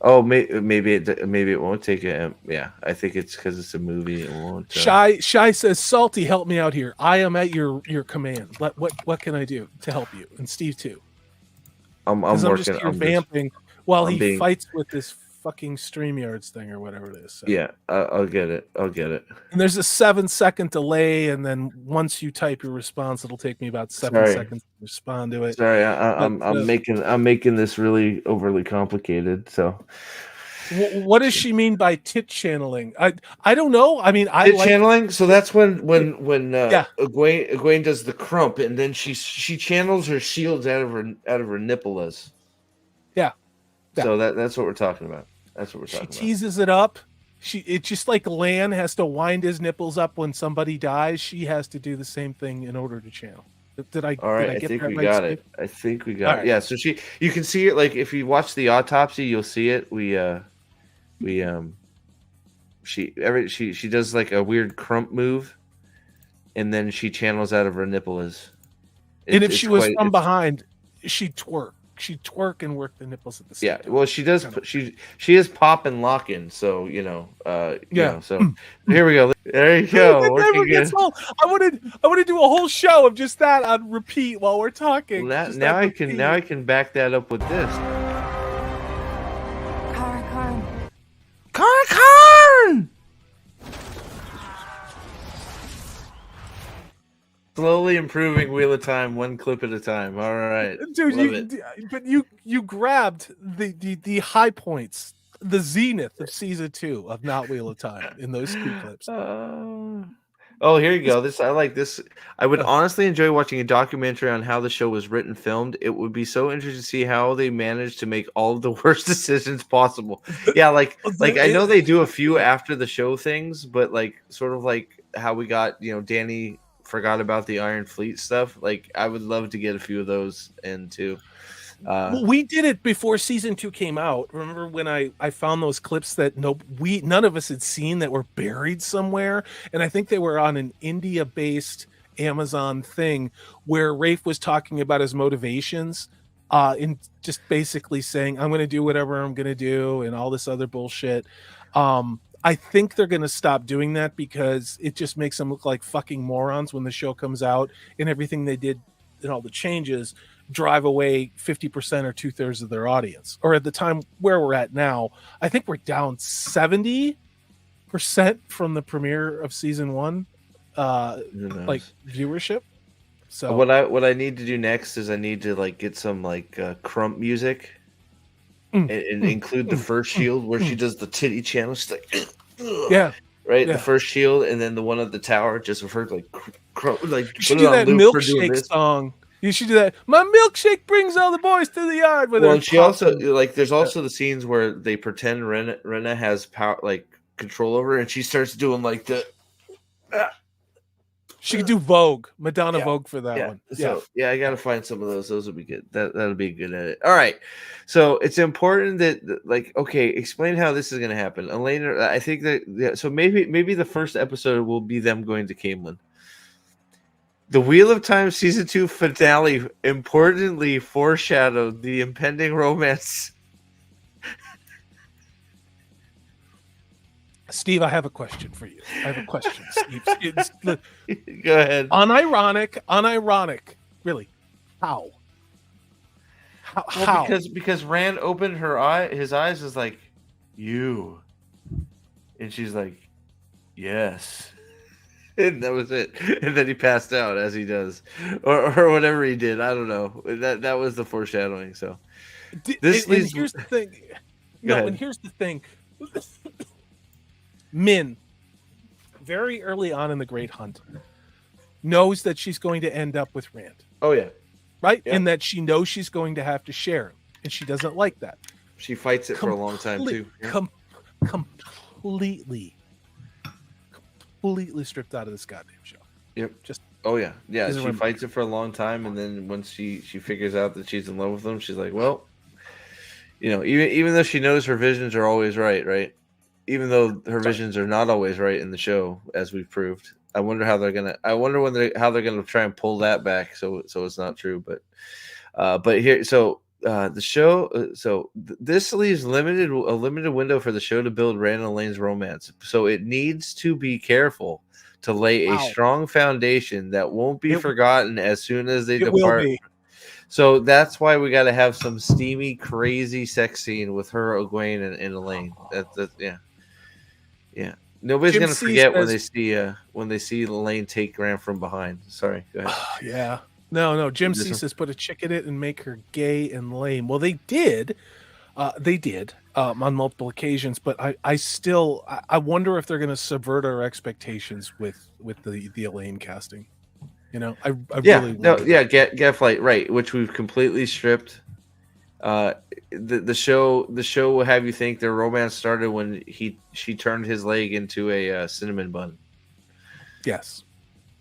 Oh, maybe it won't take it. Yeah, I think it's because it's a movie. It won't. Shy says, "Salty, help me out here. I am at your command. What can I do to help you?" And Steve too. I'm working. I'm just here vamping while he fights with this fucking StreamYards thing or whatever it is. So. Yeah, I'll get it. And there's a 7-second delay, and then once you type your response, it'll take me about 7 seconds to respond to it. Sorry, I'm making this really overly complicated. So, what does she mean by tit channeling? I don't know. I mean, tit channeling. So that's when Egwene does the crump, and then she channels her shields out of her nippolas. Yeah. So that's what we're talking about. She teases it up. It's just like Lan has to wind his nipples up when somebody dies. She has to do the same thing in order to channel. All right, I think we got it. I think we got it. Yeah. So you can see it. Like if you watch the autopsy, you'll see it. She does like a weird crump move, and then she channels out of her nipples. And if she was from behind, she'd twerk. She twerk and work the nipples at the same time. Well, she does. She is pop and lock in. So so here we go. There you go. I want to do a whole show of just that on repeat while we're talking. Well, now I can back that up with this. Karn. Slowly improving Wheel of Time, one clip at a time. All right, dude. But you grabbed the high points, the zenith of season 2 of Not Wheel of Time in those 2 clips. Oh, here you go. I like this. I would honestly enjoy watching a documentary on how the show was written, filmed. It would be so interesting to see how they managed to make all of the worst decisions possible. Yeah, like I know they do a few after the show things, but like sort of like how we got Danny forgot about the Iron Fleet stuff. Like I would love to get a few of those in too. We did it before season 2 came out. Remember when I found those clips that none of us had seen that were buried somewhere, and I think they were on an India-based Amazon thing where Rafe was talking about his motivations, in just basically saying, "I'm going to do whatever I'm going to do," and all this other bullshit. I think they're going to stop doing that because it just makes them look like fucking morons when the show comes out, and everything they did and all the changes drive away 50% or 2/3 of their audience. Or at the time where we're at now, I think we're down 70% from the premiere of season 1, like viewership. So what I need to do next is I need to like get some like crump music. And include the first shield where she does the titty channel. She's like, right. The first shield, and then the one at the tower, just with her like, like. You should do that milkshake song. You should do that. My milkshake brings all the boys to the yard. With and she also like. There's also the scenes where they pretend Rena has power, like control over her, and she starts doing like the. She could do Vogue, Madonna Vogue for that one. So I gotta find some of those. Those would be good. That'll be a good edit. All right. So it's important that explain how this is gonna happen. Elena, I think that so maybe the first episode will be them going to Camelin. The Wheel of Time season 2 finale importantly foreshadowed the impending romance. Steve, I have a question for you. Steve. Look, Go ahead. unironic. Really, how? Well, How? because Rand opened his eyes was like, you, and she's like, yes, and that was it. And then he passed out as he does, or whatever he did. I don't know. That was the foreshadowing. So this and leads. here's the thing. Go ahead. And here's the thing. Min, very early on in the Great Hunt, knows that she's going to end up with Rand, Oh yeah, right? Yep. And that she knows she's going to have to share him, and she doesn't like that. she fights it for a long time too. Yeah. Completely stripped out of this goddamn show. Yep. Just Oh yeah. Doesn't She remember. fights it for a long time, and then once she figures out that she's in love with him, she's like, well, even though she knows her visions are always right? Even though her visions are not always right in the show, as we've proved. I wonder how they're gonna. How they're gonna try and pull that back, so it's not true. But here, the show. This leaves a limited window for the show to build Rand and Elaine's romance. So it needs to be careful to lay a strong foundation that won't be forgotten as soon as they it will depart. be. So that's why we got to have some steamy, crazy sex scene with her, Egwene, and Elaine. Yeah. Nobody's Jim gonna C forget says- when they see Elaine take Graham from behind. Sorry, go ahead. Yeah. No. Jim This C one? says put a chick in it and make her gay and lame. Well, they did. On multiple occasions, but I still wonder if they're going to subvert our expectations with the Elaine casting. I really wonder. Gaslight, right? Which we've completely stripped. The show will have you think their romance started when she turned his leg into a cinnamon bun. Yes.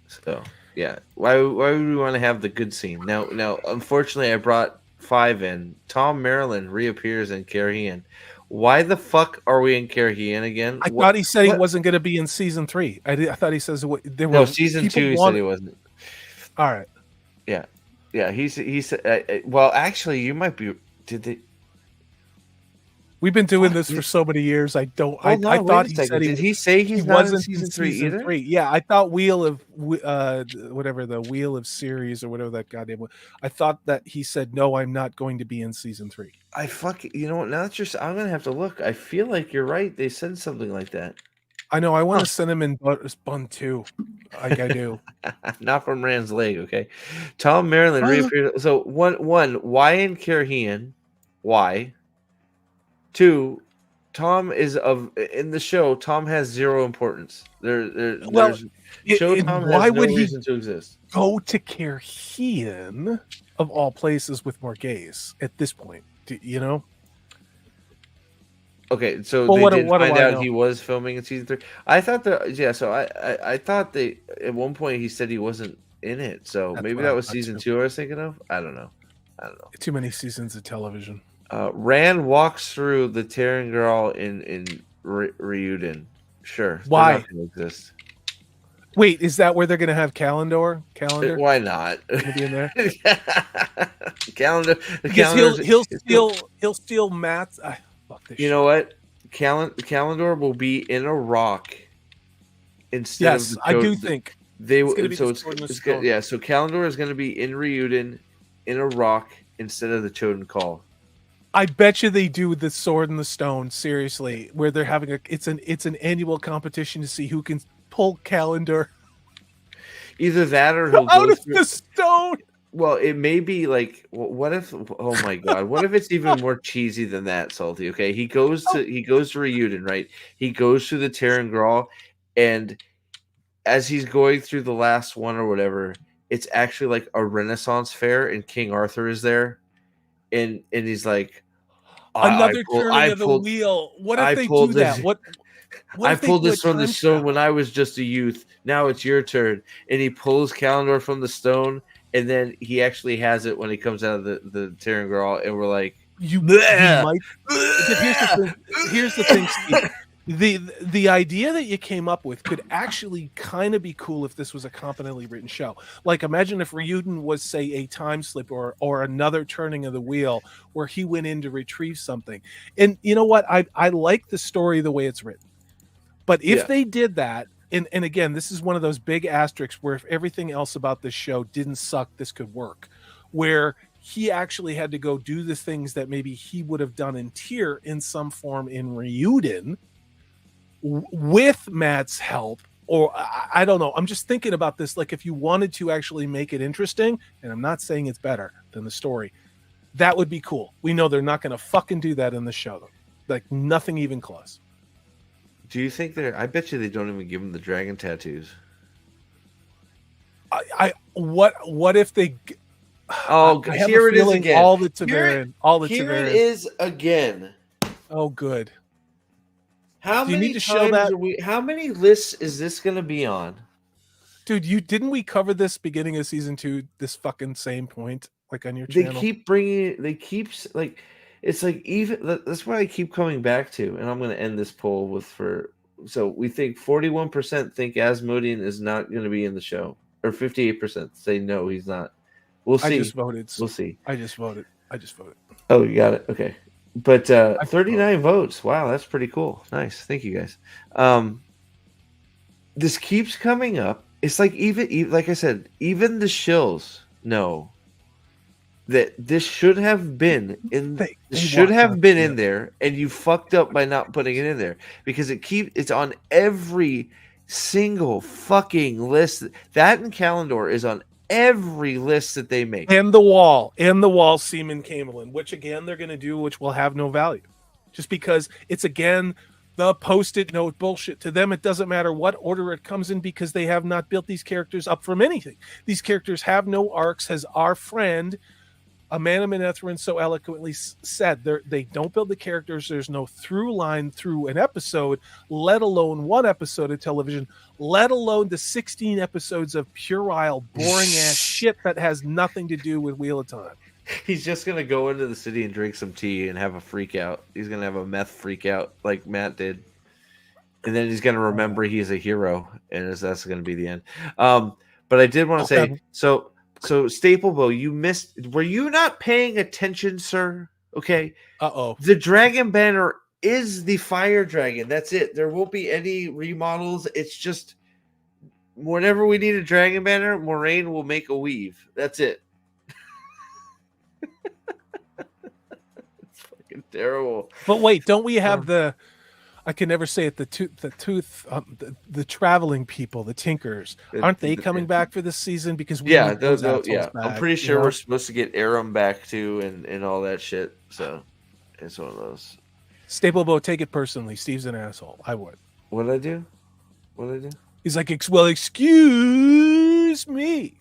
So yeah, why would we want to have the good scene now? Unfortunately, I brought 5 in. Tom Maryland reappears in Carhian. Why the fuck are we in Carhian again? I thought he said he wasn't going to be in season 3. I thought he says there were season 2. He want- said he wasn't. All right. Yeah. He said. Well, actually, you might be. Did they? We've been doing this for so many years. I don't. I thought he said Did he say he he's not in wasn't season in 3 season either? 3. Yeah, I thought whatever the Wheel of Series or whatever that goddamn was. I thought that he said no, I'm not going to be in season 3. You know what? Now that I'm gonna have to look. I feel like you're right. They said something like that. I know. I want to send him in Bun too. Like I do. Not from Rand's leg, okay? Tom Maryland reappeared. So one, why in Carhian? Why? 2, Tom is in the show. Tom has 0 importance. There's Tom why has no would he reason to exist. go to Carhian of all places with more gays at this point? Okay, so Well, they what do did find I out know? he was filming in season 3. I thought So I thought they at one point he said he wasn't in it. So That's maybe what that I was thought, season too. 2 I was thinking of. I don't know. Too many seasons of television. Rand walks through the Terran Girl in Reunion. Sure. they're Why? not gonna exist. Wait, is that where they're going to have Calendar? Why not? Gonna be in there? Calendar. Because he'll steal Matt's. Fuck this You know what? Calendar will be in a rock instead Yes, of the I do Chosen. think They it's will. gonna be So the it's Sword and the good. Stone. Yeah. So Calendar is going to be in Reunion in a rock instead of the Chosen Call. I bet you they do the Sword and the Stone seriously, where they're having it's an annual competition to see who can pull Calendar Either that or he'll out go of through. the stone. Well, it may be like, what if? Oh my God! What if it's even more cheesy than that, Salty? Okay, he goes to Reunion, right? He goes through the Terran Grawl, and as he's going through the last one or whatever, it's actually like a Renaissance fair, and King Arthur is there, and he's like, Another turning of the wheel. What if they do that? What I if they pulled do a this from the time stone travel? when I was just a youth. Now it's your turn. And he pulls Calendar from the stone, and then he actually has it when he comes out of the Terran Grawl, and we're like, You "Bleh." might. Here's the thing, Steve. the idea that you came up with could actually kind of be cool if this was a competently written show. Like, imagine if Ryuden was, say, a time slip or another turning of the wheel where he went in to retrieve something. And you know what? I like the story the way it's written. But if they did that, and again, this is one of those big asterisks where if everything else about this show didn't suck, this could work. Where he actually had to go do the things that maybe he would have done in Tyr in some form in Ryuden, with Matt's help, or I don't know. I'm just thinking about this. Like, if you wanted to actually make it interesting, and I'm not saying it's better than the story, that would be cool. We know they're not going to fucking do that in the show, though. Like, nothing even close. Do you think they're? I bet you they don't even give him the dragon tattoos. What if they? Oh, here it is again. All the Tavarin. Here it is again. Oh, good. How Do you many need to times show that? are we? How many lists is this going to be on? Dude, didn't we cover this beginning of season 2? This fucking same point, like on your They channel. keep bringing it. They keep like, it's like even that's what I keep coming back to. And I'm going to end this poll with so we think 41% think Asmodean is not going to be in the show, or 58% say no, he's not. We'll see. I just voted. We'll see. I just voted. Oh, you got it. Okay. But 39 votes. Wow, that's pretty cool. Nice. Thank you guys. This keeps coming up. It's like even like I said, even the shills know that this should have been in in there, and you fucked up by not putting it in there, because it's on every single fucking list. That and Kalendor is on every list that they make. And the wall, Seaman Camelin, which again they're going to do, which will have no value, just because it's again the post-it note bullshit. To them, it doesn't matter what order it comes in, because they have not built these characters up from anything. These characters have no arcs, as our friend Amanda Manethrin so eloquently said. They don't build the characters. There's no through line through an episode, let alone one episode of television, let alone the 16 episodes of puerile, boring ass shit that has nothing to do with Wheel of Time. He's just going to go into the city and drink some tea and have a freak out. He's going to have a meth freak out like Matt did. And then he's going to remember he's a hero, and that's going to be the end. But I did want to say, so Staplebo, you missed. Were you not paying attention, sir? Okay. The Dragon Banner is the Fire Dragon. That's it. There won't be any remodels. It's just whenever we need a Dragon Banner, Moraine will make a weave. That's it. It's fucking terrible. But wait, don't we have the? I can never say it. The traveling people, the Tinkers, aren't they coming back for this season? Because I'm back, pretty sure we're supposed to get Aram back too, and all that shit. So it's one of those. Staplebo, take it personally. Steve's an asshole. I would. What did I do? He's like, well, excuse me.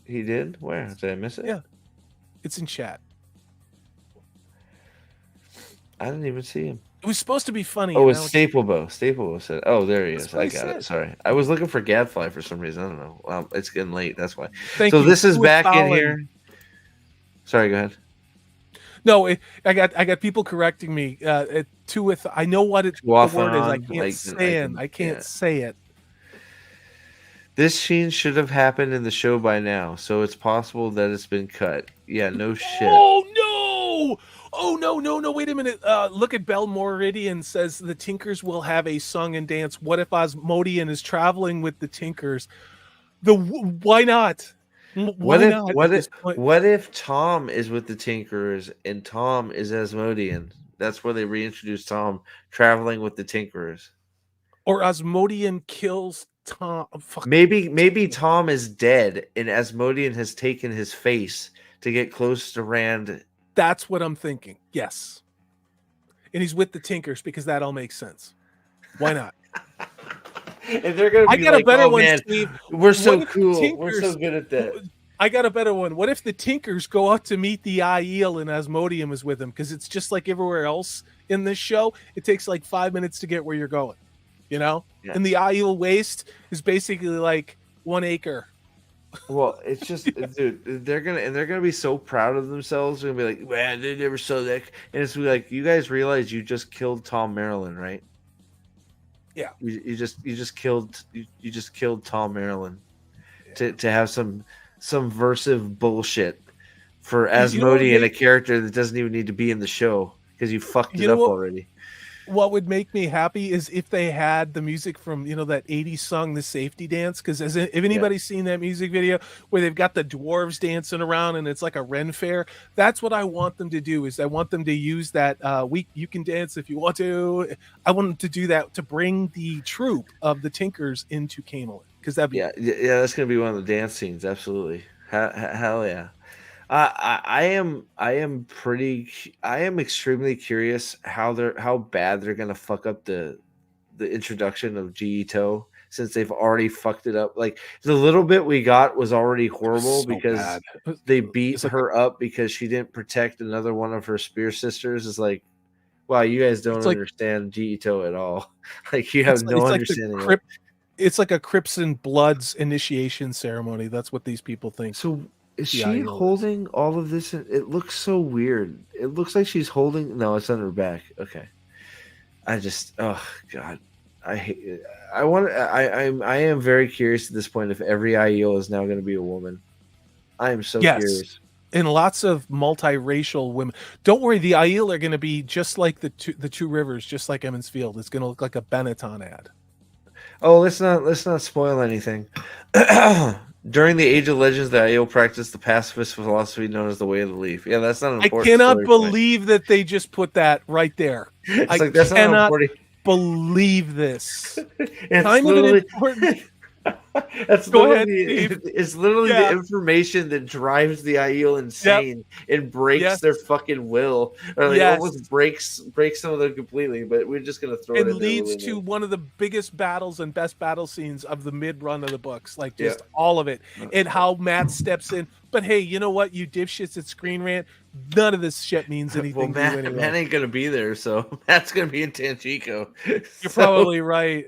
He did? Where? Did I miss it? Yeah, it's in chat. I didn't even see him. It was supposed to be funny. Oh, it's Staplebo. Staplebo said, "Oh, there he is. I got said. it. Sorry, I was looking for Gadfly for some reason. I don't know. Well, it's getting late. That's why. Thank so you. this is back in here. Sorry, go ahead. No, I got people correcting me. I know what the word is. I can't say it. This scene should have happened in the show by now, so it's possible that it's been cut. Yeah, no shit. Oh no! Oh no! Wait a minute. Look at Bell Moridian says the Tinkers will have a song and dance. What if Asmodean is traveling with the Tinkers? Why not? What if Tom is with the Tinkerers and Tom is Asmodean? That's where they reintroduce Tom traveling with the Tinkerers. Or Asmodean kills Tom. Maybe Tom is dead and Asmodean has taken his face to get close to Rand. That's what I'm thinking. Yes. And he's with the Tinkers because that all makes sense. Why not? And they're gonna be I got a better one, man, Steve. We're so cool. We're so good at that. I got a better one. What if the Tinkers go out to meet the Aiel and Asmodean is with them? Because it's just like everywhere else in this show. It takes like 5 minutes to get where you're going. You know? Yeah. And the Aiel waste is basically like 1 acre. Well, it's just, dude, they're gonna be so proud of themselves. They're gonna be like, man, they never saw that. And it's like, you guys realize you just killed Tom Maryland, right? Yeah. You just killed Tom Maryland to have some subversive bullshit for You know what would Asmodean, a make character that doesn't even need to be in the show because you fucked you it know up what already. what would make me happy is if they had the music from that 80s song, The Safety Dance, because if anybody's seen that music video where they've got the dwarves dancing around and it's like a Ren fair, that's what I want them to do. Is I want them to use that you can dance if you want to. I want them to do that to bring the troupe of the Tinkers into Camelot, because that'd be Yeah, that's gonna be one of the dance scenes. Absolutely, hell yeah. I am extremely curious how bad they're gonna fuck up the introduction of G-Ito, since they've already fucked it up. Like, the little bit we got was already horrible so because bad. they beat It's like her up because she didn't protect another one of her spear sisters. It's like, wow, you guys don't It's like understand G-Ito at all. Like, you have no it's like the understanding of it. it's like a Crips and Bloods initiation ceremony. That's what these people think. So is the she IEL is. holding all of this? It looks so weird. It looks like she's holding. No, it's on her back. Okay. Oh God, I hate it. I am very curious at this point if every IEL is now going to be a woman. I am so Yes. curious. And lots of multiracial women. Don't worry, the Aiel are going to be just like the two rivers, just like Emmons Field. It's going to look like a Benetton ad. Oh, let's not spoil anything. During the Age of Legends, the Aiel practiced the pacifist philosophy known as the Way of the Leaf. Yeah, that's not an I important. cannot story point. believe that they just put that right there. It's I like, that's not cannot important. believe this. It's Kind of an literally- important. That's Go literally, ahead, Steve. it's literally Yeah. the information that drives the IEL insane and breaks Yes. their fucking will, or like Yes. almost breaks some of them completely. But we're just gonna throw it It in there leads willy-nilly. to one of the biggest battles and best battle scenes of the mid run of the books, like just Yeah. all of it, and how Matt steps in. But hey, you know what, you dipshits at Screen Rant, none of this shit means anything Well, to you anyway. Matt ain't gonna be there, so Matt's gonna be in Tanchico. You're probably right.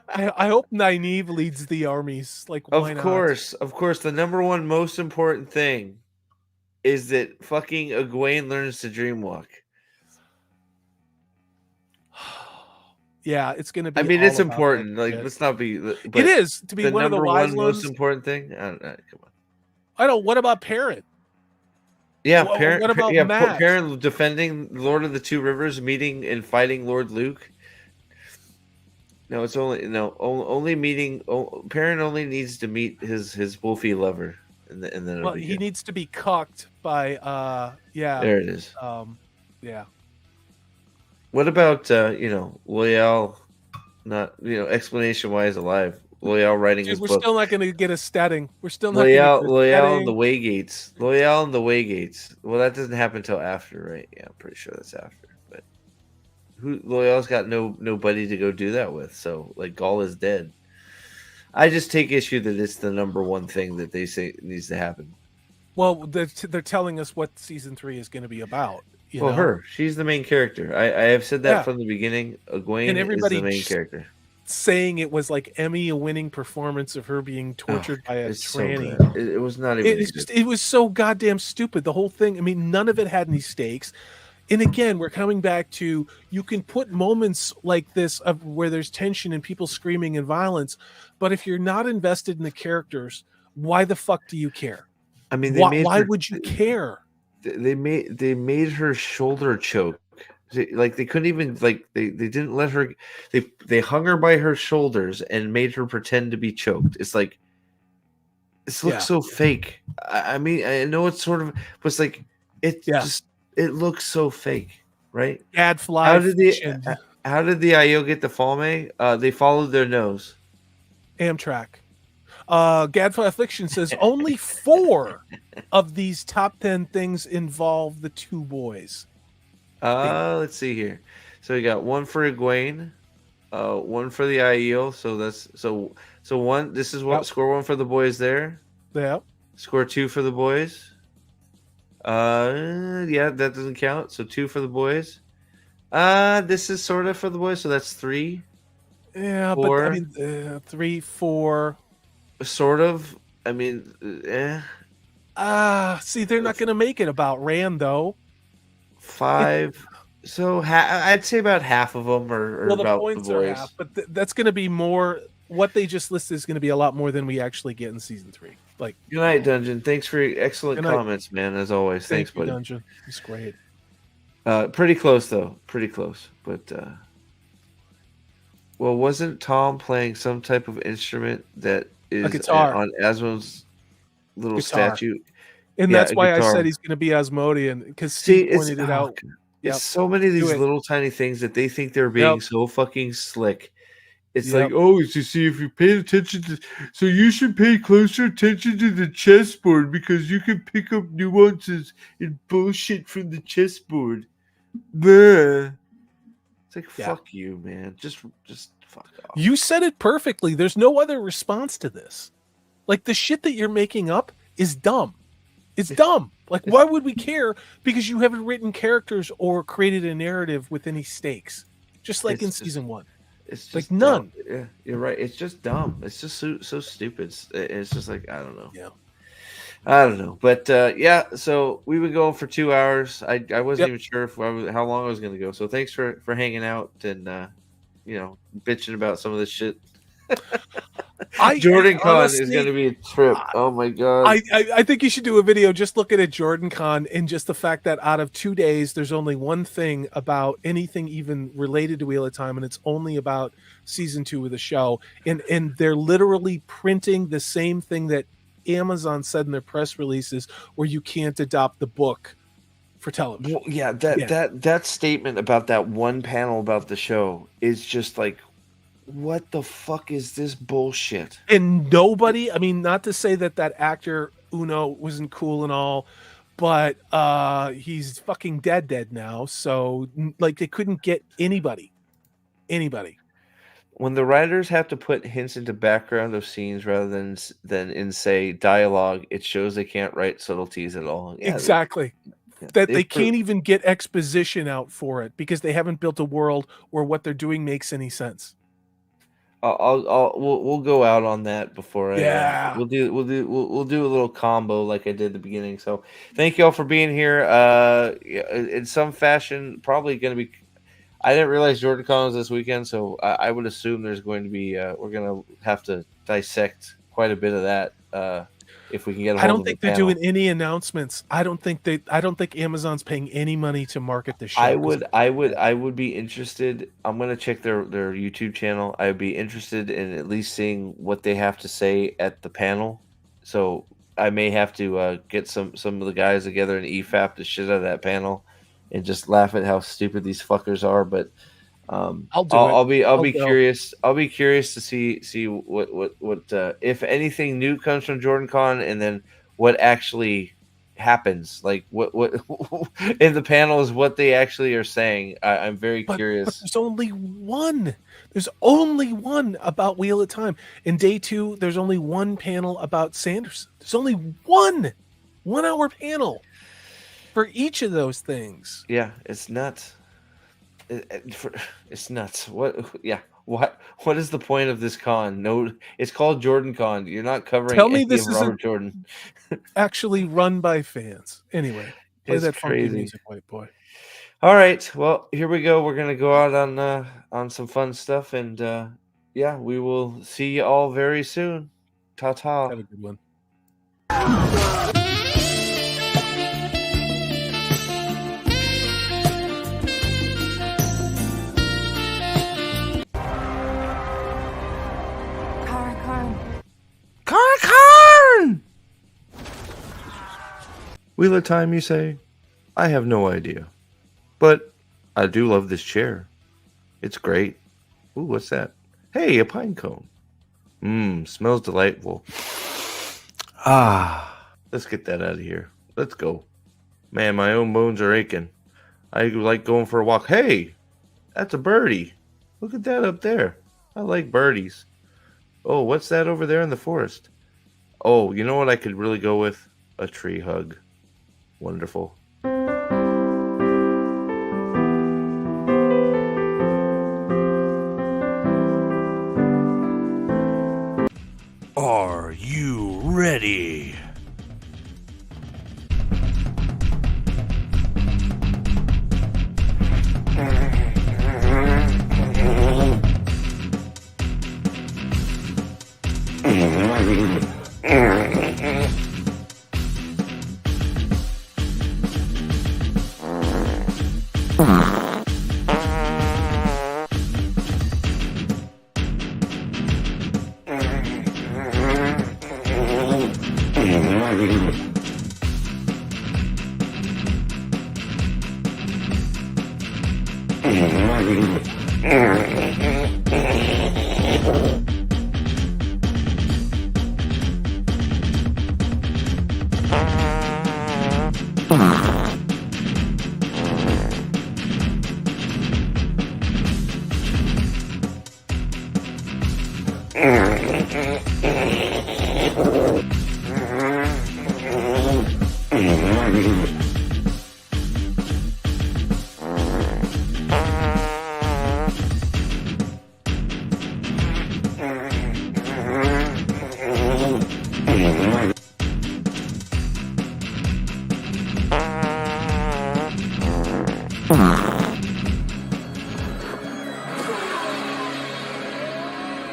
I hope Nynaeve leads the armies. Like, why Of not? course, the number one most important thing is that fucking Egwene learns to dreamwalk. Yeah, it's gonna be. I mean, all it's about that important. Like, shit. let's not be. But It is to be the one of the number wise one ones. most important thing. I don't know. Come on. I don't. What about Parent? Yeah, What about Matt? Perrin defending Lord of the Two Rivers, meeting and fighting Lord Luke. No, it's only meeting. Perrin only needs to meet his wolfy lover, and then it'll Well, be he good. needs to be cocked by. Yeah. There it is. Yeah. What about Loyal? Not explanation wise alive. Loyal writing Dude, his we're book. still not going to get a statting. We're still not Loyal going to get a and the statting. Waygates. Loyal and the Waygates. Well, that doesn't happen until after, right? Yeah, I'm pretty sure that's after. But Loyal's got nobody to go do that with. So, like, Gaul is dead. I just take issue that it's the number one thing that they say needs to happen. Well, they're telling us what season 3 is going to be about. You know? Her. She's the main character. I have said that Yeah. from the beginning. Egwene And is everybody the main just- character. Saying it was like Emmy a winning performance of her being tortured by a It's so tranny. bad. It was not even. It was so goddamn stupid. The whole thing. I mean, none of it had any stakes. And again, we're coming back to, you can put moments like this of where there's tension and people screaming and violence, but if you're not invested in the characters, why the fuck do you care? I mean, Why would you care? They made her shoulder choke. Like, they couldn't even, like, they didn't let her. They hung her by her shoulders and made her pretend to be choked. It's like, this looks so fake. I mean, I know it's sort of was like it looks so fake, right? Gadfly. How did the IO get the Falme? They followed their nose. Amtrak. Gadfly Affliction says only 4 of these top 10 things involve the 2 boys. Let's see here. So we got one for Egwene, one for the IEL. So that's so one. This is what score 1 for the boys there. Yeah. Score 2 for the boys. Yeah, that doesn't count. So 2 for the boys. This is sort of for the boys. So that's 3. Yeah, 4. but I mean, 3, 4. Sort of. I mean, see, they're not going to make it about Rand though. 5, So I'd say about half of them are Well, the about points the are boys. half, but that's going to be more. What they just listed is going to be a lot more than we actually get in season 3. Like, Good night, Dungeon. Thanks for your excellent Good night. comments, man. As always, thank thanks, you, buddy. Dungeon. It's great. Pretty close though. Pretty close, but well, wasn't Tom playing some type of instrument that is guitar. on Asmo's little Guitar. statue? And Yeah, that's a why I guitar. said he's going to be Asmodean, because See, Steve pointed it out. Yep. It's so many of Do these it. little tiny things that they think they're being Yep. so fucking slick. It's Yep. like, oh, it's to see if you pay attention to. So you should pay closer attention to the chessboard because you can pick up nuances and bullshit from the chessboard. Bleh. It's like, Yeah. fuck you, man. Just fuck off. You said it perfectly. There's no other response to this. Like, the shit that you're making up is dumb. It's dumb. Like, why would we care? Because you haven't written characters or created a narrative with any stakes. Just like It's in just- season 1. It's just Like, none. dumb. Yeah, you're right. It's just dumb. It's just so stupid. It's just like, I don't know. Yeah. I don't know. But yeah, so we've been going for 2 hours. I wasn't Yep. even sure how long I was going to go. So thanks for hanging out and bitching about some of this shit. JordanCon is honestly, going to be a trip. Oh my god. I think you should do a video just looking at JordanCon and just the fact that out of 2 days, there's only one thing about anything even related to Wheel of Time, and it's only about season 2 of the show. And they're literally printing the same thing that Amazon said in their press releases, where you can't adopt the book for television. Well, yeah, that statement about that one panel about the show is just like, what the fuck is this bullshit? And nobody, I mean, not to say that actor Uno wasn't cool and all, but he's fucking dead now. So like, they couldn't get anybody. When the writers have to put hints into background of scenes rather than in say dialogue, it shows they can't write subtleties at all. Yeah, Exactly. yeah, That they can't even get exposition out for it because they haven't built a world where what they're doing makes any sense. We'll go out on that before Yeah. we'll do a little combo like I did at the beginning. So thank you all for being here. In some fashion, probably going to be. I didn't realize JordanCon was this weekend, so I would assume there's going to be. We're going to have to dissect quite a bit of that if we can get. I don't think they're doing any announcements. I don't think Amazon's paying any money to market the show. I would be interested. I'm gonna check their YouTube channel. I would be interested in at least seeing what they have to say at the panel. So I may have to get some of the guys together and EFAP the shit out of that panel and just laugh at how stupid these fuckers are. But I'll be curious. I'll be curious to see what if anything new comes from JordanCon, and then what actually happens. Like what in the panel is what they actually are saying. I'm very curious. But there's only one. There's only one about Wheel of Time. In day 2, there's only one panel about Sanderson. There's only one 1 hour panel for each of those things. Yeah, it's nuts. It's nuts. What? Yeah. What is the point of this con? No, it's called JordanCon. You're not covering. Tell me any this of Robert Jordan. Actually run by fans. Anyway, play It's that funky crazy. music, white boy. All right. Well, here we go. We're gonna go out on some fun stuff, and yeah, we will see you all very soon. Ta ta. Have a good one. Karakarn! Wheel of Time, you say? I have no idea. But I do love this chair. It's great. Ooh, what's that? Hey, a pine cone. Smells delightful. Let's get that out of here. Let's go. Man, my own bones are aching. I like going for a walk. Hey, that's a birdie. Look at that up there. I like birdies. Oh, what's that over there in the forest? Oh, you know what I could really go with? A tree hug. Wonderful. Are you ready? Mm-hmm.